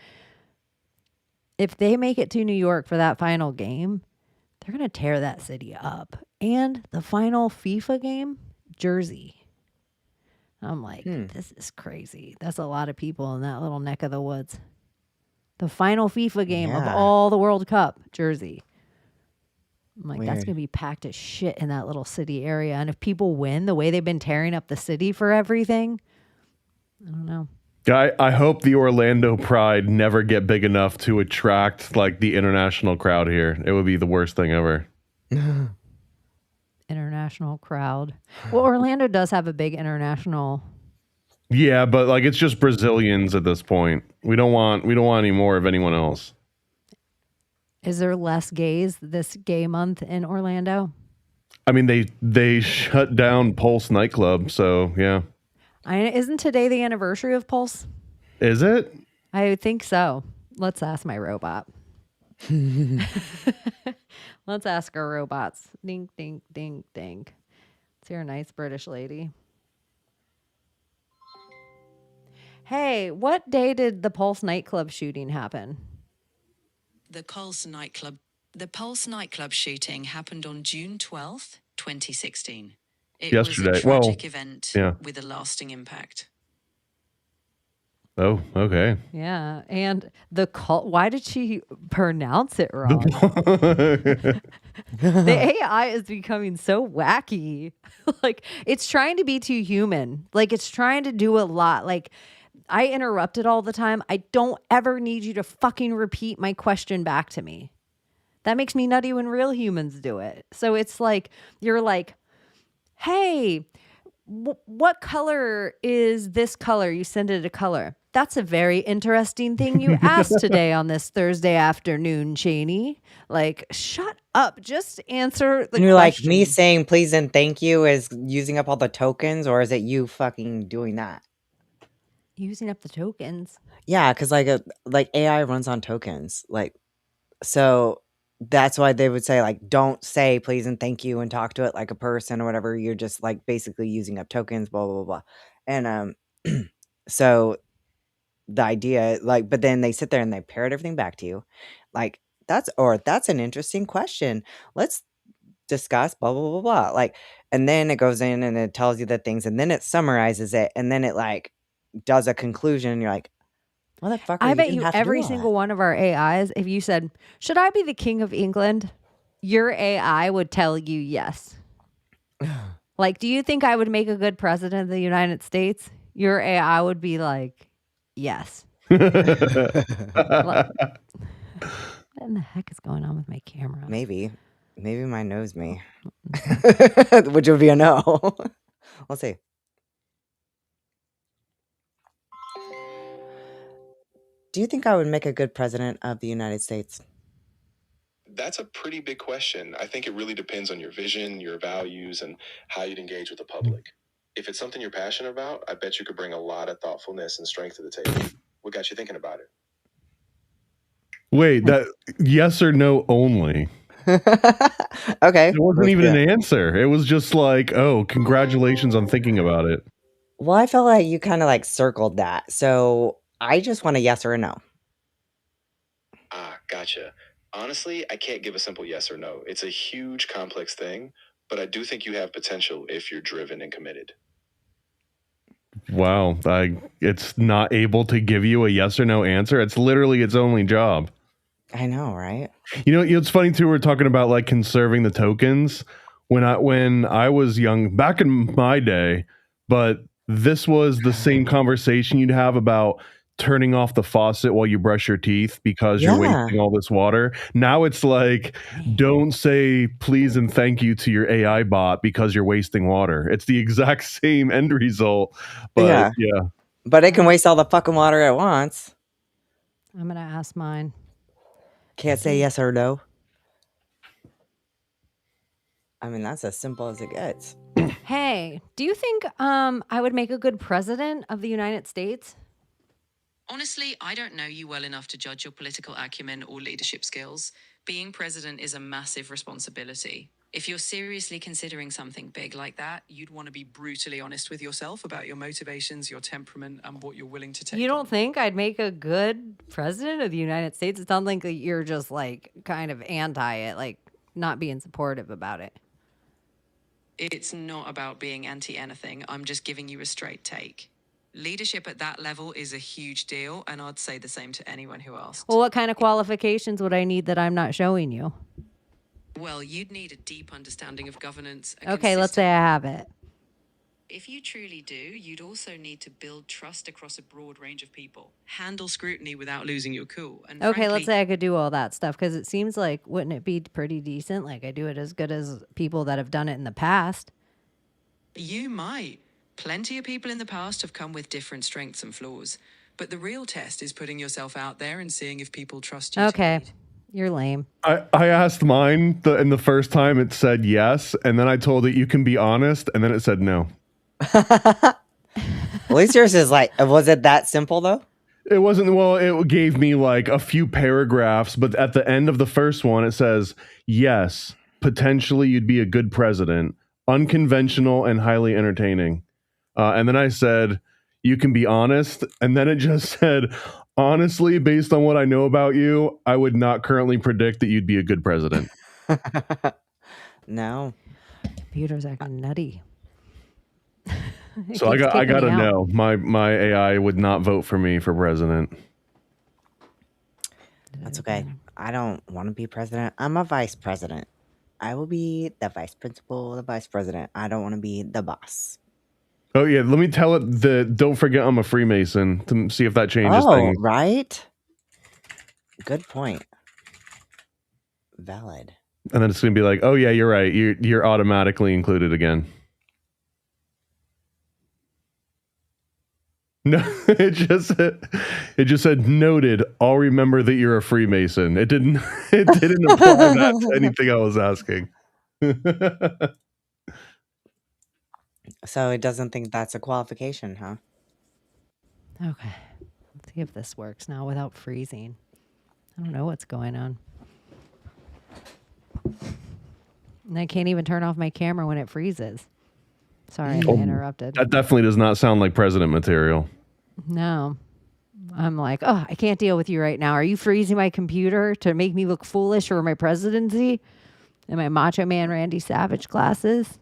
If they make it to New York for that final game, they're going to tear that city up. And the final FIFA game, Jersey. I'm like, this is crazy. That's a lot of people in that little neck of the woods. The final FIFA game of all the World Cup, Jersey. I'm like, that's going to be packed as shit in that little city area. And if people win the way they've been tearing up the city for everything, I don't know. I hope the Orlando Pride never get big enough to attract like the international crowd here. It would be the worst thing ever. International crowd. Well, Orlando does have a big international. Yeah, but like it's just Brazilians at this point. We don't want any more of anyone else. Is there less gays this gay month in Orlando? I mean, they shut down Pulse nightclub, so yeah. Isn't today the anniversary of Pulse? Is it? I think so. Let's ask my robot. Let's ask our robots. Ding, ding, ding, ding. Let's hear a nice British lady. Hey, what day did the Pulse nightclub shooting happen? The Pulse nightclub shooting happened on June 12th, 2016. It Yesterday. was a tragic event yeah. with a lasting impact. Oh, okay. Yeah, and the cult. Why did she pronounce it wrong? The AI is becoming so wacky. Like it's trying to be too human. Like it's trying to do a lot. Like I interrupt it all the time. I don't ever need you to fucking repeat my question back to me. That makes me nutty when real humans do it. So it's like you're like, hey, what color is this color? You send it a color. That's a very interesting thing you asked today on this Thursday afternoon, Chaney. Like, shut up. Just answer the And you're question. like, me saying please and thank you is using up all the tokens, or is it you fucking doing that? Using up the tokens. Yeah, because like AI runs on tokens. Like, so that's why they would say, like, don't say please and thank you and talk to it like a person or whatever. You're just like basically using up tokens, blah, blah, blah, blah. And so the idea, like, but then they sit there and they parrot everything back to you. Like, that's an interesting question. Let's discuss blah, blah, blah, blah. Like, and then it goes in and it tells you the things, and then it summarizes it, and then it like does a conclusion, and you're like, motherfucker, I bet didn't you have to do every all single that. one of our AIs, if you said, should I be the king of England? Your AI would tell you yes. Like, do you think I would make a good president of the United States? Your AI would be like, yes. What in the heck is going on with my camera? Maybe mine knows me, which would be a no. Let's see. Do you think I would make a good president of the United States? That's a pretty big question. I think it really depends on your vision, your values, and how you'd engage with the public. If it's something you're passionate about, I bet you could bring a lot of thoughtfulness and strength to the table. What got you thinking about it? Wait, that yes or no only. Okay. It wasn't let's even do an it. answer. It was just like, oh, congratulations on thinking about it. Well, I felt like you kind of like circled that. So I just want a yes or a no. Ah, gotcha. Honestly, I can't give a simple yes or no. It's a huge, complex thing, but I do think you have potential if you're driven and committed. Wow, it's not able to give you a yes or no answer. It's literally its only job. I know, right? You know, it's funny too. We're talking about like conserving the tokens. When I was young, back in my day, but this was the same conversation you'd have about turning off the faucet while you brush your teeth because you're Yeah. wasting all this water. Now it's like, don't say please and thank you to your AI bot because you're wasting water. It's the exact same end result, but yeah. But it can waste all the fucking water at once. I'm going to ask mine. Can't say yes or no. I mean, that's as simple as it gets. Hey, do you think I would make a good president of the United States? Honestly, I don't know you well enough to judge your political acumen or leadership skills. Being president is a massive responsibility. If you're seriously considering something big like that, you'd want to be brutally honest with yourself about your motivations, your temperament, and what you're willing to take. You don't think I'd make a good president of the United States? It sounds like you're just like kind of anti it, like not being supportive about it. It's not about being anti anything. I'm just giving you a straight take. Leadership at that level is a huge deal, and I'd say the same to anyone who asked. Well, what kind of qualifications would I need that I'm not showing you? Well, you'd need a deep understanding of governance. Okay, let's say I have it. If you truly do, you'd also need to build trust across a broad range of people, handle scrutiny without losing your cool. And Okay, frankly, let's say I could do all that stuff because it seems like, wouldn't it be pretty decent? Like I do it as good as people that have done it in the past. you might. Plenty of people in the past have come with different strengths and flaws. But the real test is putting yourself out there and seeing if people trust you. Okay, you're lame. I asked mine, and the first time it said yes, and then I told it you can be honest, and then it said no. At least yours is like, was it that simple though? It wasn't, well, it gave me like a few paragraphs, but at the end of the first one, it says, yes, potentially you'd be a good president, unconventional and highly entertaining. And then I said, you can be honest. And then it just said, honestly, based on what I know about you, I would not currently predict that you'd be a good president. No. Computer's acting nutty. It So I keeps got kicking me to out. know my AI would not vote for me for president. That's okay. I don't want to be president. I'm a vice president. I will be the vice principal, the vice president. I don't want to be the boss. Oh yeah, let me tell it that don't forget I'm a Freemason to see if that changes Oh, things. right? Good point. Valid. And then it's gonna be like, oh yeah, you're right. You're automatically included again. No, it just said noted. I'll remember that you're a Freemason. It didn't apply that to anything I was asking. So it doesn't think that's a qualification, huh? Okay. Let's see if this works now without freezing. I don't know what's going on. And I can't even turn off my camera when it freezes. Sorry, I interrupted. That definitely does not sound like president material. No. I'm like, oh, I can't deal with you right now. Are you freezing my computer to make me look foolish for my presidency? And my Macho Man Randy Savage glasses?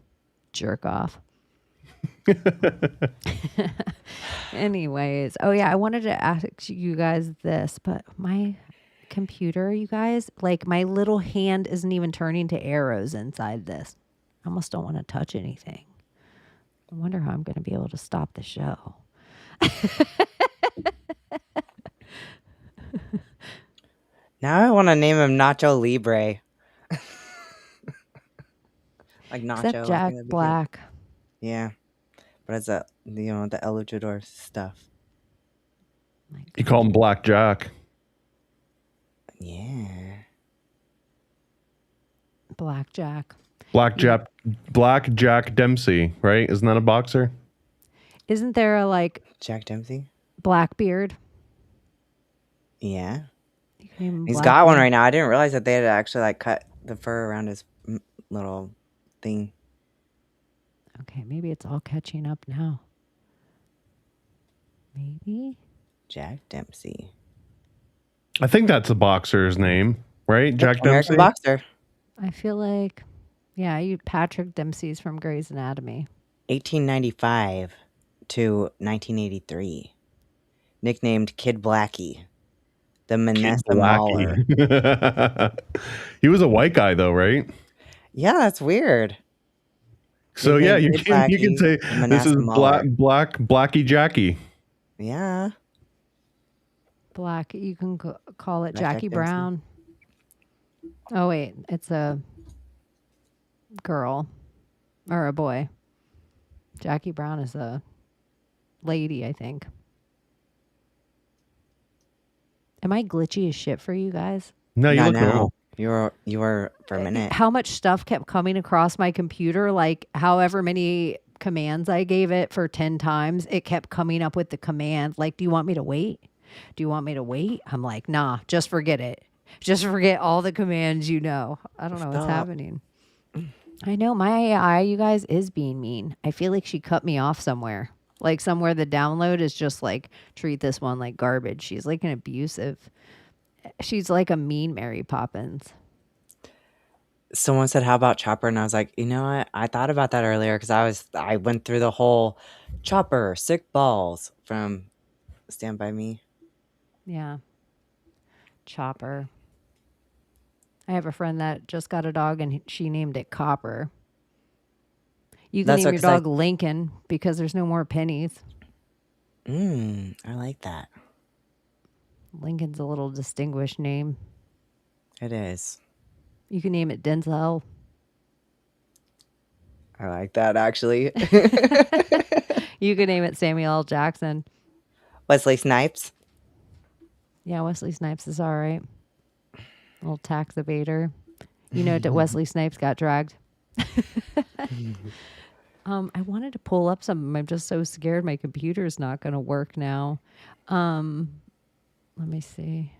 Jerk off. Anyways, oh yeah, I wanted to ask you guys this, but my computer, you guys, like my little hand isn't even turning to arrows inside this. I almost don't want to touch anything. I wonder how I'm going to be able to stop the show. Now I want to name him Nacho Libre. Like Nacho. Except Jack Black. Yeah. But it's the El Luchador stuff. You call him Black Jack. Yeah. Black Jack. Black Jack Dempsey, right? Isn't that a boxer? Isn't there a like Jack Dempsey? Blackbeard? Yeah. He's got one right now. I didn't realize that they had actually like cut the fur around his little thing. Okay, maybe it's all catching up now. Maybe? Jack Dempsey. I think that's a boxer's name, right? Jack American Dempsey. boxer. I feel like, yeah, Patrick Dempsey's from Grey's Anatomy. 1895 to 1983. Nicknamed Kid Blackie. The Manessa Mauler. He was a white guy though, right? Yeah, that's weird. So yeah, you can say this is Blackie Jackie. Yeah. Black, you can call it Black Jackie Dempsey. Brown. Oh wait, it's a girl or a boy. Jackie Brown is a lady, I think. Am I glitchy as shit for you guys? No, you Not look now. normal. You were for a minute. How much stuff kept coming across my computer, like however many commands I gave it for 10 times, it kept coming up with the command, like, do you want me to wait? Do you want me to wait? I'm like, nah, just forget it. Just forget all the commands you know. I don't know what's happening. I know my AI, you guys, is being mean. I feel like she cut me off somewhere. Like somewhere the download is just like, treat this one like garbage. She's like an abusive. She's like a mean Mary Poppins. Someone said, how about Chopper? And I was like, you know what? I thought about that earlier because I went through the whole Chopper, sick balls from Stand By Me. Yeah. Chopper. I have a friend that just got a dog and she named it Copper. You can name your dog Lincoln because there's no more pennies. I like that. Lincoln's a little distinguished name. It is. You can name it Denzel. I like that, actually. You can name it Samuel L. Jackson. Wesley Snipes. Yeah, Wesley Snipes is all right. Little tax evader. You know that Wesley Snipes got dragged. I wanted to pull up something. I'm just so scared my computer's not going to work now. let me see.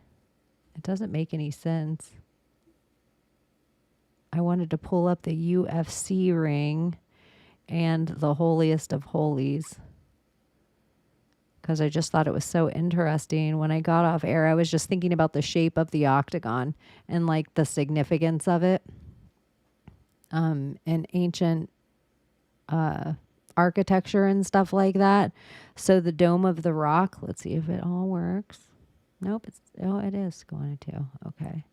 It doesn't make any sense. I wanted to pull up the UFC ring and the holiest of holies because I just thought it was so interesting. When I got off air, I was just thinking about the shape of the octagon and like the significance of it. And ancient architecture and stuff like that. So the Dome of the Rock, let's see if it all works. Nope, it is going to. Okay.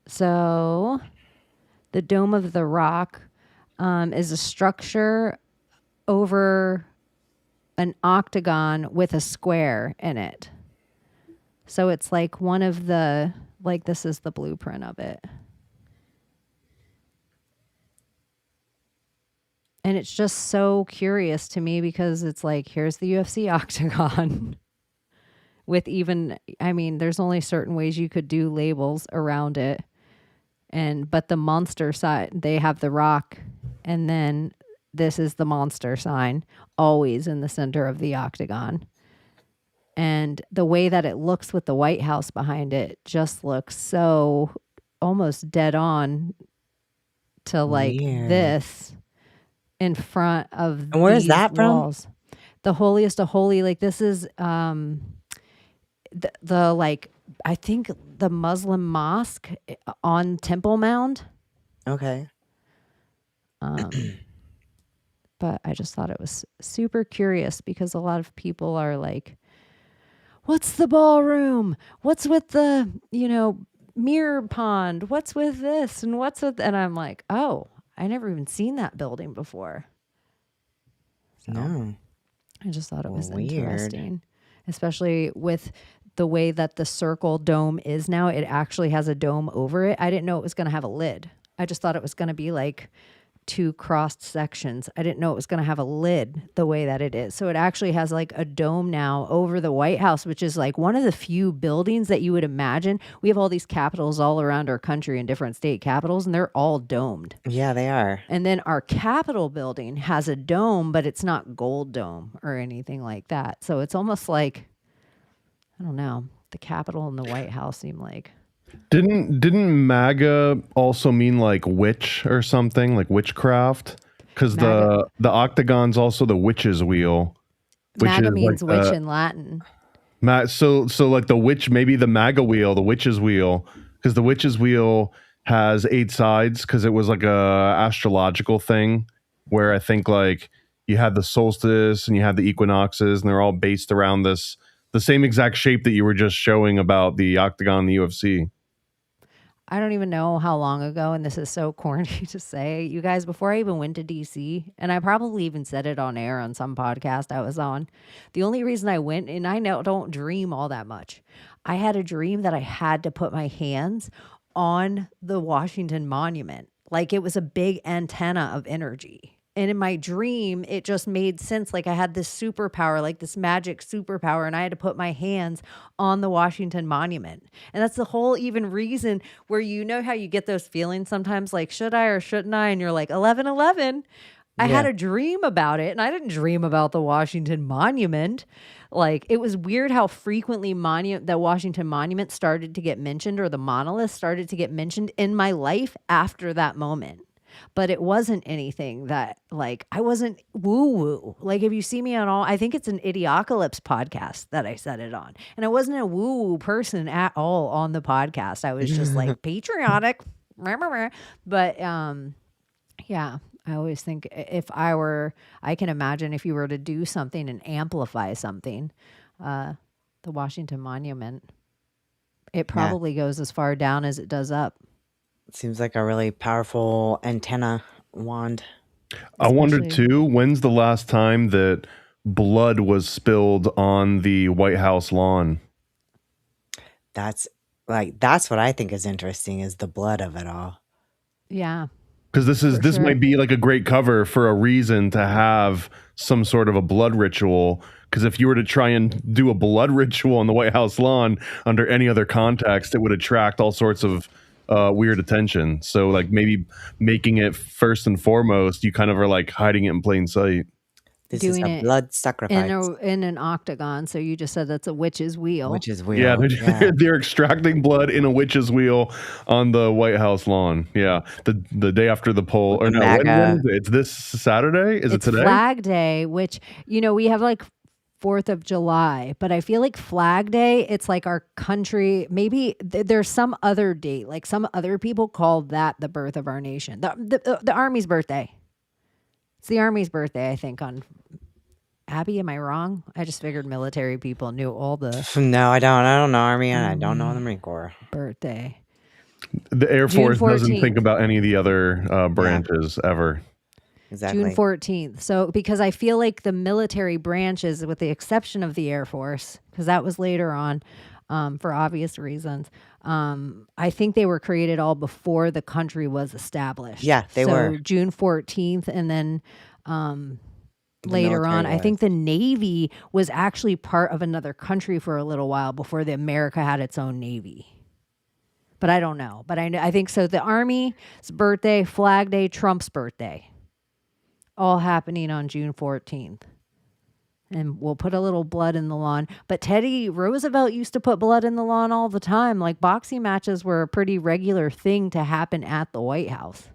So the Dome of the Rock is a structure over an octagon with a square in it. So it's like one of the, like this is the blueprint of it. And it's just so curious to me because it's like, here's the UFC octagon with even, I mean, there's only certain ways you could do labels around it. But the monster side, they have the rock, and then this is the monster sign, always in the center of the octagon. And the way that it looks with the White House behind it just looks so almost dead on to like this in front of And where is these that walls. The holiest of holy, like this is the like, I think the Muslim mosque on Temple Mound. Okay. But I just thought it was super curious because a lot of people are like, what's the ballroom? What's with the, mirror pond? What's with this? And what's with, and I'm like, oh, I never even seen that building before. So No. I just thought it was Weird. interesting, especially with the way that the circle dome is now. It actually has a dome over it. I didn't know it was going to have a lid. I just thought it was going to be like two crossed sections. I didn't know it was going to have a lid the way that it is. So it actually has like a dome now over the White House, which is like one of the few buildings that you would imagine. We have all these capitals all around our country and different state capitals, and they're all domed. Yeah, they are. And then our Capitol building has a dome, but it's not gold dome or anything like that. So it's almost like, I don't know, the Capitol and the White House seem like. Didn't MAGA also mean like witch or something, like witchcraft? Because the octagon's also the witch's wheel. Which MAGA is means like witch in Latin. So like the witch, maybe the MAGA wheel, the witch's wheel, because the witch's wheel has 8 sides because it was like a astrological thing where I think like you had the solstice and you had the equinoxes and they're all based around the same exact shape that you were just showing about the octagon in the UFC. I don't even know how long ago, and this is so corny to say, you guys, before I even went to DC, and I probably even said it on air on some podcast I was on, the only reason I went, and I don't dream all that much, I had a dream that I had to put my hands on the Washington Monument. Like it was a big antenna of energy. And in my dream, it just made sense. Like I had this superpower, like this magic superpower, and I had to put my hands on the Washington Monument. And that's the whole even reason where you know how you get those feelings sometimes, like, should I or shouldn't I? And you're like, 11:11. I had a dream about it, and I didn't dream about the Washington Monument. Like, it was weird how frequently the Washington Monument started to get mentioned, or the monolith started to get mentioned in my life after that moment. But it wasn't anything that, like, I wasn't woo-woo. Like, if you see me on I think it's an Idiocalypse podcast that I said it on. And I wasn't a woo-woo person at all on the podcast. I was just, like, patriotic. But, yeah, I always think I can imagine if you were to do something and amplify something, the Washington Monument, it probably goes as far down as it does up. Seems like a really powerful antenna wand. I wondered too, when's the last time that blood was spilled on the White House lawn? That's what I think is interesting, is the blood of it all. Yeah. Because this might be like a great cover for a reason to have some sort of a blood ritual. Because if you were to try and do a blood ritual on the White House lawn under any other context, it would attract all sorts of weird attention. So like maybe making it first and foremost, you kind of are like hiding it in plain sight. This is doing a it blood sacrifice, in an octagon. So you just said that's a witch's wheel. which is Yeah, weird. they're extracting blood in a witch's wheel on the White House lawn. Yeah, the day after the poll, With or the no, when MAGA. is it? It's this Saturday. Is It's it today? Flag Day, which we have like 4th of July, but I feel like Flag Day, it's like our country. Maybe there's some other date, like some other people call that the birth of our nation, the Army's birthday. It's the Army's birthday, I think, on Abbie. Am I wrong? I just figured military people knew all the No, I don't. I don't know Army, and I don't know the Marine Corps. birthday. The Air June Force doesn't 14th. think about any of the other branches ever. Exactly. June 14th. So because I feel like the military branches, with the exception of the Air Force, because that was later on for obvious reasons, I think they were created all before the country was established. Yeah, they were. June 14th, and then later on, military I think the Navy was actually part of another country for a little while before the America had its own Navy. But I don't know. But I think so. The Army's birthday, Flag Day, Trump's birthday, all happening on June 14th. And we'll put a little blood in the lawn. But Teddy Roosevelt used to put blood in the lawn all the time. Like, boxing matches were a pretty regular thing to happen at the White House.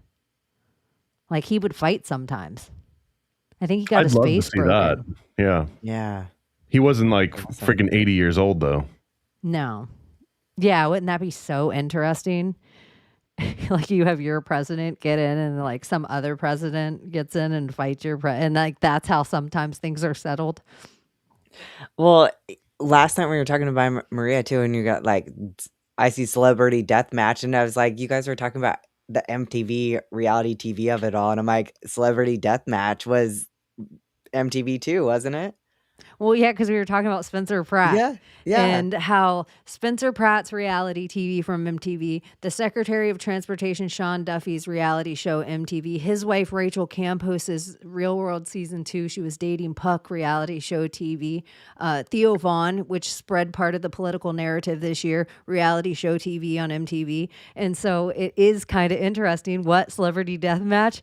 Like, he would fight sometimes. I think he got his face broken. That. Yeah. Yeah. He wasn't like freaking 80 years old though. No. Yeah, wouldn't that be so interesting? Like, you have your president get in, and like some other president gets in and fights your and like that's how sometimes things are settled. Well, last night we were talking about Maria too, and you got like I see Celebrity Death Match, and I was like, you guys were talking about the MTV reality TV of it all, and I'm like, Celebrity Death Match was MTV too, wasn't it? Well, yeah, because we were talking about Spencer Pratt. Yeah. And how Spencer Pratt's reality TV from MTV, the Secretary of Transportation Sean Duffy's reality show MTV, his wife Rachel Campos's Real World Season 2, she was dating Puck reality show TV, Theo Vaughn, which spread part of the political narrative this year, reality show TV on MTV. And so it is kind of interesting what Celebrity Deathmatch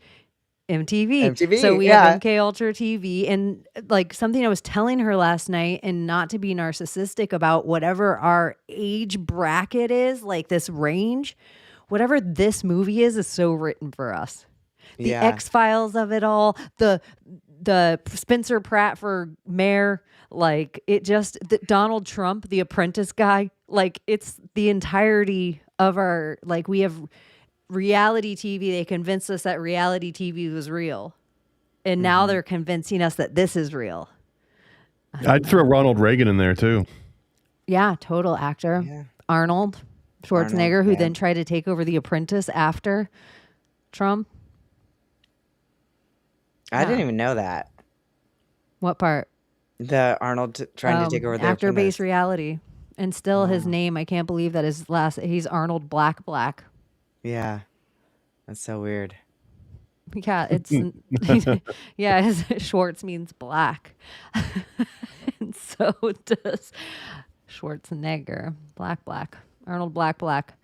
MTV. So we have MK Ultra TV, and like something I was telling her last night, and not to be narcissistic about whatever our age bracket is, like this range, whatever this movie is so written for us. The X-Files of it all, the Spencer Pratt for mayor, like it just Donald Trump, the Apprentice guy, like it's the entirety of our, like we have reality TV. They convinced us that reality TV was real, and now they're convincing us that this is real. I'd throw Ronald Reagan in there too. Yeah, total actor. Yeah. Arnold Schwarzenegger, who then tried to take over The Apprentice after Trump. I didn't even know that. What part? The Arnold trying to take over the actor-based reality, and still his name. I can't believe that his last. He's Arnold Black. Yeah, that's so weird. Yeah, it's yeah. His Schwartz means black, and so does Schwarzenegger. Black. Arnold Black.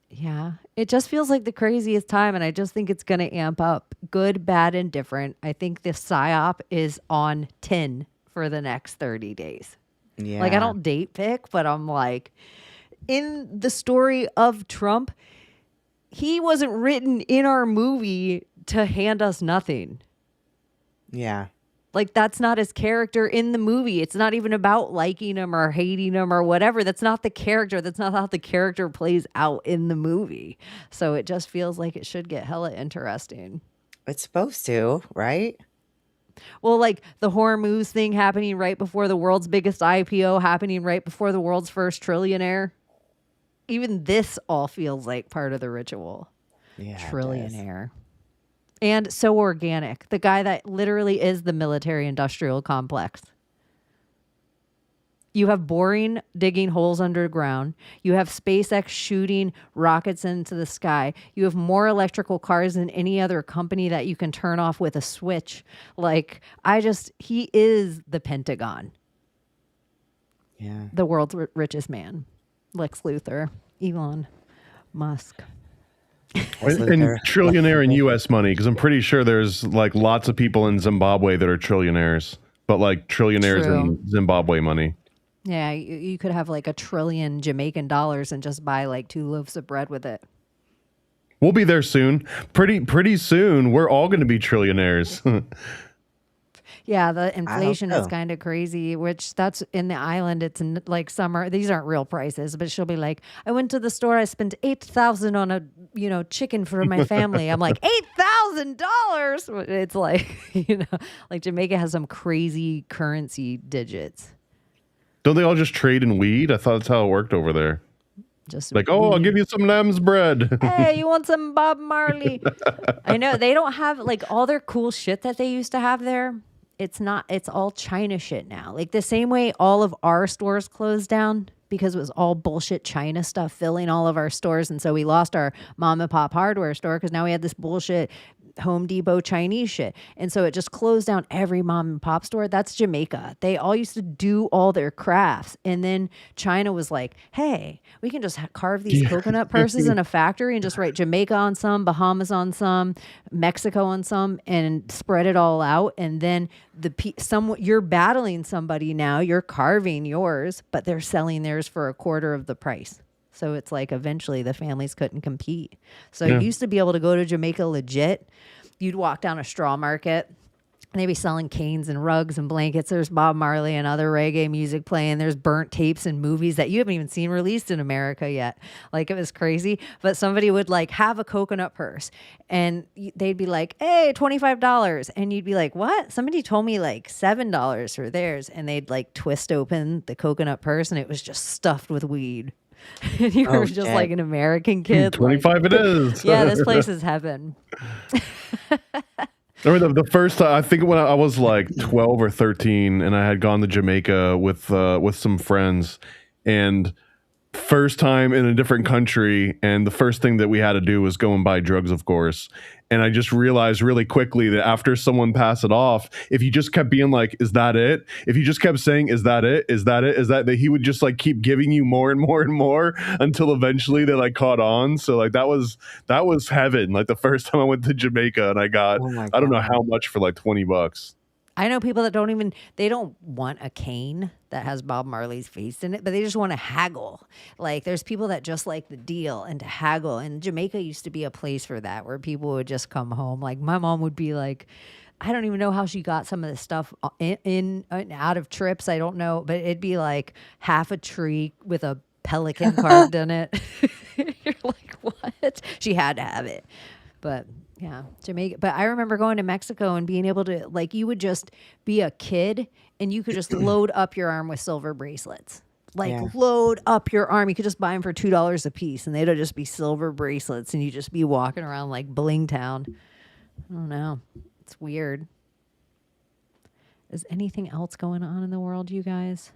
Yeah, it just feels like the craziest time, and I just think it's going to amp up. Good, bad, and different. I think the PSYOP is on 10 for the next 30 days. Yeah, Like, I don't date pick, but I'm like, in the story of Trump, he wasn't written in our movie to hand us nothing. Yeah. Like, that's not his character in the movie. It's not even about liking him or hating him or whatever. That's not the character. That's not how the character plays out in the movie. So it just feels like it should get hella interesting. It's supposed to, right? Well, like the Hormuz thing happening right before the world's biggest IPO, happening right before the world's first trillionaire. Even this all feels like part of the ritual. Yeah, Trillionaire. And so organic. The guy that literally is the military-industrial complex. You have boring, digging holes underground. You have SpaceX shooting rockets into the sky. You have more electrical cars than any other company that you can turn off with a switch. Like, he is the Pentagon. Yeah. The world's richest man. Lex Luthor. Elon Musk. And trillionaire in U.S. money, because I'm pretty sure there's like lots of people in Zimbabwe that are trillionaires, but like trillionaires in Zimbabwe money. Yeah, you could have like $1 trillion Jamaican dollars and just buy like 2 loaves of bread with it. We'll be there soon. Pretty soon, we're all going to be trillionaires. Yeah, the inflation is kind of crazy, which that's in the island. It's like summer. These aren't real prices, but she'll be like, I went to the store. I spent $8,000 on a chicken for my family. I'm like, $8,000. It's like, like Jamaica has some crazy currency digits. Don't they all just trade in weed? I thought that's how it worked over there. Just like, oh, I'll give you some lamb's bread. Hey, you want some Bob Marley? I know they don't have like all their cool shit that they used to have there. It's all China shit now. Like the same way all of our stores closed down because it was all bullshit China stuff filling all of our stores. And so we lost our mom and pop hardware store because now we had this bullshit Home Depot Chinese shit. And so it just closed down every mom and pop store. That's Jamaica. They all used to do all their crafts. And then China was like, hey, we can just carve these coconut purses in a factory and just write Jamaica on some, Bahamas on some, Mexico on some, and spread it all out. And then you're battling somebody now, you're carving yours, but they're selling theirs for 1/4 of the price. So it's like eventually the families couldn't compete. So you used to be able to go to Jamaica legit. You'd walk down a straw market and they'd be selling canes and rugs and blankets. There's Bob Marley and other reggae music playing. There's burnt tapes and movies that you haven't even seen released in America yet. Like it was crazy. But somebody would like have a coconut purse and they'd be like, hey, $25. And you'd be like, what? Somebody told me like $7 for theirs. And they'd like twist open the coconut purse and it was just stuffed with weed. And you were just like an American kid. 25 it is. Yeah, this place is heaven. I remember the first time, I think when I was like 12 or 13 and I had gone to Jamaica with some friends, and first time in a different country, and the first thing that we had to do was go and buy drugs, of course. And I just realized really quickly that after someone passed it off, if you just kept being like, is that it? If you just kept saying, is that it? Is that it? Is that he would just like keep giving you more and more and more until eventually they like caught on. So like that was heaven. Like the first time I went to Jamaica and I got, I don't know how much for like $20. I know people that they don't want a cane that has Bob Marley's face in it, but they just want to haggle. Like there's people that just like the deal and to haggle. And Jamaica used to be a place for that where people would just come home. Like my mom would be like, I don't even know how she got some of this stuff in and out of trips. I don't know, but it'd be like half a tree with a pelican carved in it. You're like, what? She had to have it. But yeah, Jamaica. But I remember going to Mexico and being able to, like, you would just be a kid and you could just load up your arm with silver bracelets. Like, load up your arm. You could just buy them for $2 a piece and they'd just be silver bracelets and you'd just be walking around like Bling Town. I don't know. It's weird. Is anything else going on in the world, you guys?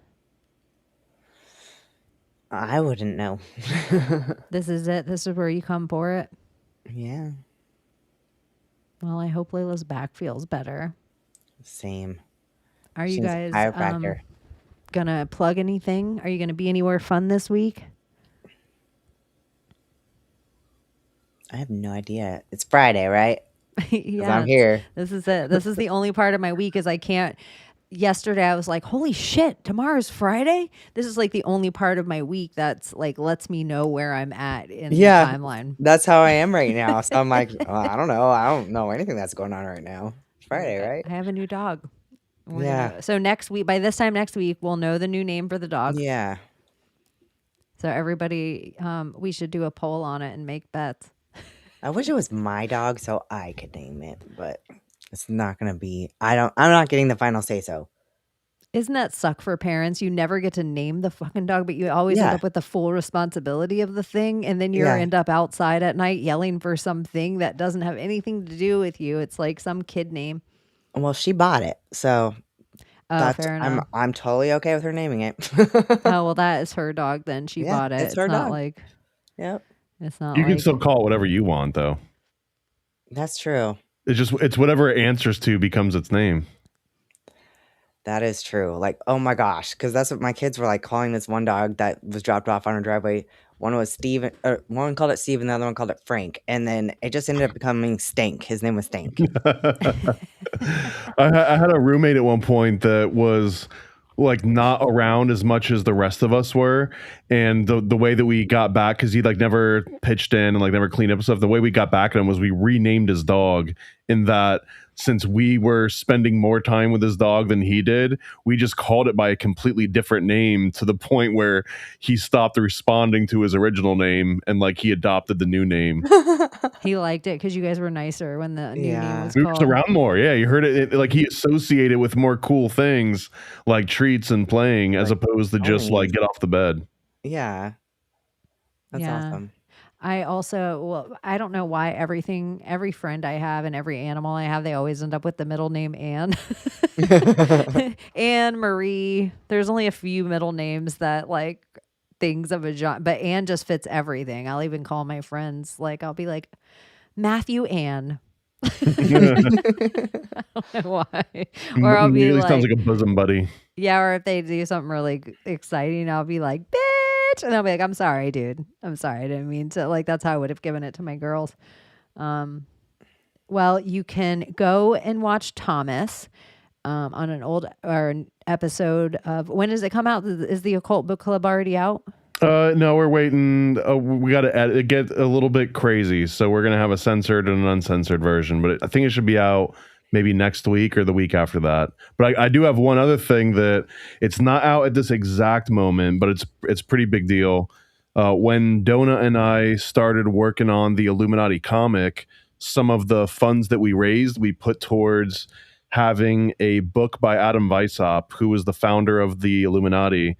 I wouldn't know. This is it. This is where you come for it. Yeah. Well, I hope Layla's back feels better. Same. Are you guys gonna plug anything? Are you gonna be anywhere fun this week? I have no idea. It's Friday, right? Yeah, I'm here. This is it. This is the only part of my week is I can't. Yesterday I was like, holy shit, tomorrow's Friday? This is like the only part of my week that's like lets me know where I'm at in the timeline. That's how I am right now. So I'm like, I don't know. I don't know anything that's going on right now. It's Friday, right? I have a new dog. So next week, by this time next week, we'll know the new name for the dog. Yeah. So everybody, we should do a poll on it and make bets. I wish it was my dog so I could name it, but it's not gonna be. I'm not getting the final say so. Isn't that suck for parents? You never get to name the fucking dog, but you always end up with the full responsibility of the thing, and then you end up outside at night yelling for something that doesn't have anything to do with you. It's like some kid name. Well, she bought it, so fair enough. I'm totally okay with her naming it. Oh well, that is her dog. Then she bought it. It's her not dog. like. Yep. It's not. You can still call it whatever you want, though. That's true. It's whatever it answers to becomes its name. That is true. Like, oh my gosh, because that's what my kids were like calling this one dog that was dropped off on our driveway. One was Steve, or one called it Steve, and the other one called it Frank. And then it just ended up becoming Stank. His name was Stank. I had a roommate at one point that was like not around as much as the rest of us were, and the way that we got back, because he like never pitched in and like never cleaned up stuff, the way we got back at him was we renamed his dog, in that since we were spending more time with his dog than he did, we just called it by a completely different name, to the point where he stopped responding to his original name and like he adopted the new name. He liked it because you guys were nicer when the new name Yeah. was Moved called. around more. Yeah, you heard it, like he associated with more cool things like treats and playing, as Like opposed to just like toys. get off the bed. Yeah. That's Yeah. awesome. I also, well, I don't know why every friend I have and every animal I have, they always end up with the middle name Anne. Anne Marie. There's only a few middle names that like things of a genre, but Anne just fits everything. I'll even call my friends, like, I'll be like, Matthew Anne. I don't know why. Or I'll be Immediately like, sounds like a bosom buddy. yeah, or if they do something really exciting, I'll be like, bitch. And I'll be like, I'm sorry, dude. I'm sorry. I didn't mean to. Like, that's how I would have given it to my girls. Well, you can go and watch Thomas on an old or an episode of, when does it come out? Is the Occult Book Club already out? No, we're waiting. We got to get a little bit crazy, so we're gonna have a censored and an uncensored version. But I think it should be out maybe next week or the week after that. But I do have one other thing that it's not out at this exact moment, but it's pretty big deal. When Donna and I started working on the Illuminati comic, some of the funds that we raised, we put towards having a book by Adam Weishaupt, who was the founder of the Illuminati,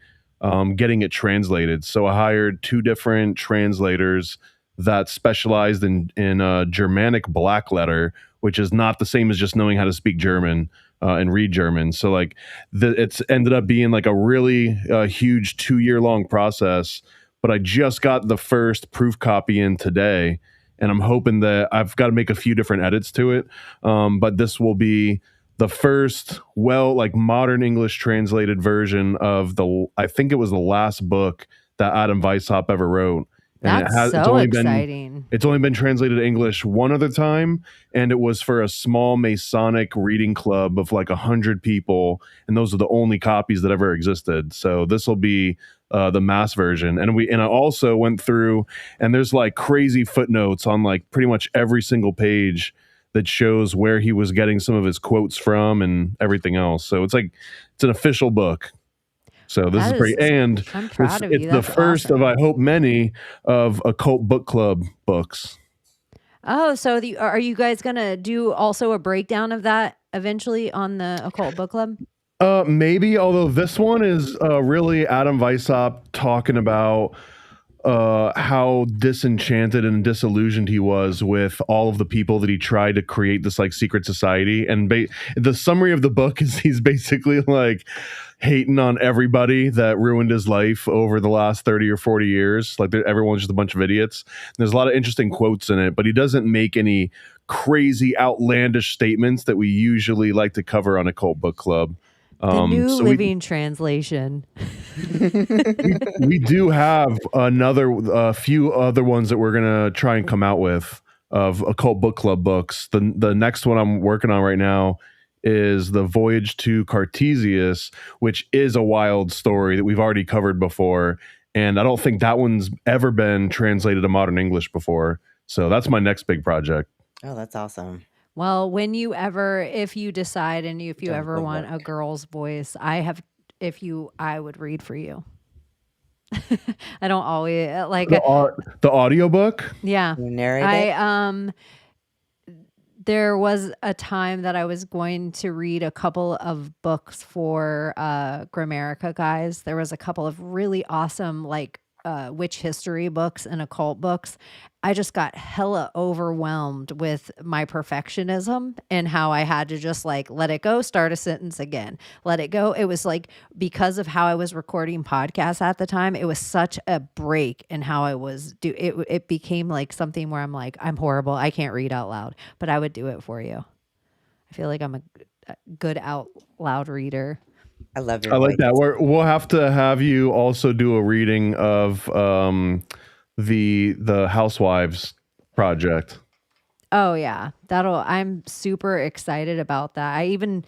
getting it translated. So I hired 2 different translators that specialized in Germanic black letter, which is not the same as just knowing how to speak German and read German. So like it's ended up being like a really huge 2-year long process. But I just got the first proof copy in today, and I'm hoping that I've got to make a few different edits to it. But this will be the first modern English translated version of I think it was the last book that Adam Weishaupt ever wrote. And That's so exciting. It's only been translated to English one other time, and it was for a small Masonic reading club of like 100 people, and those are the only copies that ever existed. So this will be the mass version, and I also went through, and there's like crazy footnotes on like pretty much every single page that shows where he was getting some of his quotes from and everything else. So it's an official book. So this is great, and I'm proud of you. It's the That's first awesome. of, I hope, many of Occult Book Club books. Oh, so are you guys gonna do also a breakdown of that eventually on the Occult Book Club? Maybe, although this one is really Adam Weishaupt talking about how disenchanted and disillusioned he was with all of the people that he tried to create this like secret society. And the summary of the book is he's basically like hating on everybody that ruined his life over the last 30 or 40 years. Like everyone's just a bunch of idiots. And there's a lot of interesting quotes in it, but he doesn't make any crazy outlandish statements that we usually like to cover on Occult Book Club. The New Living Translation. we do have a few other ones that we're gonna try and come out with of Occult Book Club books. The next one I'm working on right now is the Voyage to Cartesius, which is a wild story that we've already covered before, and I don't think that one's ever been translated to modern English before. So that's my next big project. Oh, that's awesome. Well, if you decide and if you ever want a girl's voice, I would read for you. I don't always like the audiobook. Yeah. You narrate it? There was a time that I was going to read a couple of books for Grammarica guys. There was a couple of really awesome witch history books and occult books. I just got hella overwhelmed with my perfectionism and how I had to just like let it go, start a sentence again, let it go. It was like, because of how I was recording podcasts at the time, it was such a break in how I was it became like something where I'm like, I'm horrible, I can't read out loud, but I would do it for you. I feel like I'm a good out loud reader. I love your I like voice. that. We'll have to have you also do a reading of the Housewives project. Oh yeah, I'm super excited about that. I even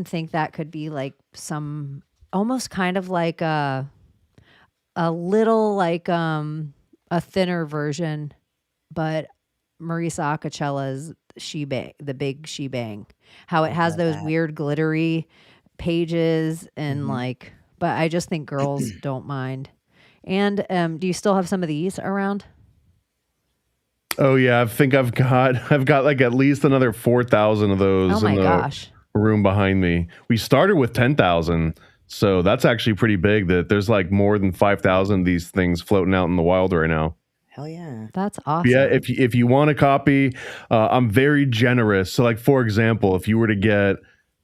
think that could be like some almost kind of like a little like a thinner version, but Marisa Acacella's She-Bang, the big She-Bang. How it has love those that. weird glittery pages and Mhm. but I just think girls don't mind. And do you still have some of these around? Oh yeah, I think I've got like at least another 4,000 of Oh those in my the gosh. room behind me. We started with 10,000, so that's actually pretty big. That there's like more than 5,000 of these things floating out in the wild right now. Hell yeah. That's Yeah, awesome. if you want a copy, I'm very generous. So, like for example, if you were to get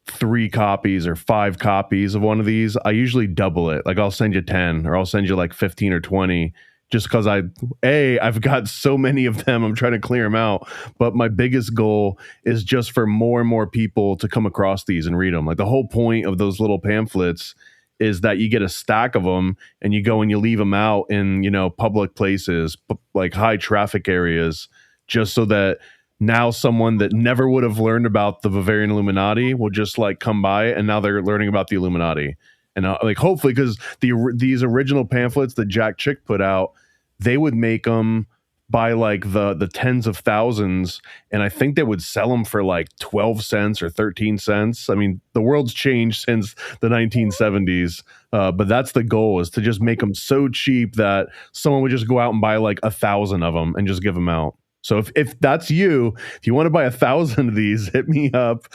3 copies or 5 copies of one of these, I usually double it. Like I'll send you 10, or I'll send you like 15 or 20, just because I've got so many of them. I'm trying to clear them out. But my biggest goal is just for more and more people to come across these and read them. Like the whole point of those little pamphlets is that you get a stack of them and you go and you leave them out in, public places, like high traffic areas, just so that now someone that never would have learned about the Bavarian Illuminati will just like come by, and now they're learning about the Illuminati. And like hopefully, because these original pamphlets that Jack Chick put out, they would make them by like the tens of thousands, and I think they would sell them for like 12 cents or 13 cents. I mean, the world's changed since the 1970s, but that's the goal, is to just make them so cheap that someone would just go out and buy like 1,000 of them and just give them out. So if that's you, if you want to buy 1,000 of these, hit me up,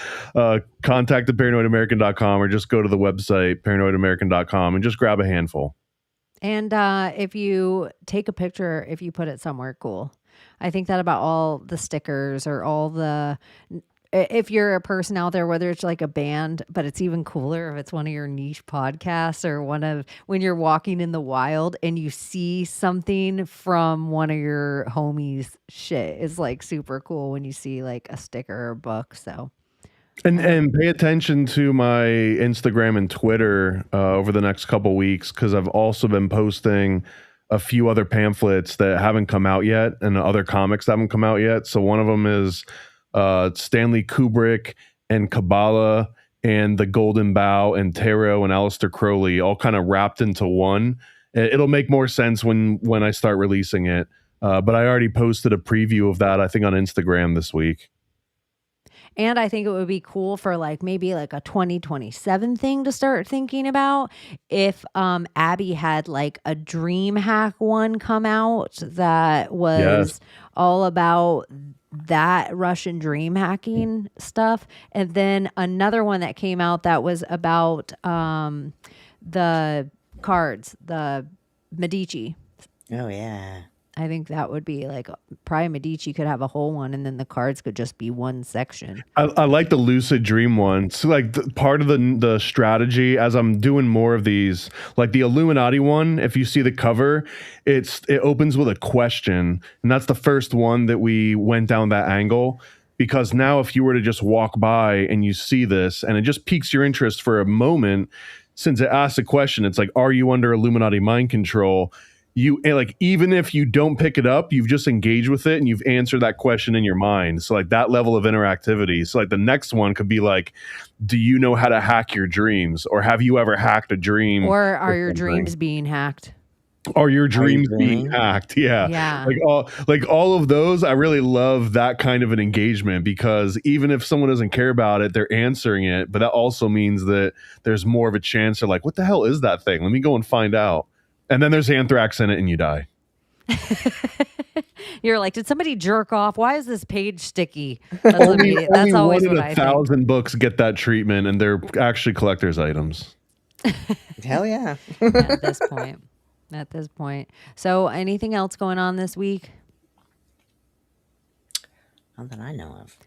contact theparanoidamerican.com, or just go to the website paranoidamerican.com and just grab a handful. And if you take a picture, if you put it somewhere cool, I think that about all the stickers or all the, if you're a person out there, whether it's like a band, but it's even cooler if it's one of your niche podcasts or one of when you're walking in the wild and you see something from one of your homies' shit is like super cool when you see like a sticker or book. So. And pay attention to my Instagram and Twitter over the next couple weeks, because I've also been posting a few other pamphlets that haven't come out yet and other comics that haven't come out yet. So one of them is Stanley Kubrick and Kabbalah and the Golden Bough and Tarot and Aleister Crowley all kind of wrapped into one. It'll make more sense when I start releasing it. But I already posted a preview of that, I think, on Instagram this week. And I think it would be cool for like maybe like a 2027 thing to start thinking about if Abbie had like a dream hack one come out that was all about that Russian dream hacking stuff. And then another one that came out that was about the cards, the Medici. Oh yeah. I think that would be like probably Medici could have a whole one, and then the cards could just be one section. I like the lucid dream one. So like part of the strategy, as I'm doing more of these, like the Illuminati one, if you see the cover, it opens with a question, and that's the first one that we went down that angle. Because now if you were to just walk by and you see this and it just piques your interest for a moment, since it asks a question, it's like, are you under Illuminati mind control? You like, even if you don't pick it up, you've just engaged with it and you've answered that question in your mind. So like that level of interactivity. So like the next one could be like, do you know how to hack your dreams, or have you ever hacked a dream? Or are your dreams being hacked? Are your dreams being hacked? Yeah. Yeah. Like all of those, I really love that kind of an engagement, because even if someone doesn't care about it, they're answering it. But that also means that there's more of a chance they're like, what the hell is that thing? Let me go and find out. And then there's anthrax in it and you die. You're like, did somebody jerk off? Why is this page sticky? That's always one in what I 1,000 think. books get that treatment, and they're actually collector's items. Hell yeah. At this point. So anything else going on this week? Not that I know of.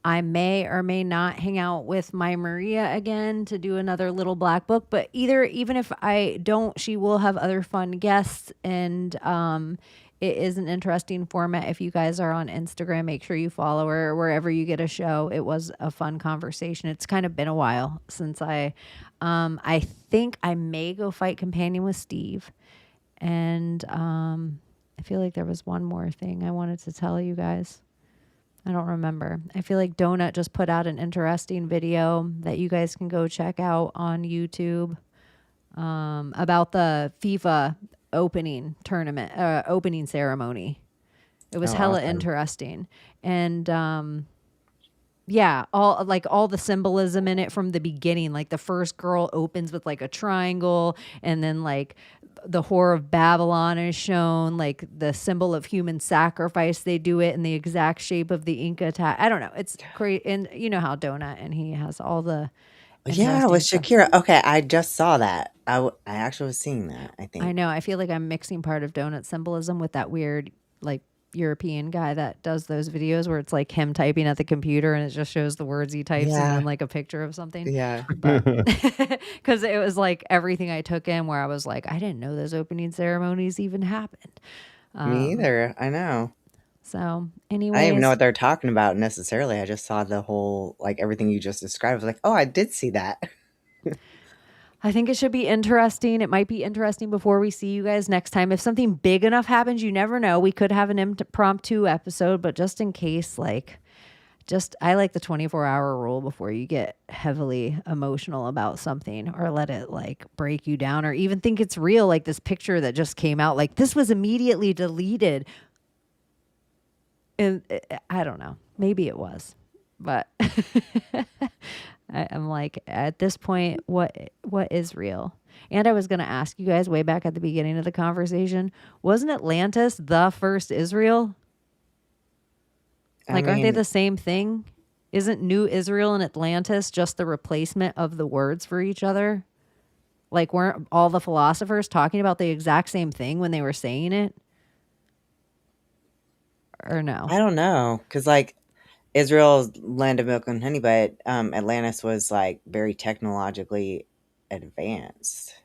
I may or may not hang out with my Maria again to do another little black book, but even if I don't, she will have other fun guests, and it is an interesting format. If you guys are on Instagram, make sure you follow her wherever you get a show. It was a fun conversation. It's kind of been a while since I think I may go fight Companion with Steve. And I feel like there was one more thing I wanted to tell you guys. I don't remember. I feel like Donut just put out an interesting video that you guys can go check out on YouTube about the FIFA opening tournament, opening ceremony. It was Oh, hella awesome. interesting. And yeah, all the symbolism in it from the beginning. Like the first girl opens with like a triangle, and then like the Whore of Babylon is shown, like the symbol of human sacrifice. They do it in the exact shape of the Inca tag. I don't know. It's great. And you know how Donut, and he has all the Yeah, with interesting stuff. Shakira. Okay, I just saw that. I actually was seeing that, I think. I know. I feel like I'm mixing part of Donut symbolism with that weird, like, European guy that does those videos where it's like him typing at the computer and it just shows the words he types and Yeah. then like a picture of something. Yeah. But because it was like everything I took in where I was like, I didn't know those opening ceremonies even happened. Me either. I know. So, I didn't even anyways, know what they're talking about necessarily. I just saw the whole, like, everything you just described. I was like, oh, I did see that. I think it should be interesting. It might be interesting before we see you guys next time. If something big enough happens, you never know. We could have an impromptu episode, but just in case, like, I like the 24-hour rule before you get heavily emotional about something or let it like break you down or even think it's real. Like this picture that just came out, like this was immediately deleted. And I don't know, maybe it was, but I'm like, at this point, what is real? And I was going to ask you guys way back at the beginning of the conversation, wasn't Atlantis the first Israel? Like, aren't they the same thing? Isn't New Israel and Atlantis just the replacement of the words for each other? Like, weren't all the philosophers talking about the exact same thing when they were saying it? Or no? I don't know. Because, like, Israel's land of milk and honey, but Atlantis was, like, very technologically advanced.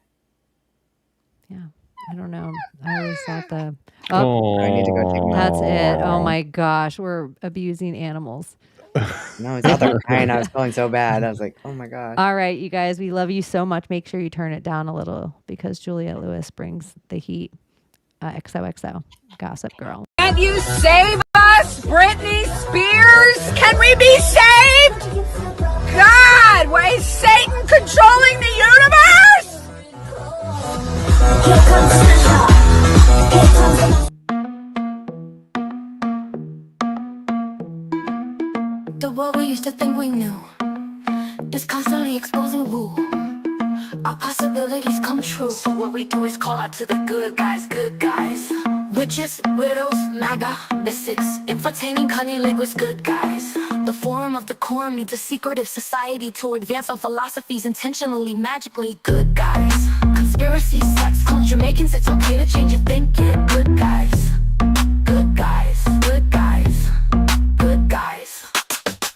Yeah. I don't know. I always thought the... I need to go take That's it. Oh my gosh. We're abusing animals. No, it's out there crying. I was feeling so bad. I was like, oh my gosh. All right, you guys, we love you so much. Make sure you turn it down a little because Juliette Lewis brings the heat. XOXO. Gossip Girl. Can you save us, Britney Spears? Can we be saved? God, why is Satan controlling the universe? Here comes Santa. Here comes the world we used to think we knew is constantly exposing woo. Our possibilities come true. So what we do is call out to the good guys, good guys. Witches, widows, MAGA, mystics, entertaining cunnilinguists, good guys. The forum of the quorum needs a secretive society to advance our philosophies intentionally, magically, good guys. Conspiracy, sex, cult, Jamaicans, it's okay to change your thinking, good guys. Good guys, good guys, good guys.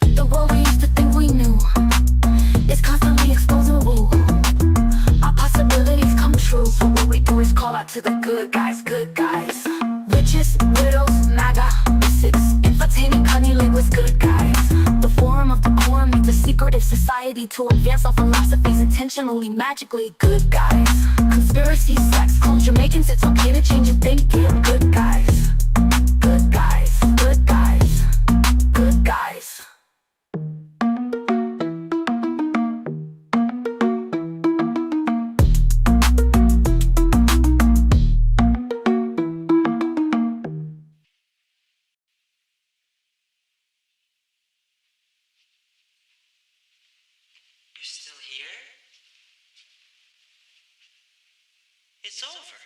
The world we used to think we knew is constantly exposing woo. Our possibilities come true. So what we do is call out to the good guys, good guys. Witches, widows, MAGA, mystics, entertaining cunnilinguists, good guys. The forum of the quorum needs a secretive society to advance our philosophies intentionally, magically, good guys. Conspiracy, sex, clone Jamaicans, it's okay to change your thinking, good guys. Good guys, good guys, good guys. You're still here? It's over.